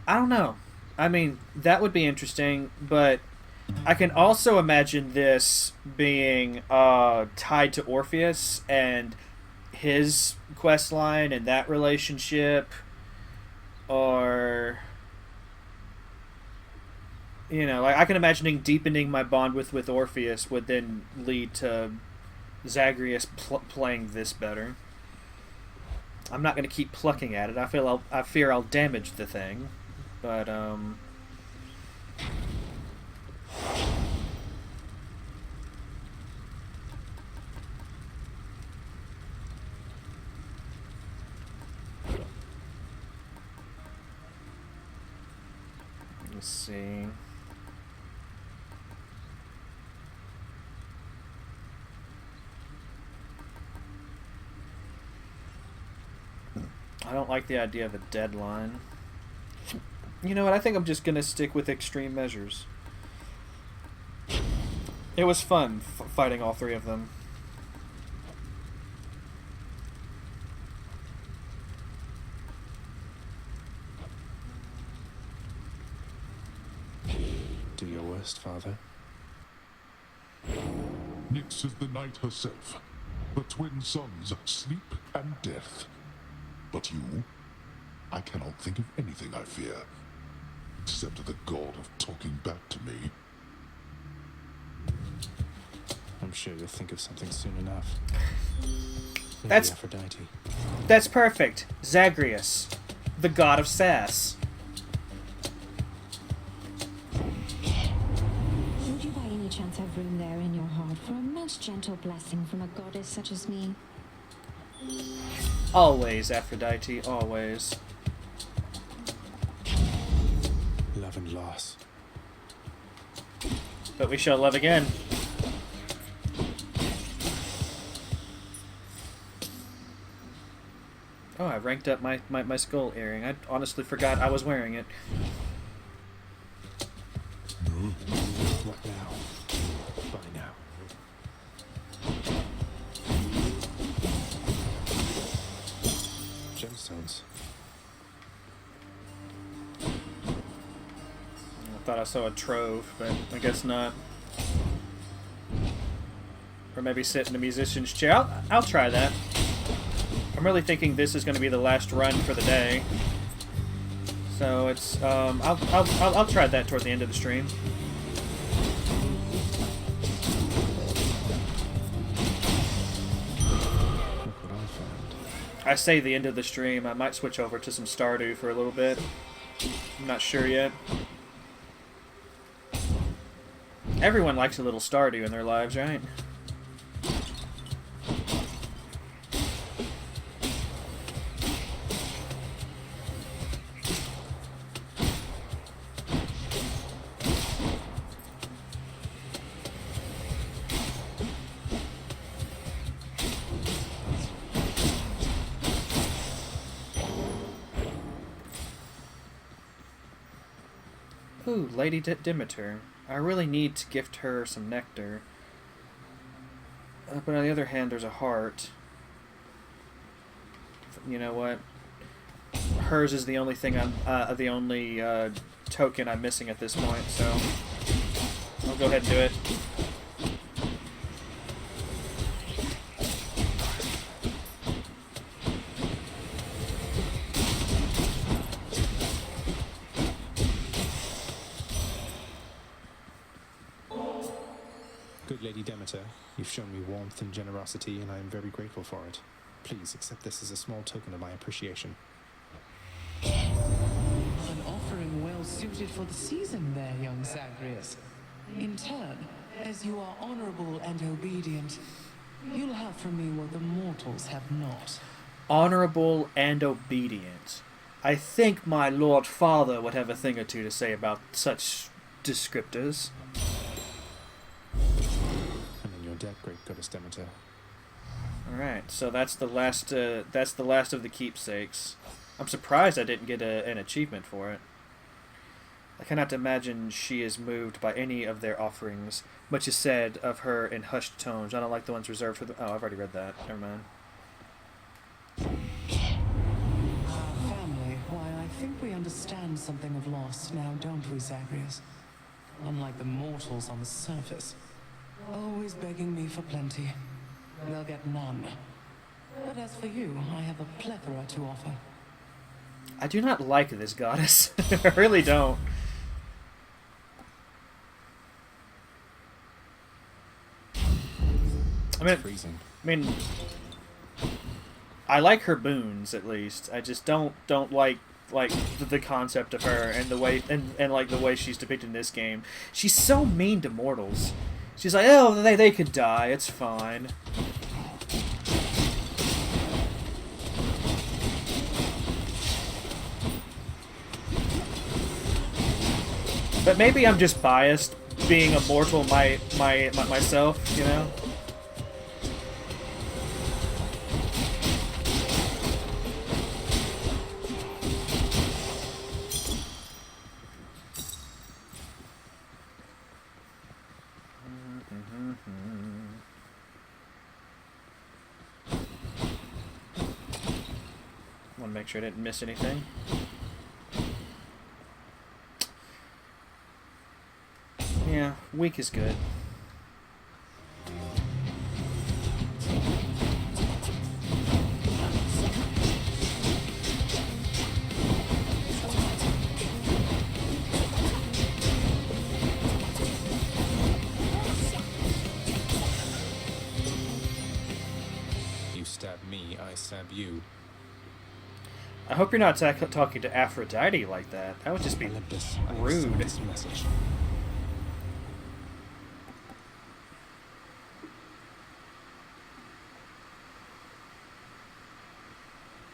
I don't know. I mean, that would be interesting, but I can also imagine this being tied to Orpheus and his quest line and that relationship, or like I can imagining deepening my bond with Orpheus would then lead to Zagreus playing this better. I'm not going to keep plucking at it. I fear I'll damage the thing, but let's see. I don't like the idea of a deadline. You know what? I think I'm just gonna stick with extreme measures. It was fun fighting all three of them. Do your worst, Father. Nyx is the night herself, the twin sons, sleep and death. But you, I cannot think of anything I fear, except the god of talking back to me. I'm sure you'll think of something soon enough. Maybe That's Aphrodite. That's perfect. Zagreus, the god of sass. Would you by any chance have room there in your heart for a most gentle blessing from a goddess such as me? Always, Aphrodite, always. Love and loss. But we shall love again. Oh, I ranked up my skull earring. I honestly forgot I was wearing it. What now? By now. Gemstones. I thought I saw a trove, but I guess not. Or maybe sit in a musician's chair. I'll try that. I'm really thinking this is going to be the last run for the day. So it's I'll try that toward the end of the stream. Look what I found. I say the end of the stream. I might switch over to some Stardew for a little bit. I'm not sure yet. Everyone likes a little Stardew in their lives, right? Ooh, Lady Demeter. I really need to gift her some nectar. But on the other hand, there's a heart. You know what? Hers is the only thing the only token I'm missing at this point, so I'll go ahead and do it. Good Lady Demeter, you've shown me warmth and generosity, and I am very grateful for it. Please accept this as a small token of my appreciation. An offering well suited for the season there, young Zagreus. In turn, as you are honorable and obedient, you'll have from me what the mortals have not. Honorable and obedient. I think my Lord Father would have a thing or two to say about such descriptors. I'm in your debt, great goddess Demeter. Alright, so that's the last of the keepsakes. I'm surprised I didn't get an achievement for it. I cannot imagine she is moved by any of their offerings. Much is said of her in hushed tones. I don't like the ones reserved for the... Oh, I've already read that. Never mind. Our family, why, I think we understand something of loss now, don't we, Zagreus? Unlike the mortals on the surface. Always begging me for plenty. They'll get none. But as for you, I have a plethora to offer. I do not like this goddess. I really don't. I mean, I like her boons at least. I just don't like the concept of her and the way and like the way she's depicted in this game. She's so mean to mortals. She's like, oh, they could die. It's fine. But maybe I'm just biased, being a mortal myself, you know? Want to make sure I didn't miss anything. Yeah, weak is good. You stab me, I stab you. I hope you're not talking to Aphrodite like that. That would just be rude. Message.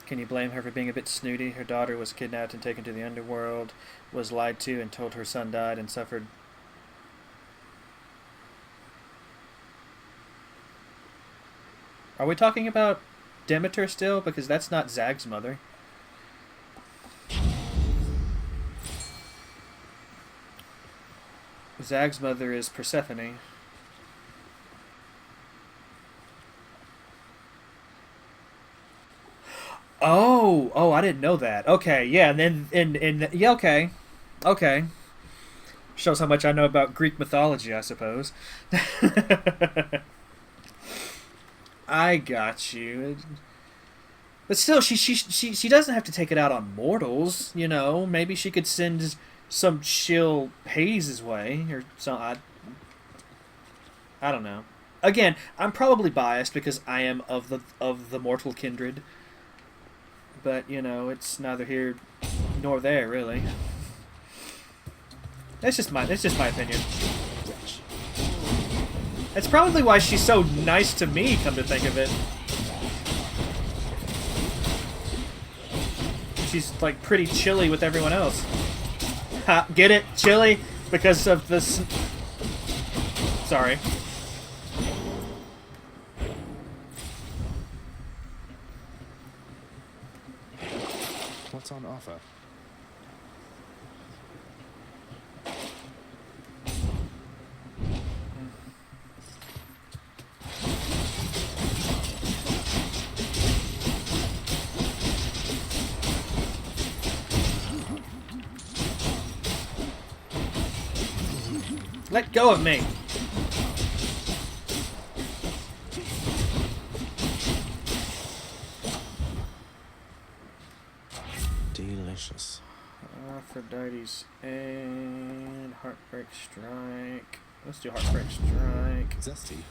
Can you blame her for being a bit snooty? Her daughter was kidnapped and taken to the underworld, was lied to and told her son died and suffered. Are we talking about Demeter still? Because that's not Zag's mother. Zag's mother is Persephone. Oh, I didn't know that. Okay, yeah, and then yeah, okay. Shows how much I know about Greek mythology, I suppose. I got you. But still, she doesn't have to take it out on mortals, you know. Maybe she could send some chill Hades' way or some. I don't know. Again, I'm probably biased because I am of the mortal kindred. But, you know, it's neither here nor there, really. It's just my opinion. It's probably why she's so nice to me, come to think of it. She's, like, pretty chilly with everyone else. Ha, get it? Chilly? Because of this... Sorry. What's on offer? Let go of me! Delicious. Aphrodite's and Heartbreak Strike. Let's do Heartbreak Strike. Zesty.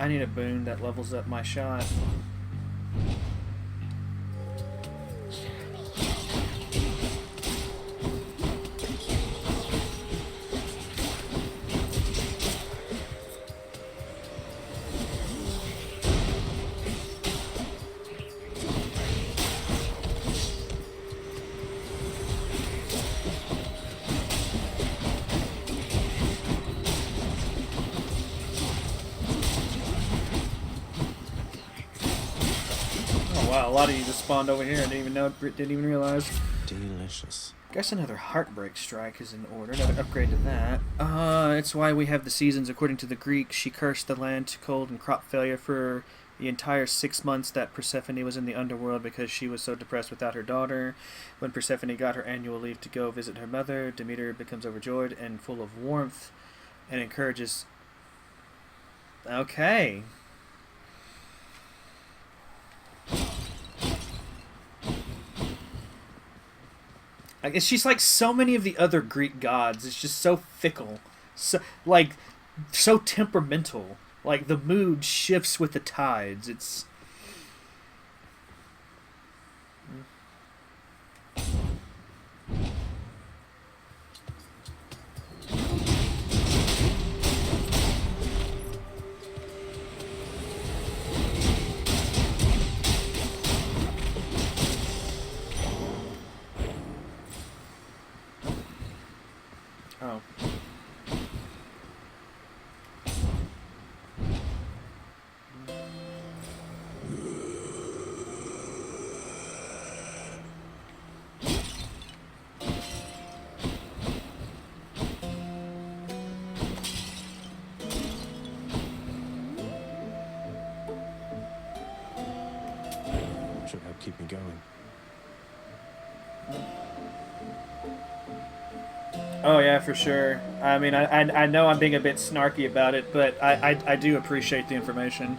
I need a boon that levels up my shot. Wow, a lot of you just spawned over here. I didn't even realize. Delicious. Guess another Heartbreak Strike is in order. Another upgrade to that. It's why we have the seasons. According to the Greeks, she cursed the land to cold and crop failure for the entire 6 months that Persephone was in the underworld because she was so depressed without her daughter. When Persephone got her annual leave to go visit her mother, Demeter becomes overjoyed and full of warmth and encourages... Okay. I guess she's like so many of the other Greek gods. It's just so fickle, so temperamental. Like the mood shifts with the tides. It's oh. Should help keep me going. Oh yeah, for sure. I mean, I know I'm being a bit snarky about it, but I do appreciate the information.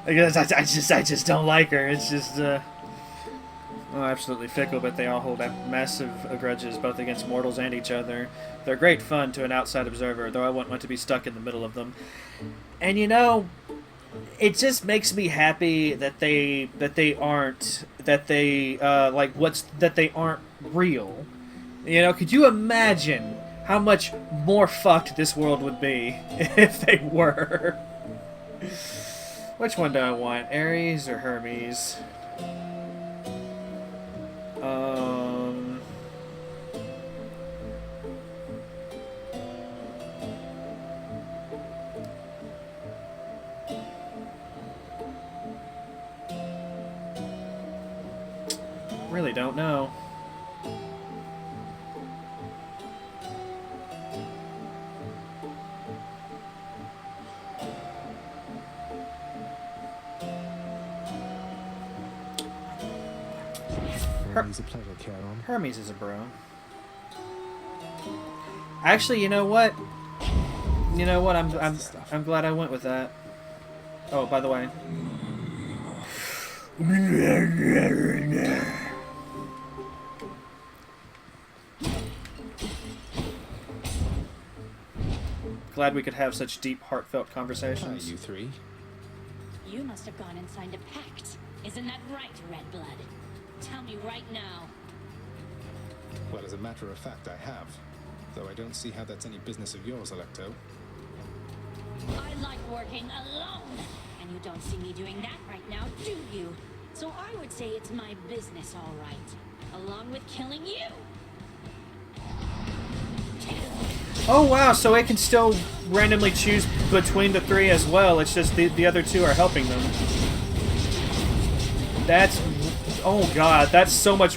Because I just don't like her. It's just absolutely fickle, but they all hold massive grudges both against mortals and each other. They're great fun to an outside observer, though I wouldn't want to be stuck in the middle of them. And you know, it just makes me happy that they aren't real. You know, could you imagine how much more fucked this world would be if they were? Which one do I want, Ares or Hermes? Really don't know. Always a pleasure, Charon. Hermes is a bro. Actually, you know what? I'm glad I went with that. Oh, by the way. Glad we could have such deep, heartfelt conversations. Hi, you three. You must have gone and signed a pact. Isn't that right, Redblood? Tell me right now. Well, as a matter of fact, I have. Though I don't see how that's any business of yours, Alecto. I like working alone. And you don't see me doing that right now, do you? So I would say it's my business, all right. Along with killing you. Oh wow, so it can still randomly choose between the three as well. It's just the other two are helping them. That's... Oh god, that's so much...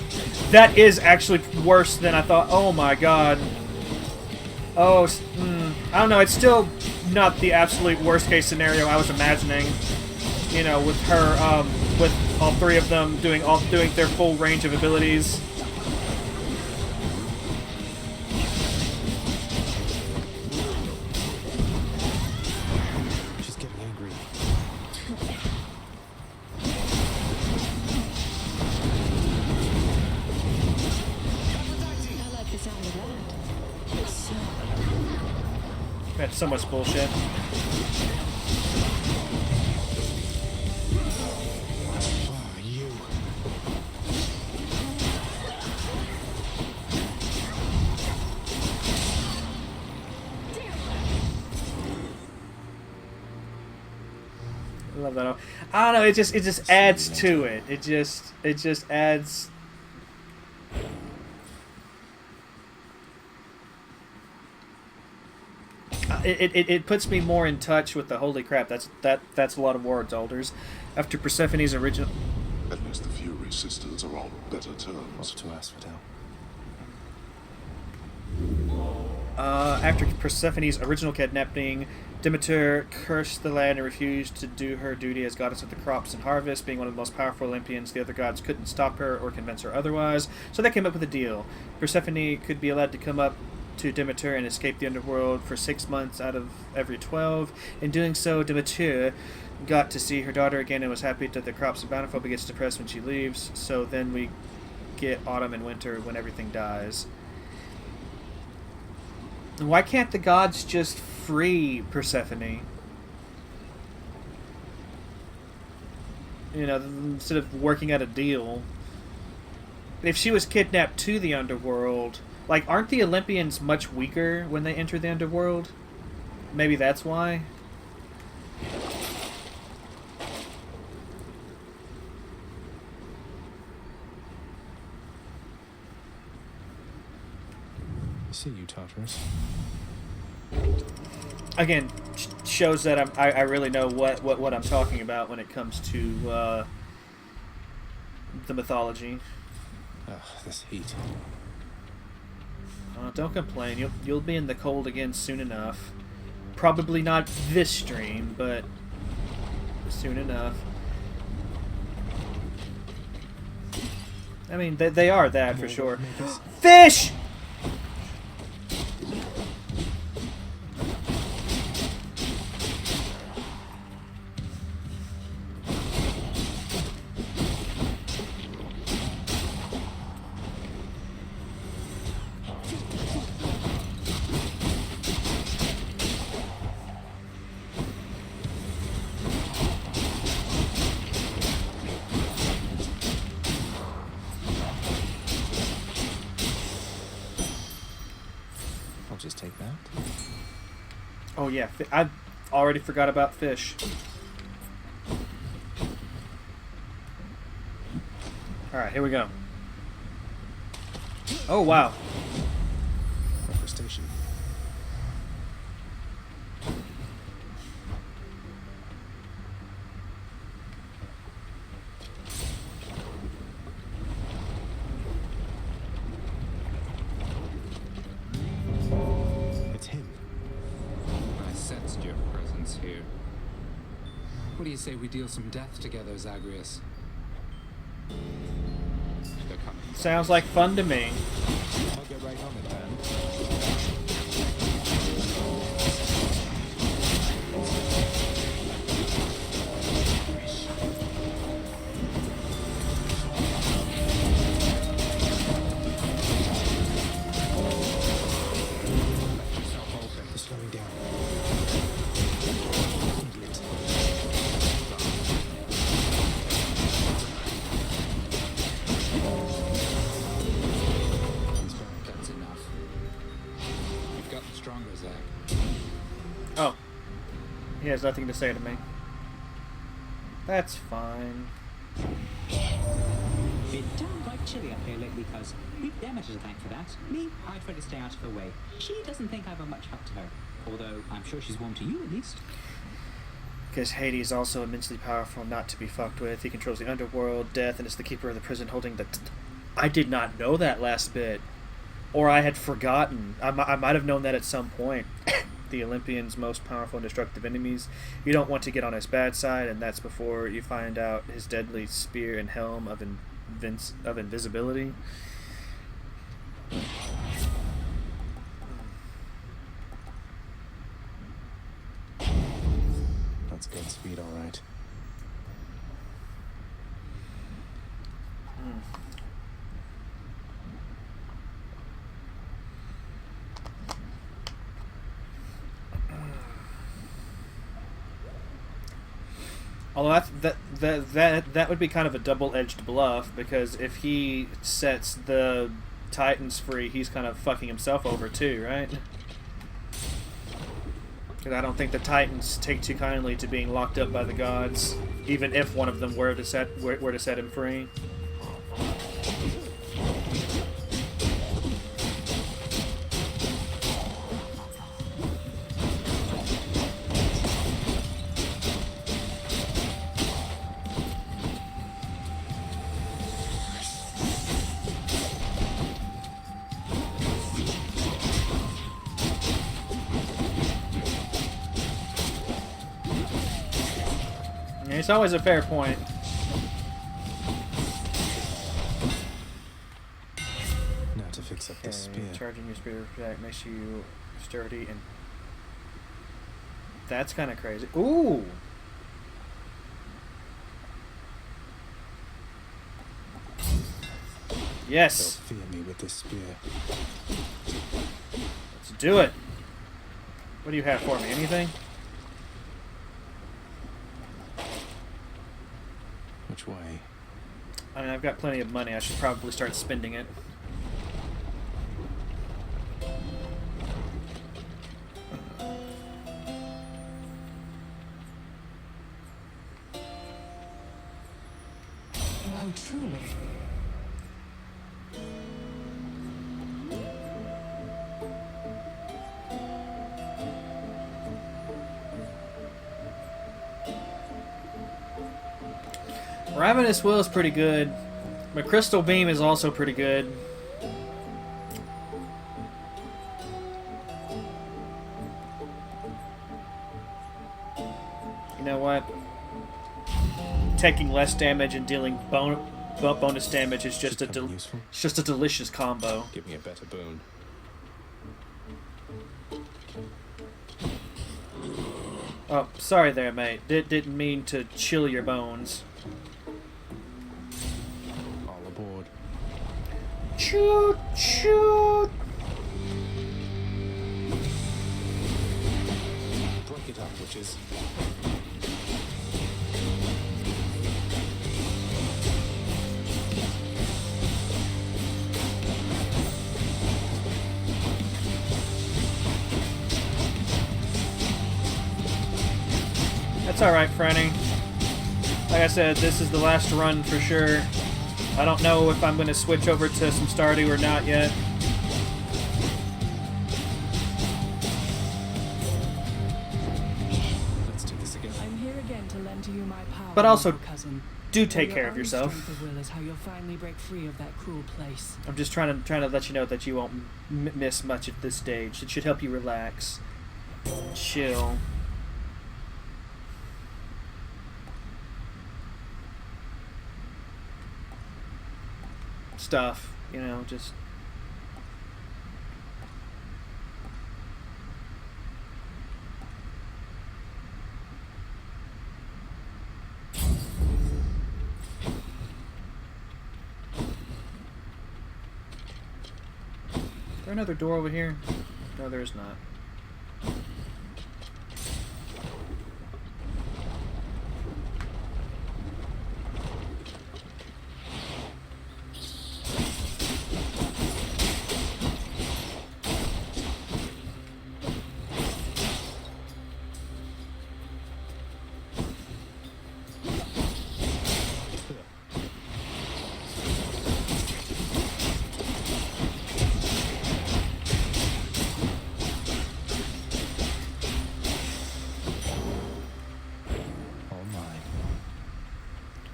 That is actually worse than I thought. Oh my god. Oh, I don't know, it's still not the absolute worst case scenario I was imagining. You know, with her, with all three of them doing their full range of abilities. She's getting angry. I like the sound of that. So, That's so much bullshit. I love that. I don't know. It just adds to it. It just adds. It puts me more in touch with the holy crap. That's a lot of words, Alders. After Persephone's original. At least the Fury sisters are on better terms. What's to Asphodel? After Persephone's original kidnapping, Demeter cursed the land and refused to do her duty as goddess of the crops and harvest. Being one of the most powerful Olympians, the other gods couldn't stop her or convince her otherwise, so they came up with a deal. Persephone could be allowed to come up to Demeter and escape the underworld for 6 months out of every 12. In doing so, Demeter got to see her daughter again and was happy that the crops are bountiful, but gets depressed when she leaves. So then we get autumn and winter when everything dies. Why can't the gods just free Persephone? You know, instead of working out a deal. If she was kidnapped to the underworld, like, aren't the Olympians much weaker when they enter the underworld? Maybe that's why? I see you, Tartarus. Again, shows that I really know what I'm talking about when it comes to the mythology. Ugh, this heat. Don't complain. You'll be in the cold again soon enough. Probably not this stream, but soon enough. I mean, they are that for sure. Fish! I'll just take that. Oh yeah, I already forgot about fish. Alright, here we go. Oh wow. Refrestation. It's him. I sensed your presence here. What do you say we deal some death together, Zagreus? They're coming. Sounds like fun to me. I'll get right on it, then. Slowing down. Idiot. That's enough. You've gotten stronger, Zag. Oh. He has nothing to say to me. That's fine. Been downright chilly up here lately, cuz. We've Demeter to thank for that. Me, I try to stay out of her way. She doesn't think I've a much help to her. Although, I'm sure she's warm to you, at least. Because Hades is also immensely powerful, not to be fucked with. He controls the underworld, death, and is the keeper of the prison holding the... I did not know that last bit. Or I had forgotten. I might have known that at some point. The Olympian's most powerful and destructive enemies. You don't want to get on his bad side, and that's before you find out his deadly spear and helm of invisibility. That's good speed, all right. Although that would be kind of a double-edged bluff, because if he sets the Titans free, he's kind of fucking himself over too, right? Because I don't think the Titans take too kindly to being locked up by the gods, even if one of them were to set him free. It's always a fair point. Now to fix up this spear. Charging your spear attack makes you sturdy, and that's kind of crazy. Ooh. Yes. They'll fear me with this spear. Let's do it. What do you have for me? Anything? Which way? I mean, I've got plenty of money. I should probably start spending it. Oh, truly. Ravenous Will is pretty good. My Crystal Beam is also pretty good. You know what? Taking less damage and dealing bonus damage is just a delicious combo. Give me a better boon. Oh, sorry there, mate. Didn't mean to chill your bones. Aboard. Shoot, shoot. Break it up, witches. That's alright, Franny. Like I said, this is the last run for sure. I don't know if I'm going to switch over to some Stardew or not yet. Let's do this again. I'm here again to lend to you my power, But also, cousin. do take Your care of own yourself. strength of will is how you'll finally break free of that cruel place. I'm just trying to let you know that you won't miss much at this stage. It should help you relax, chill. Stuff, you know, just Is there another door over here? No, there is not.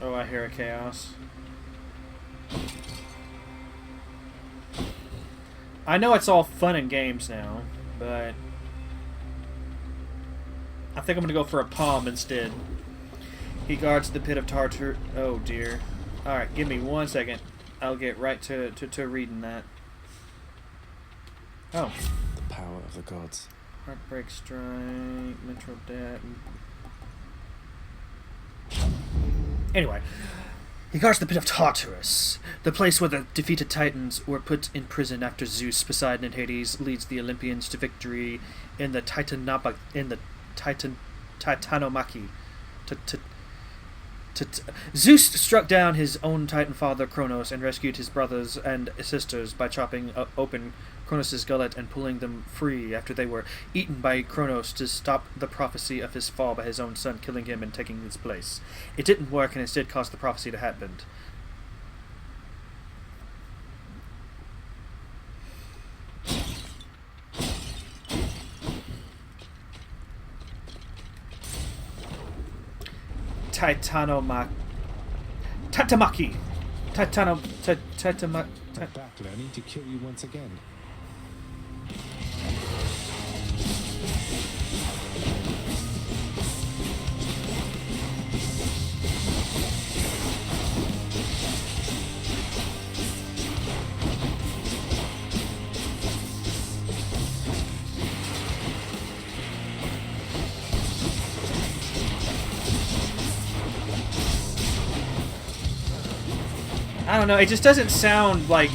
Oh, I hear a chaos. I know it's all fun and games now, but I think I'm gonna go for a palm instead. He guards the pit of Tartar. Oh dear. Alright, give me 1 second. I'll get right to reading that. Oh. The power of the gods. Heartbreak Strike, Mental Debt. Anyway, he guards the pit of Tartarus, the place where the defeated Titans were put in prison after Zeus, Poseidon, and Hades leads the Olympians to victory in the Titanomachy. Zeus struck down his own Titan father Kronos and rescued his brothers and sisters by chopping open Kronos' gullet and pulling them free after they were eaten by Kronos to stop the prophecy of his fall by his own son killing him and taking his place. It didn't work and instead caused the prophecy to happen. Tatamaki. Back, Lenny, to kill you once again. I don't know. It just doesn't sound like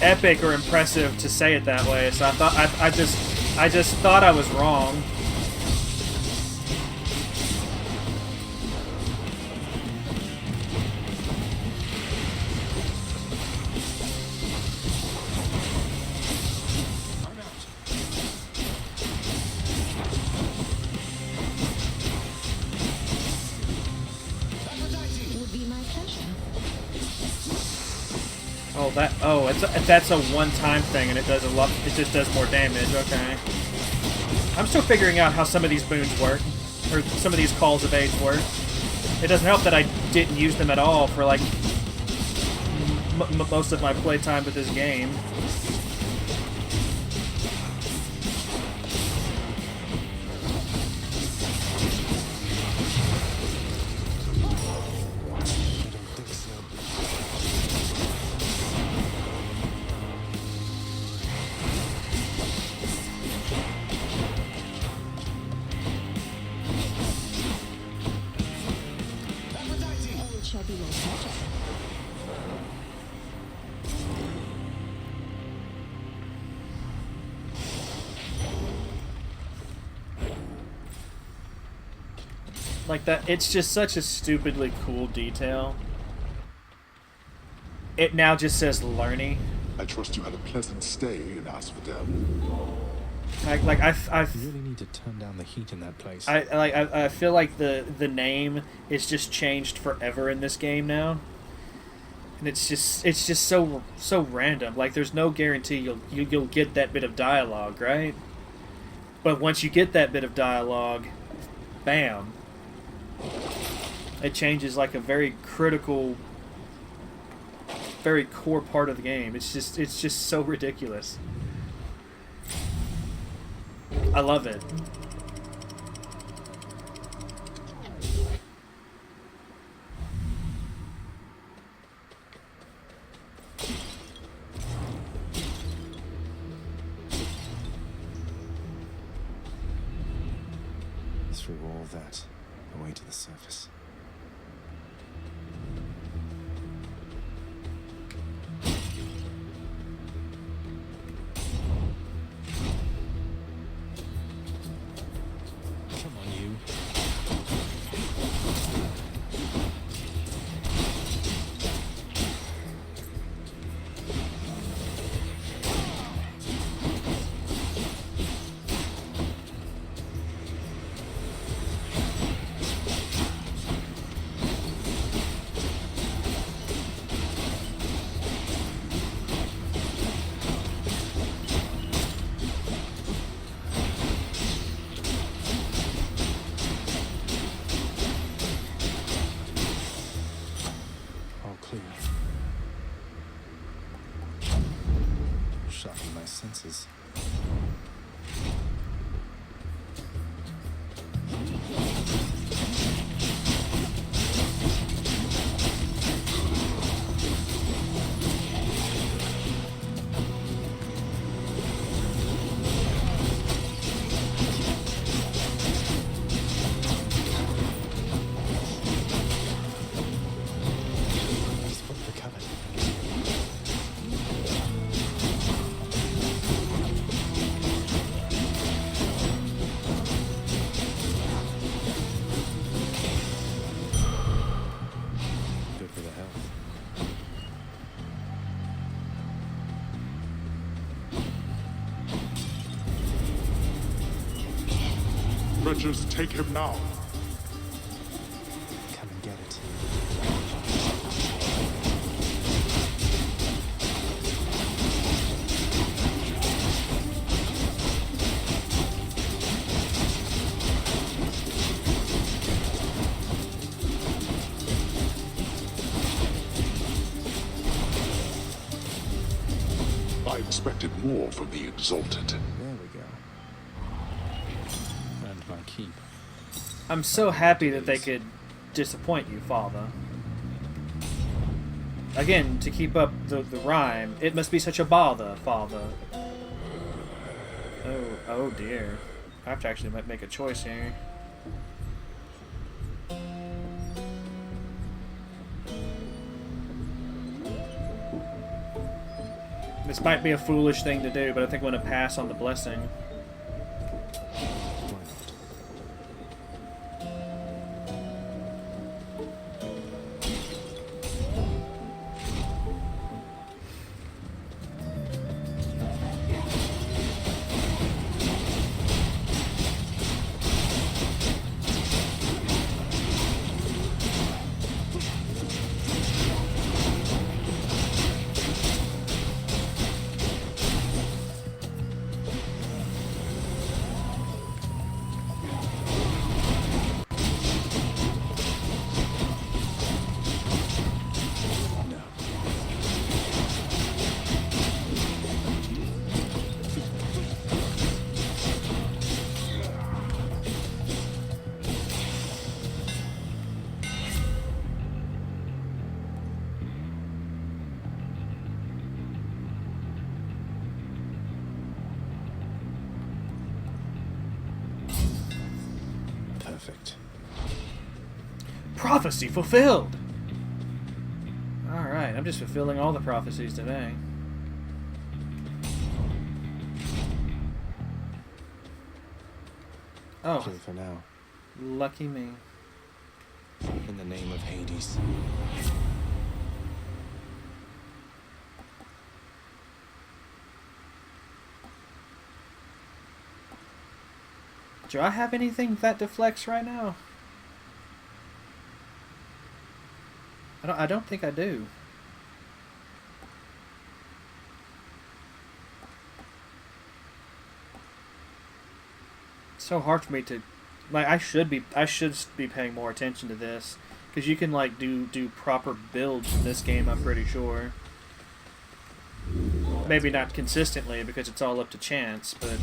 epic or impressive to say it that way. So I thought I just thought I was wrong. That's a one-time thing, and it does a lot. It just does more damage. Okay. I'm still figuring out how some of these boons work, or some of these calls of aids work. It doesn't help that I didn't use them at all for like most of my playtime with this game. Like that, it's just such a stupidly cool detail. It now just says learning. I trust you had a pleasant stay in Asphodel. I You really need to turn down the heat in that place. I feel like the name is just changed forever in this game now, and it's just so random. Like there's no guarantee you'll get that bit of dialogue, right? But once you get that bit of dialogue, bam. It changes like a very critical, very core part of the game. It's just so ridiculous. I love it. Through all that, away to the surface. Come on, you. Wretches, take him now. Come and get it. I expected more from the Exalted. There we go. And my keep. I'm so happy that they could disappoint you, Father. Again, to keep up the rhyme, it must be such a bother, Father. Oh dear. I have to actually make a choice here. This might be a foolish thing to do, but I think I'm going to pass on the blessing. Perfect. Prophecy fulfilled! Alright, I'm just fulfilling all the prophecies today. Oh. Clear for now. Lucky me. In the name of Hades. Do I have anything that deflects right now? I don't think I do. It's so hard for me to, like, I should be paying more attention to this, because you can like do proper builds in this game, I'm pretty sure. Maybe not consistently because it's all up to chance, but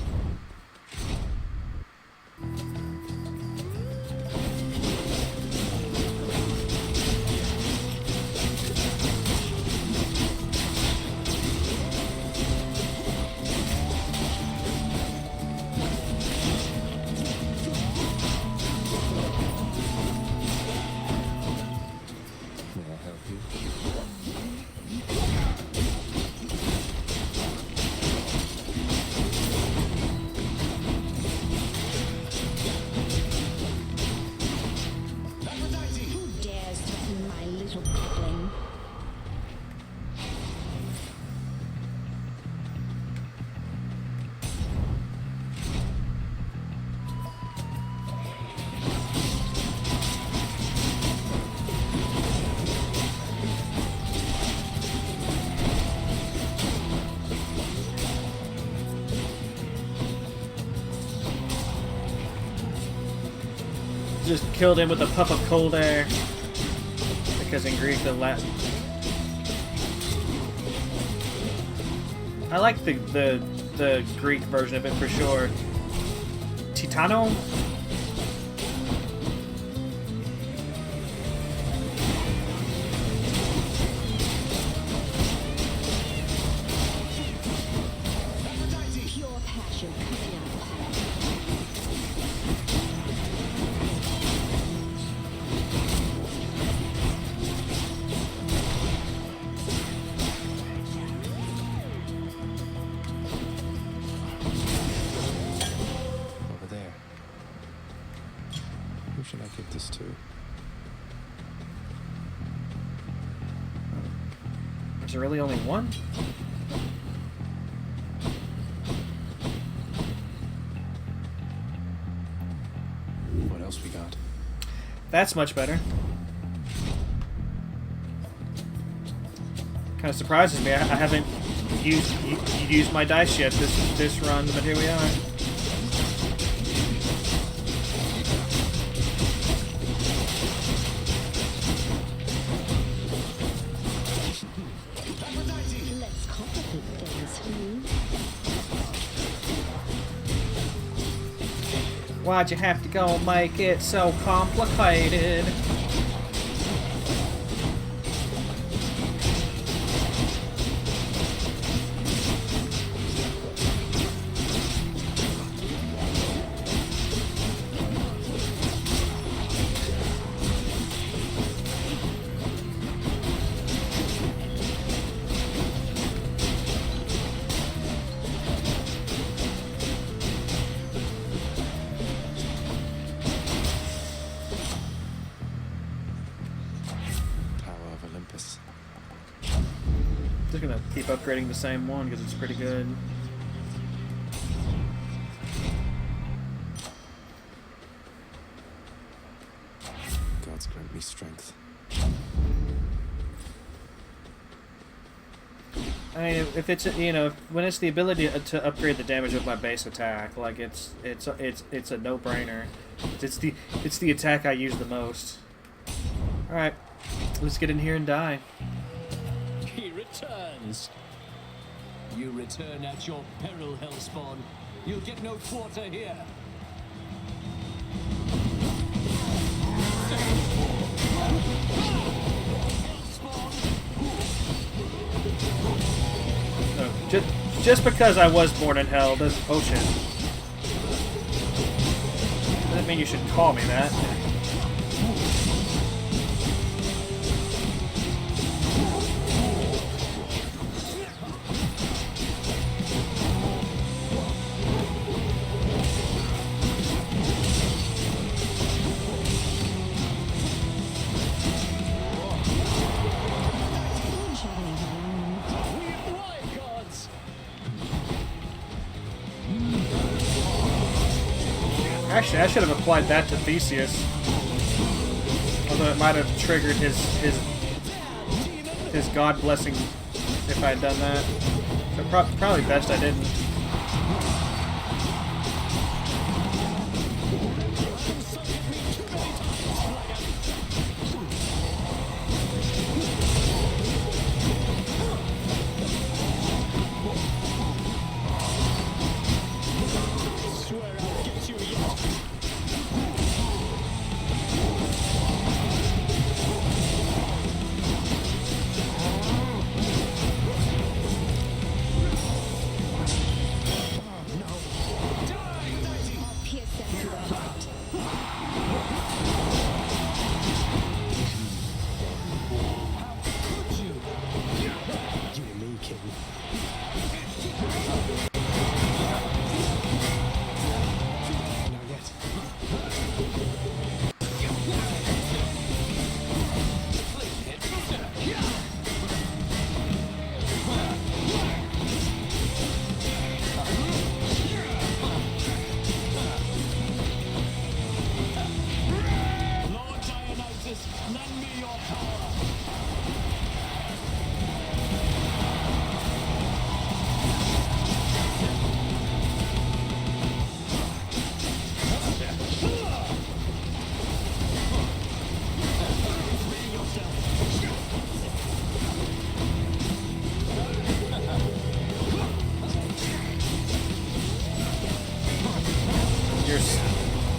just killed him with a puff of cold air. Because in Greek, the Latin. I like the Greek version of it for sure. Titano? Pure passion coming out. Over there. Who should I give this to? Is there really only one? else we got. That's much better. Kind of surprises me. I haven't used my dice yet this run, but here we are. Let's complicate things. Why'd you have to go and make it so complicated? Just gonna keep upgrading the same one because it's pretty good. God's grant me strength. I mean, if it's when it's the ability to upgrade the damage of my base attack, like it's a no-brainer. It's the attack I use the most. All right, let's get in here and die. He returns. You return at your peril, Hellspawn. You'll get no quarter here. No, just because I was born in hell doesn't. Oh shit! Doesn't mean you should call me that. Actually, I should have applied that to Theseus. Although it might have triggered his god blessing if I had done that. So probably best I didn't.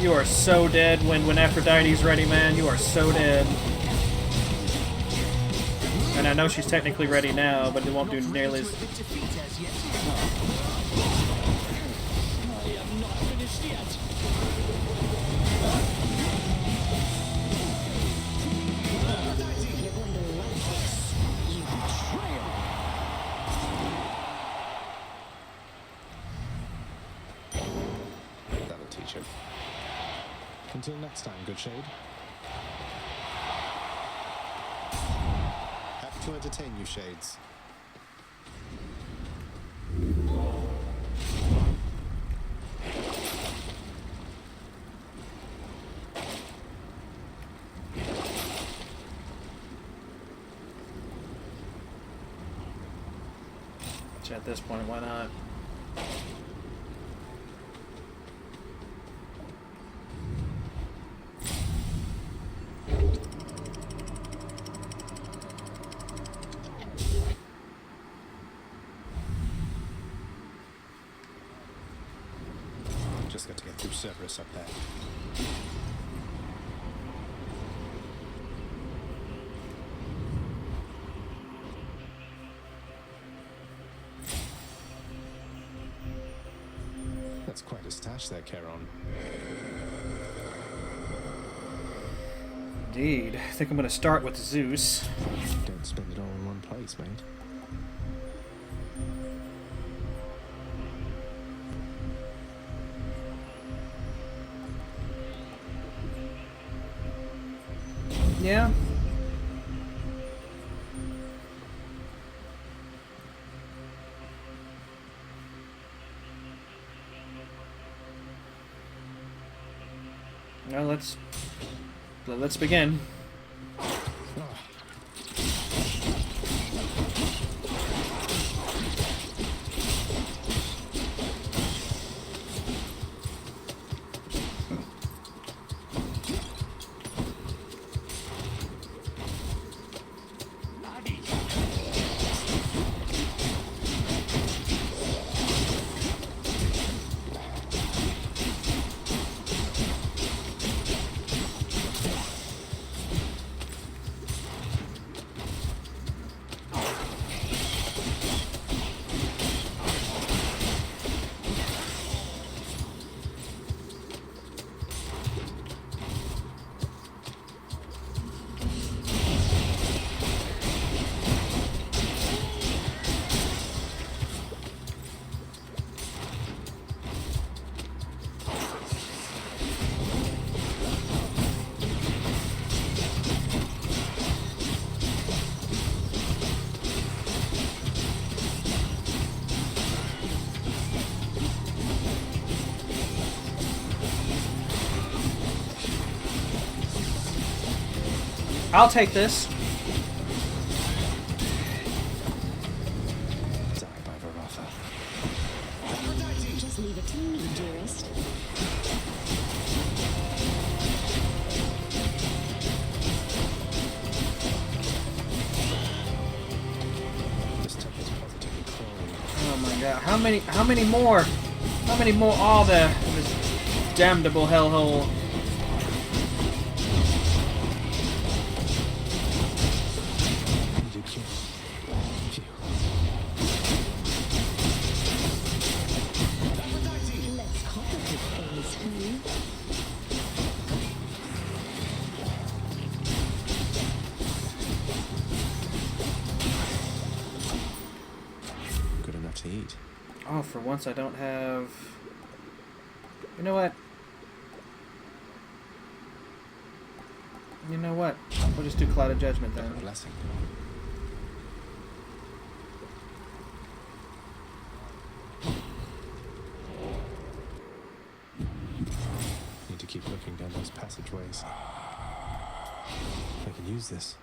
You are so dead when Aphrodite's ready, man. You are so dead. And I know she's technically ready now, but it won't do nearly as... I am not finished yet. That'll teach him. Until next time, good shade. Happy to entertain you, shades. So at this point, why not? Just got to get through Cerberus up there. That's quite a stash there, Charon. Indeed. I think I'm going to start with Zeus. Don't spend it all in one place, mate. Yeah. Well, let's begin. I'll take this. Die by Varatha. Just leave it to me, dearest. This temple's positively crawling. Oh my god. How many more? How many more are there in this damnable hellhole? Good enough to eat. Oh, for once I don't have... You know what? You know what? We'll just do Cloud of Judgment then. A blessing. Need to keep looking down those passageways. I can use this.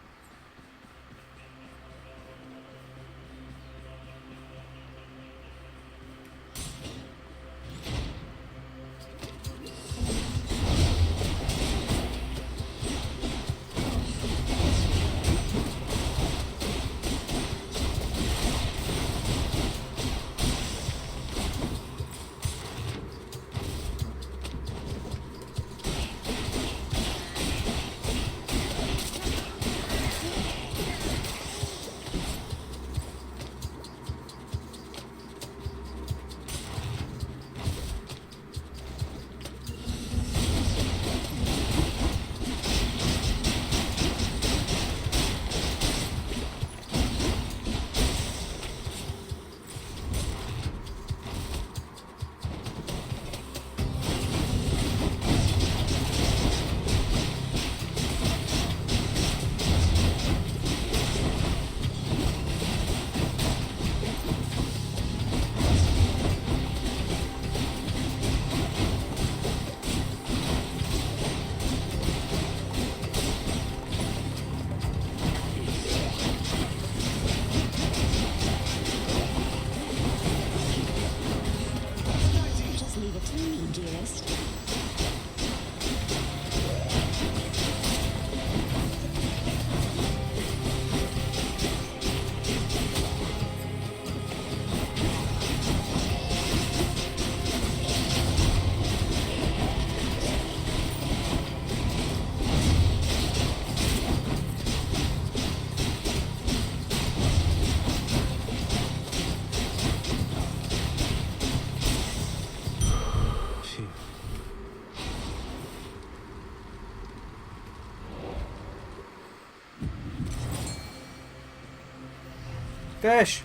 Fish!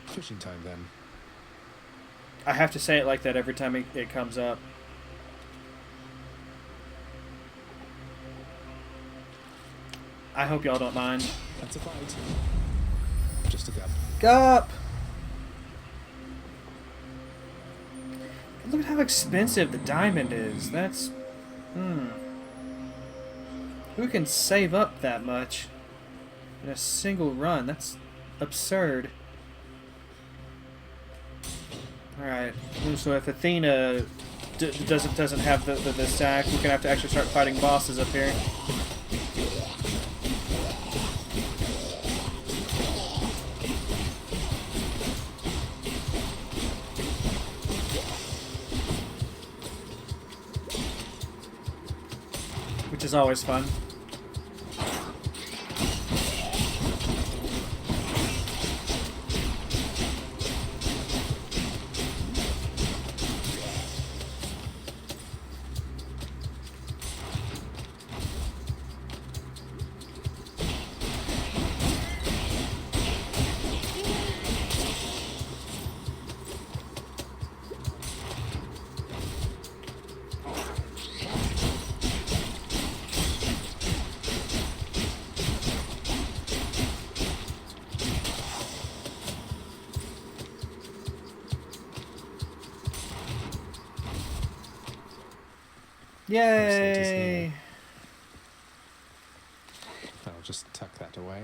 Fishing time, then. I have to say it like that every time it comes up. I hope y'all don't mind. That's a fight. Just a gup. Gup! Look at how expensive the diamond is. That's... Who can save up that much in a single run? That's absurd. Alright, so if Athena doesn't have the sack, we're gonna have to actually start fighting bosses up here. Which is always fun. Yay! I'll just tuck that away.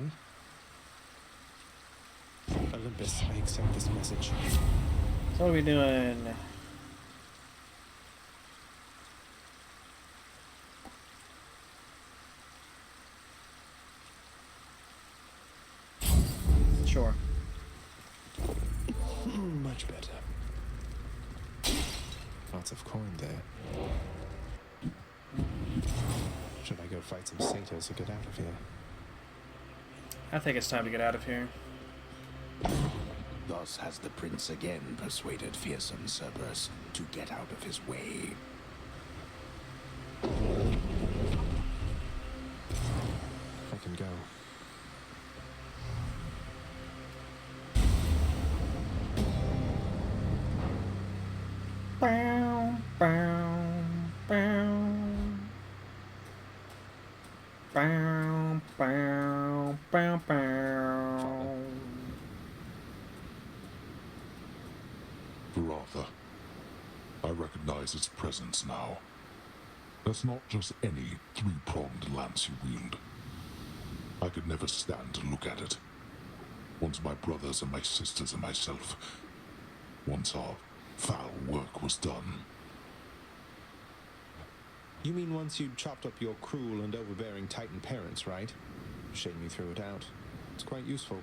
Olympus, I accept this message. So what are we doing? Sure. Much better. Lots of coin there. Should I go fight some satyrs to get out of here? I think it's time to get out of here. Thus has the prince again persuaded fearsome Cerberus to get out of his way. I can go. Bow, bow, bow. Bow, bow, bow, bow. Varatha, I recognize its presence now. That's not just any three-pronged lance you wield. I could never stand to look at it. Once my brothers and my sisters and myself, once our foul work was done. You mean once you'd chopped up your cruel and overbearing Titan parents, right? Shame you threw it out. It's quite useful.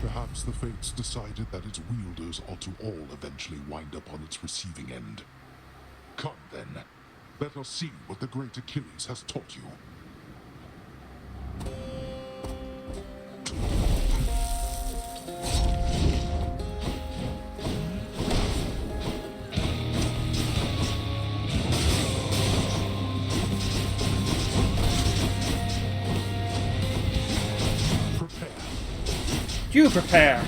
Perhaps the fates decided that its wielders ought to all eventually wind up on its receiving end. Come then, let us see what the great Achilles has taught you. You prepare.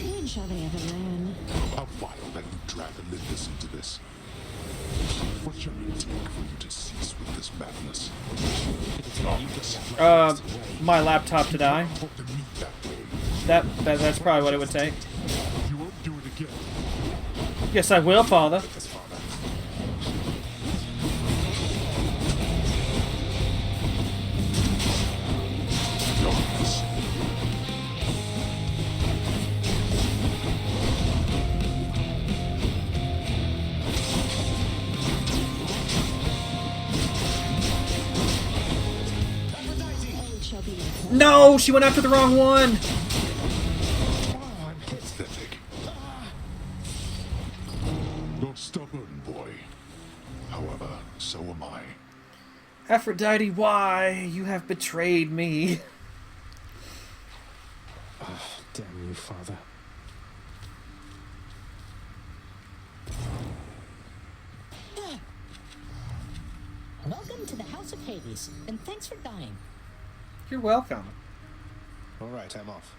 When shall they ever learn? How vile that you drag Olympus into this. What shall it take for you to cease with this madness? My laptop to die. That's probably what it would take. You won't do it again. Yes, I will, Father. No, she went after the wrong one. I'm pathetic. You're stubborn, boy. However, so am I. Aphrodite, why? You have betrayed me. Damn you, Father. Welcome to the House of Hades, and thanks for dying. You're welcome. All right, I'm off.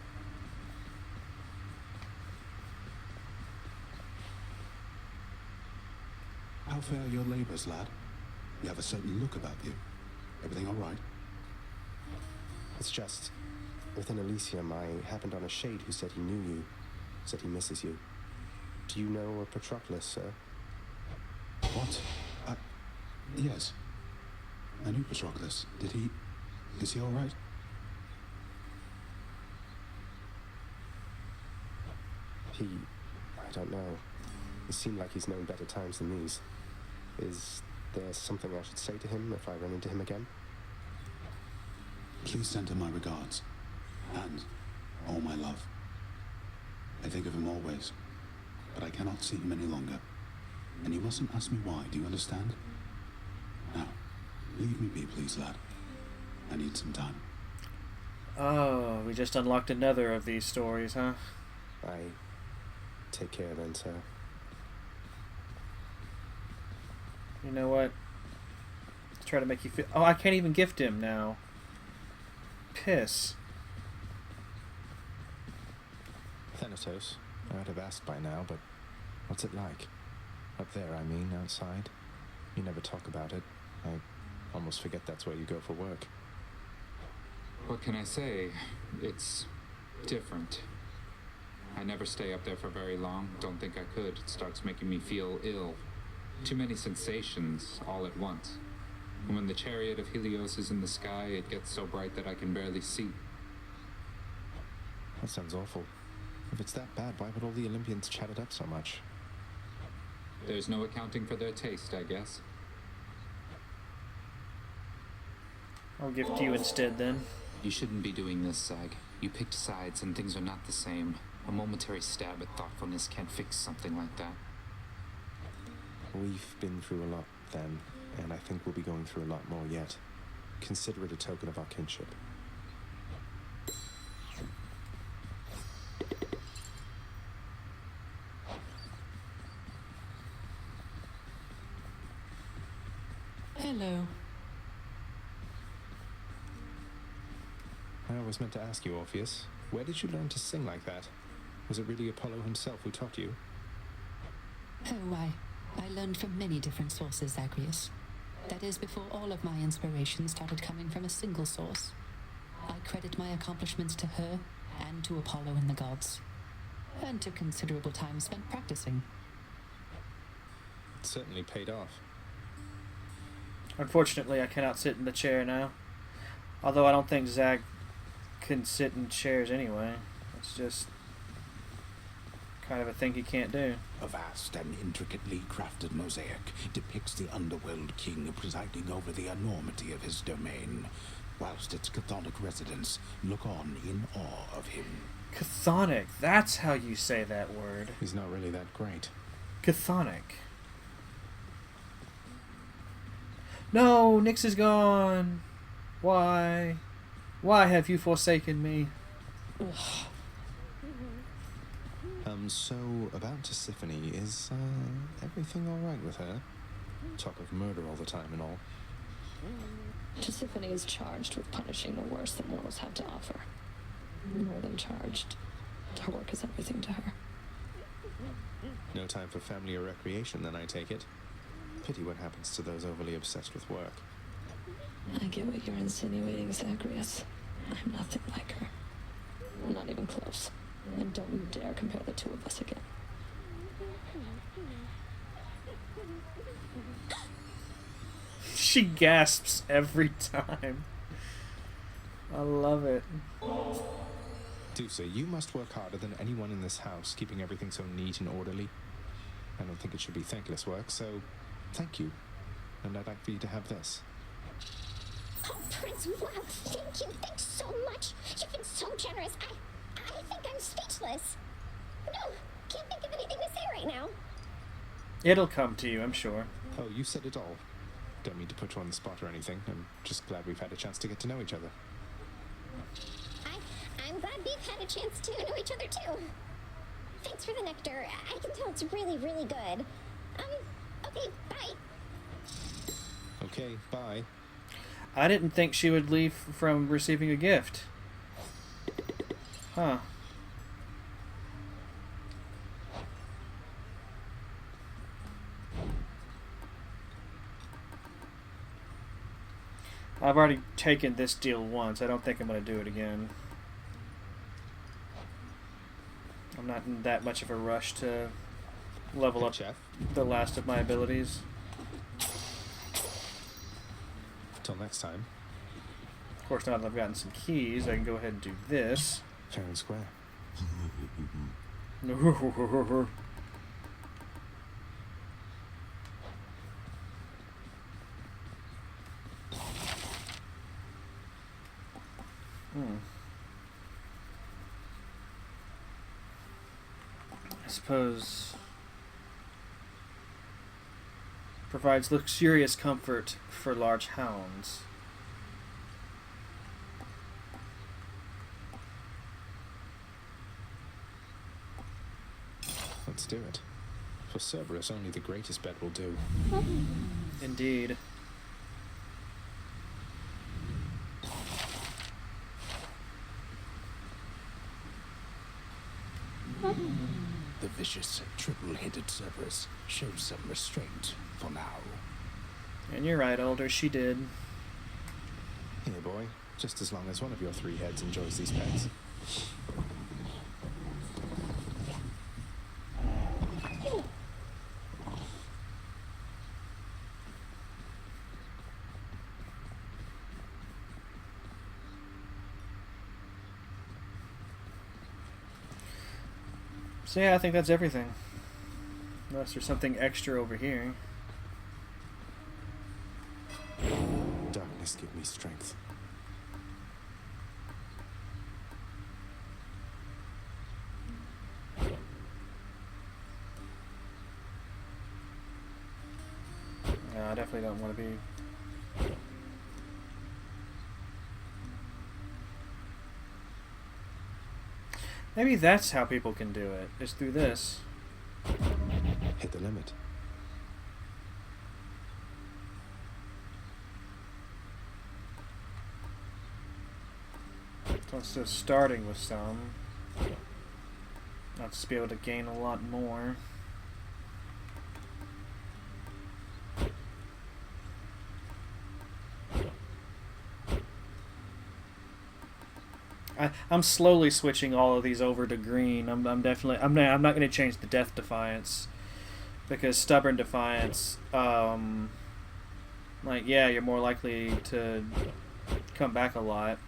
How fare your labors, lad? You have a certain look about you. Everything all right? It's just, within Elysium, I happened on a shade who said he knew you, said he misses you. Do you know a Patroclus, sir? What? Yes. I knew Patroclus. Is he all right? I don't know. It seemed like he's known better times than these. Is there something I should say to him if I run into him again? Please send him my regards. And all my love. I think of him always. But I cannot see him any longer. And you mustn't ask me why, do you understand? Now, leave me be, please, lad. I need some time. Oh, we just unlocked another of these stories, huh? Take care then, sir. You know what? Let's try to make you feel... Oh, I can't even gift him now. Piss. Thanatos, I would have asked by now, but what's it like? Up there, I mean, outside. You never talk about it. I almost forget that's where you go for work. What can I say? It's different. I never stay up there for very long. Don't think I could. It starts making me feel ill. Too many sensations all at once. And when the chariot of Helios is in the sky, it gets so bright that I can barely see. That sounds awful. If it's that bad, why would all the Olympians chat it up so much? There's no accounting for their taste, I guess. I'll gift you instead, then. You shouldn't be doing this, Zag. You picked sides and things are not the same. A momentary stab at thoughtfulness can't fix something like that. We've been through a lot then, and I think we'll be going through a lot more yet. Consider it a token of our kinship. Hello. I always meant to ask you, Orpheus, where did you learn to sing like that? Was it really Apollo himself who taught you? Oh, I learned from many different sources, Zagreus. That is, before all of my inspiration started coming from a single source. I credit my accomplishments to her, and to Apollo and the gods. And to considerable time spent practicing. It certainly paid off. Unfortunately, I cannot sit in the chair now. Although I don't think Zag can sit in chairs anyway. It's just kind of a thing he can't do. A vast and intricately crafted mosaic depicts the underworld king presiding over the enormity of his domain, whilst its chthonic residents look on in awe of him. Chthonic, that's how you say that word. He's not really that great. Chthonic. No, Nyx is gone. Why? Why have you forsaken me? Ugh. So, about Tisiphone, is, everything alright with her? Talk of murder all the time and all. Tisiphone is charged with punishing the worst that mortals have to offer. More than charged. Her work is everything to her. No time for family or recreation, then, I take it. Pity what happens to those overly obsessed with work. I get what you're insinuating, Zagreus. I'm nothing like her. Not even close. And don't you dare compare the two of us again. She gasps every time. I love it. Dusa, you must work harder than anyone in this house, keeping everything so neat and orderly. I don't think it should be thankless work, so thank you. And I'd like for you to have this. Oh, Prince, wow, thank you. Thanks so much. You've been so generous. I think I'm speechless. No, can't think of anything to say right now. It'll come to you, I'm sure. Oh, you said it all. Don't mean to put you on the spot or anything. I'm just glad we've had a chance to get to know each other. I'm glad we've had a chance to know each other too. Thanks for the nectar. I can tell it's really, really good. Okay, bye. Okay, bye. I didn't think she would leave from receiving a gift. Huh. I've already taken this deal once. I don't think I'm going to do it again. I'm not in that much of a rush to level up the last of my abilities. Till next time. Of course, now that I've gotten some keys, I can go ahead and do this. Fair and square. I suppose provides luxurious comfort for large hounds. Let's do it. For Cerberus, only the greatest bed will do. Indeed. The vicious, triple-headed Cerberus shows some restraint for now. And you're right, Older, she did. Here, boy. Just as long as one of your three heads enjoys these pets. So yeah, I think that's everything. Unless there's something extra over here. Darkness, give me strength. No, I definitely don't want to be... Maybe that's how people can do it, is through this. Hit the limit. So starting with some. Not to be able to gain a lot more. I'm slowly switching all of these over to green. I'm not going to change the Death Defiance because Stubborn Defiance, like, yeah, you're more likely to come back a lot,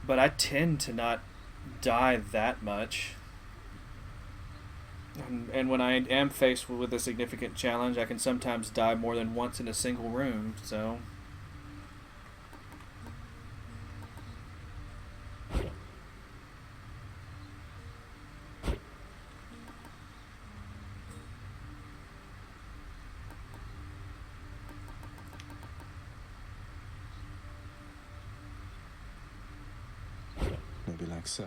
but I tend to not die that much. And when I am faced with a significant challenge, I can sometimes die more than once in a single room, so... Maybe like so.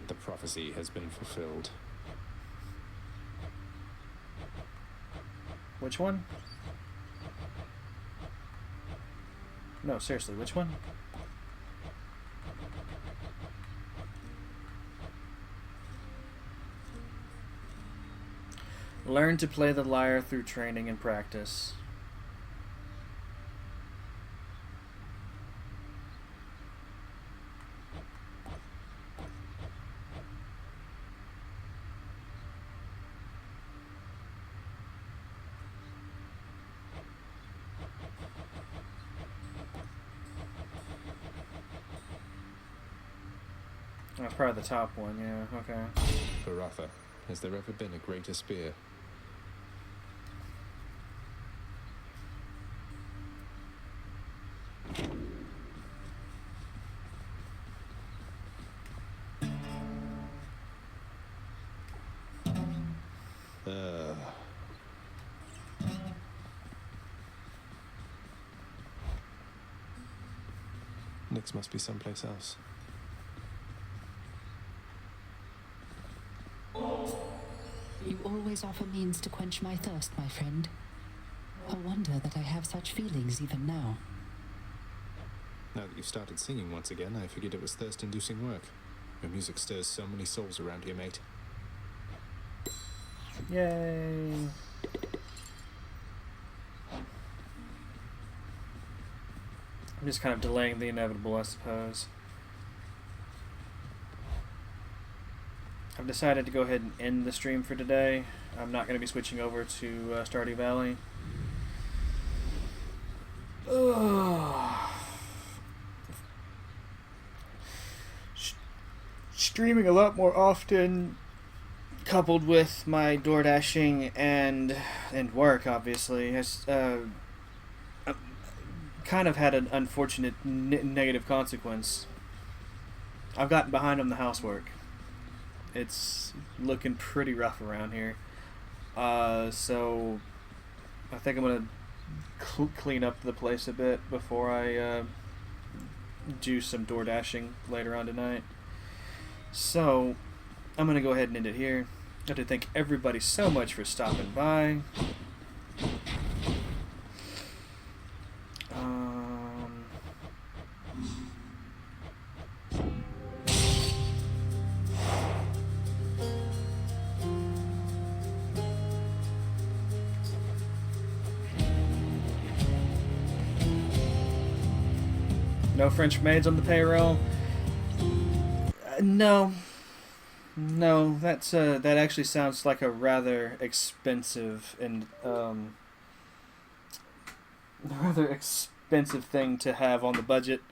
The prophecy has been fulfilled. Which one? No, seriously, which one? Learn to play the lyre through training and practice. That's probably the top one, yeah, okay. Baratha, has there ever been a greater spear? Nyx must be someplace else. You always offer means to quench my thirst, my friend. A wonder that I have such feelings even now. Now that you've started singing once again, I figured it was thirst-inducing work. Your music stirs so many souls around here, mate. Yay! I'm just kind of delaying the inevitable, I suppose. I've decided to go ahead and end the stream for today. I'm not going to be switching over to Stardew Valley. Streaming a lot more often, coupled with my door dashing and work, obviously, has kind of had an unfortunate negative consequence. I've gotten behind on the housework. It's looking pretty rough around here. So I think I'm going to clean up the place a bit before I do some door dashing later on tonight. So I'm going to go ahead and end it here. I'd like to thank everybody so much for stopping by. No French maids on the payroll? No. No, that's that actually sounds like a rather expensive and rather expensive thing to have on the budget.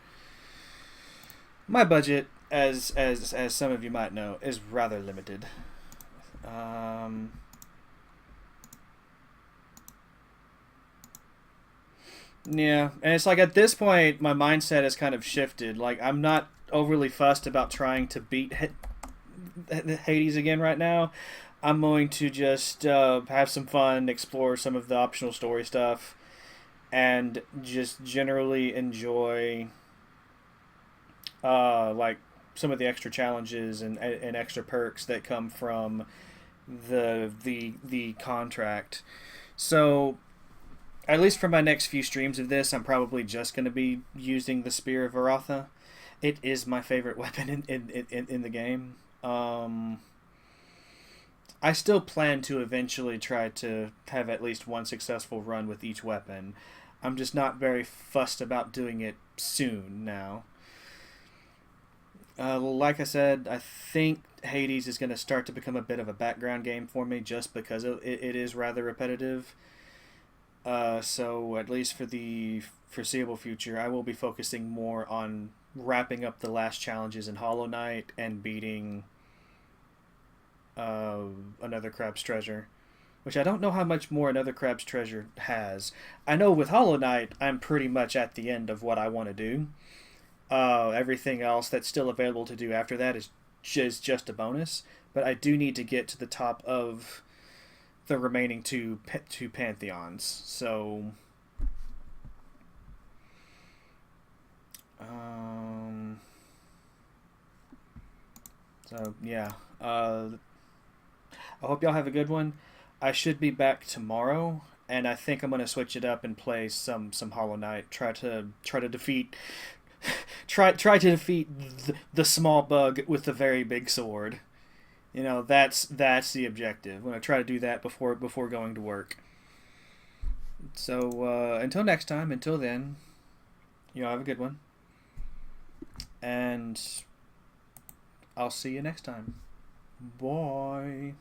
My budget, as some of you might know, is rather limited. Yeah, and it's like at this point, my mindset has kind of shifted. Like, I'm not overly fussed about trying to beat Hades again right now. I'm going to just have some fun, explore some of the optional story stuff, and just generally enjoy like some of the extra challenges and extra perks that come from the contract. So at least for my next few streams of this, I'm probably just going to be using the Spear of Varatha. It is my favorite weapon in the game. I still plan to eventually try to have at least one successful run with each weapon. I'm just not very fussed about doing it soon now. Like I said, I think Hades is going to start to become a bit of a background game for me just because it is rather repetitive. So at least for the foreseeable future, I will be focusing more on wrapping up the last challenges in Hollow Knight and beating Another Crab's Treasure, which I don't know how much more Another Crab's Treasure has. I know with Hollow Knight, I'm pretty much at the end of what I want to do. Everything else that's still available to do after that is just a bonus, but I do need to get to the top of the remaining two pantheons. So yeah, I hope y'all have a good one. I should be back tomorrow, and I think I'm gonna switch it up and play some Hollow Knight. Try to defeat the small bug with the very big sword. You know, that's the objective. I'm gonna try to do that before going to work. So until next time, until then, have a good one, and I'll see you next time. Bye.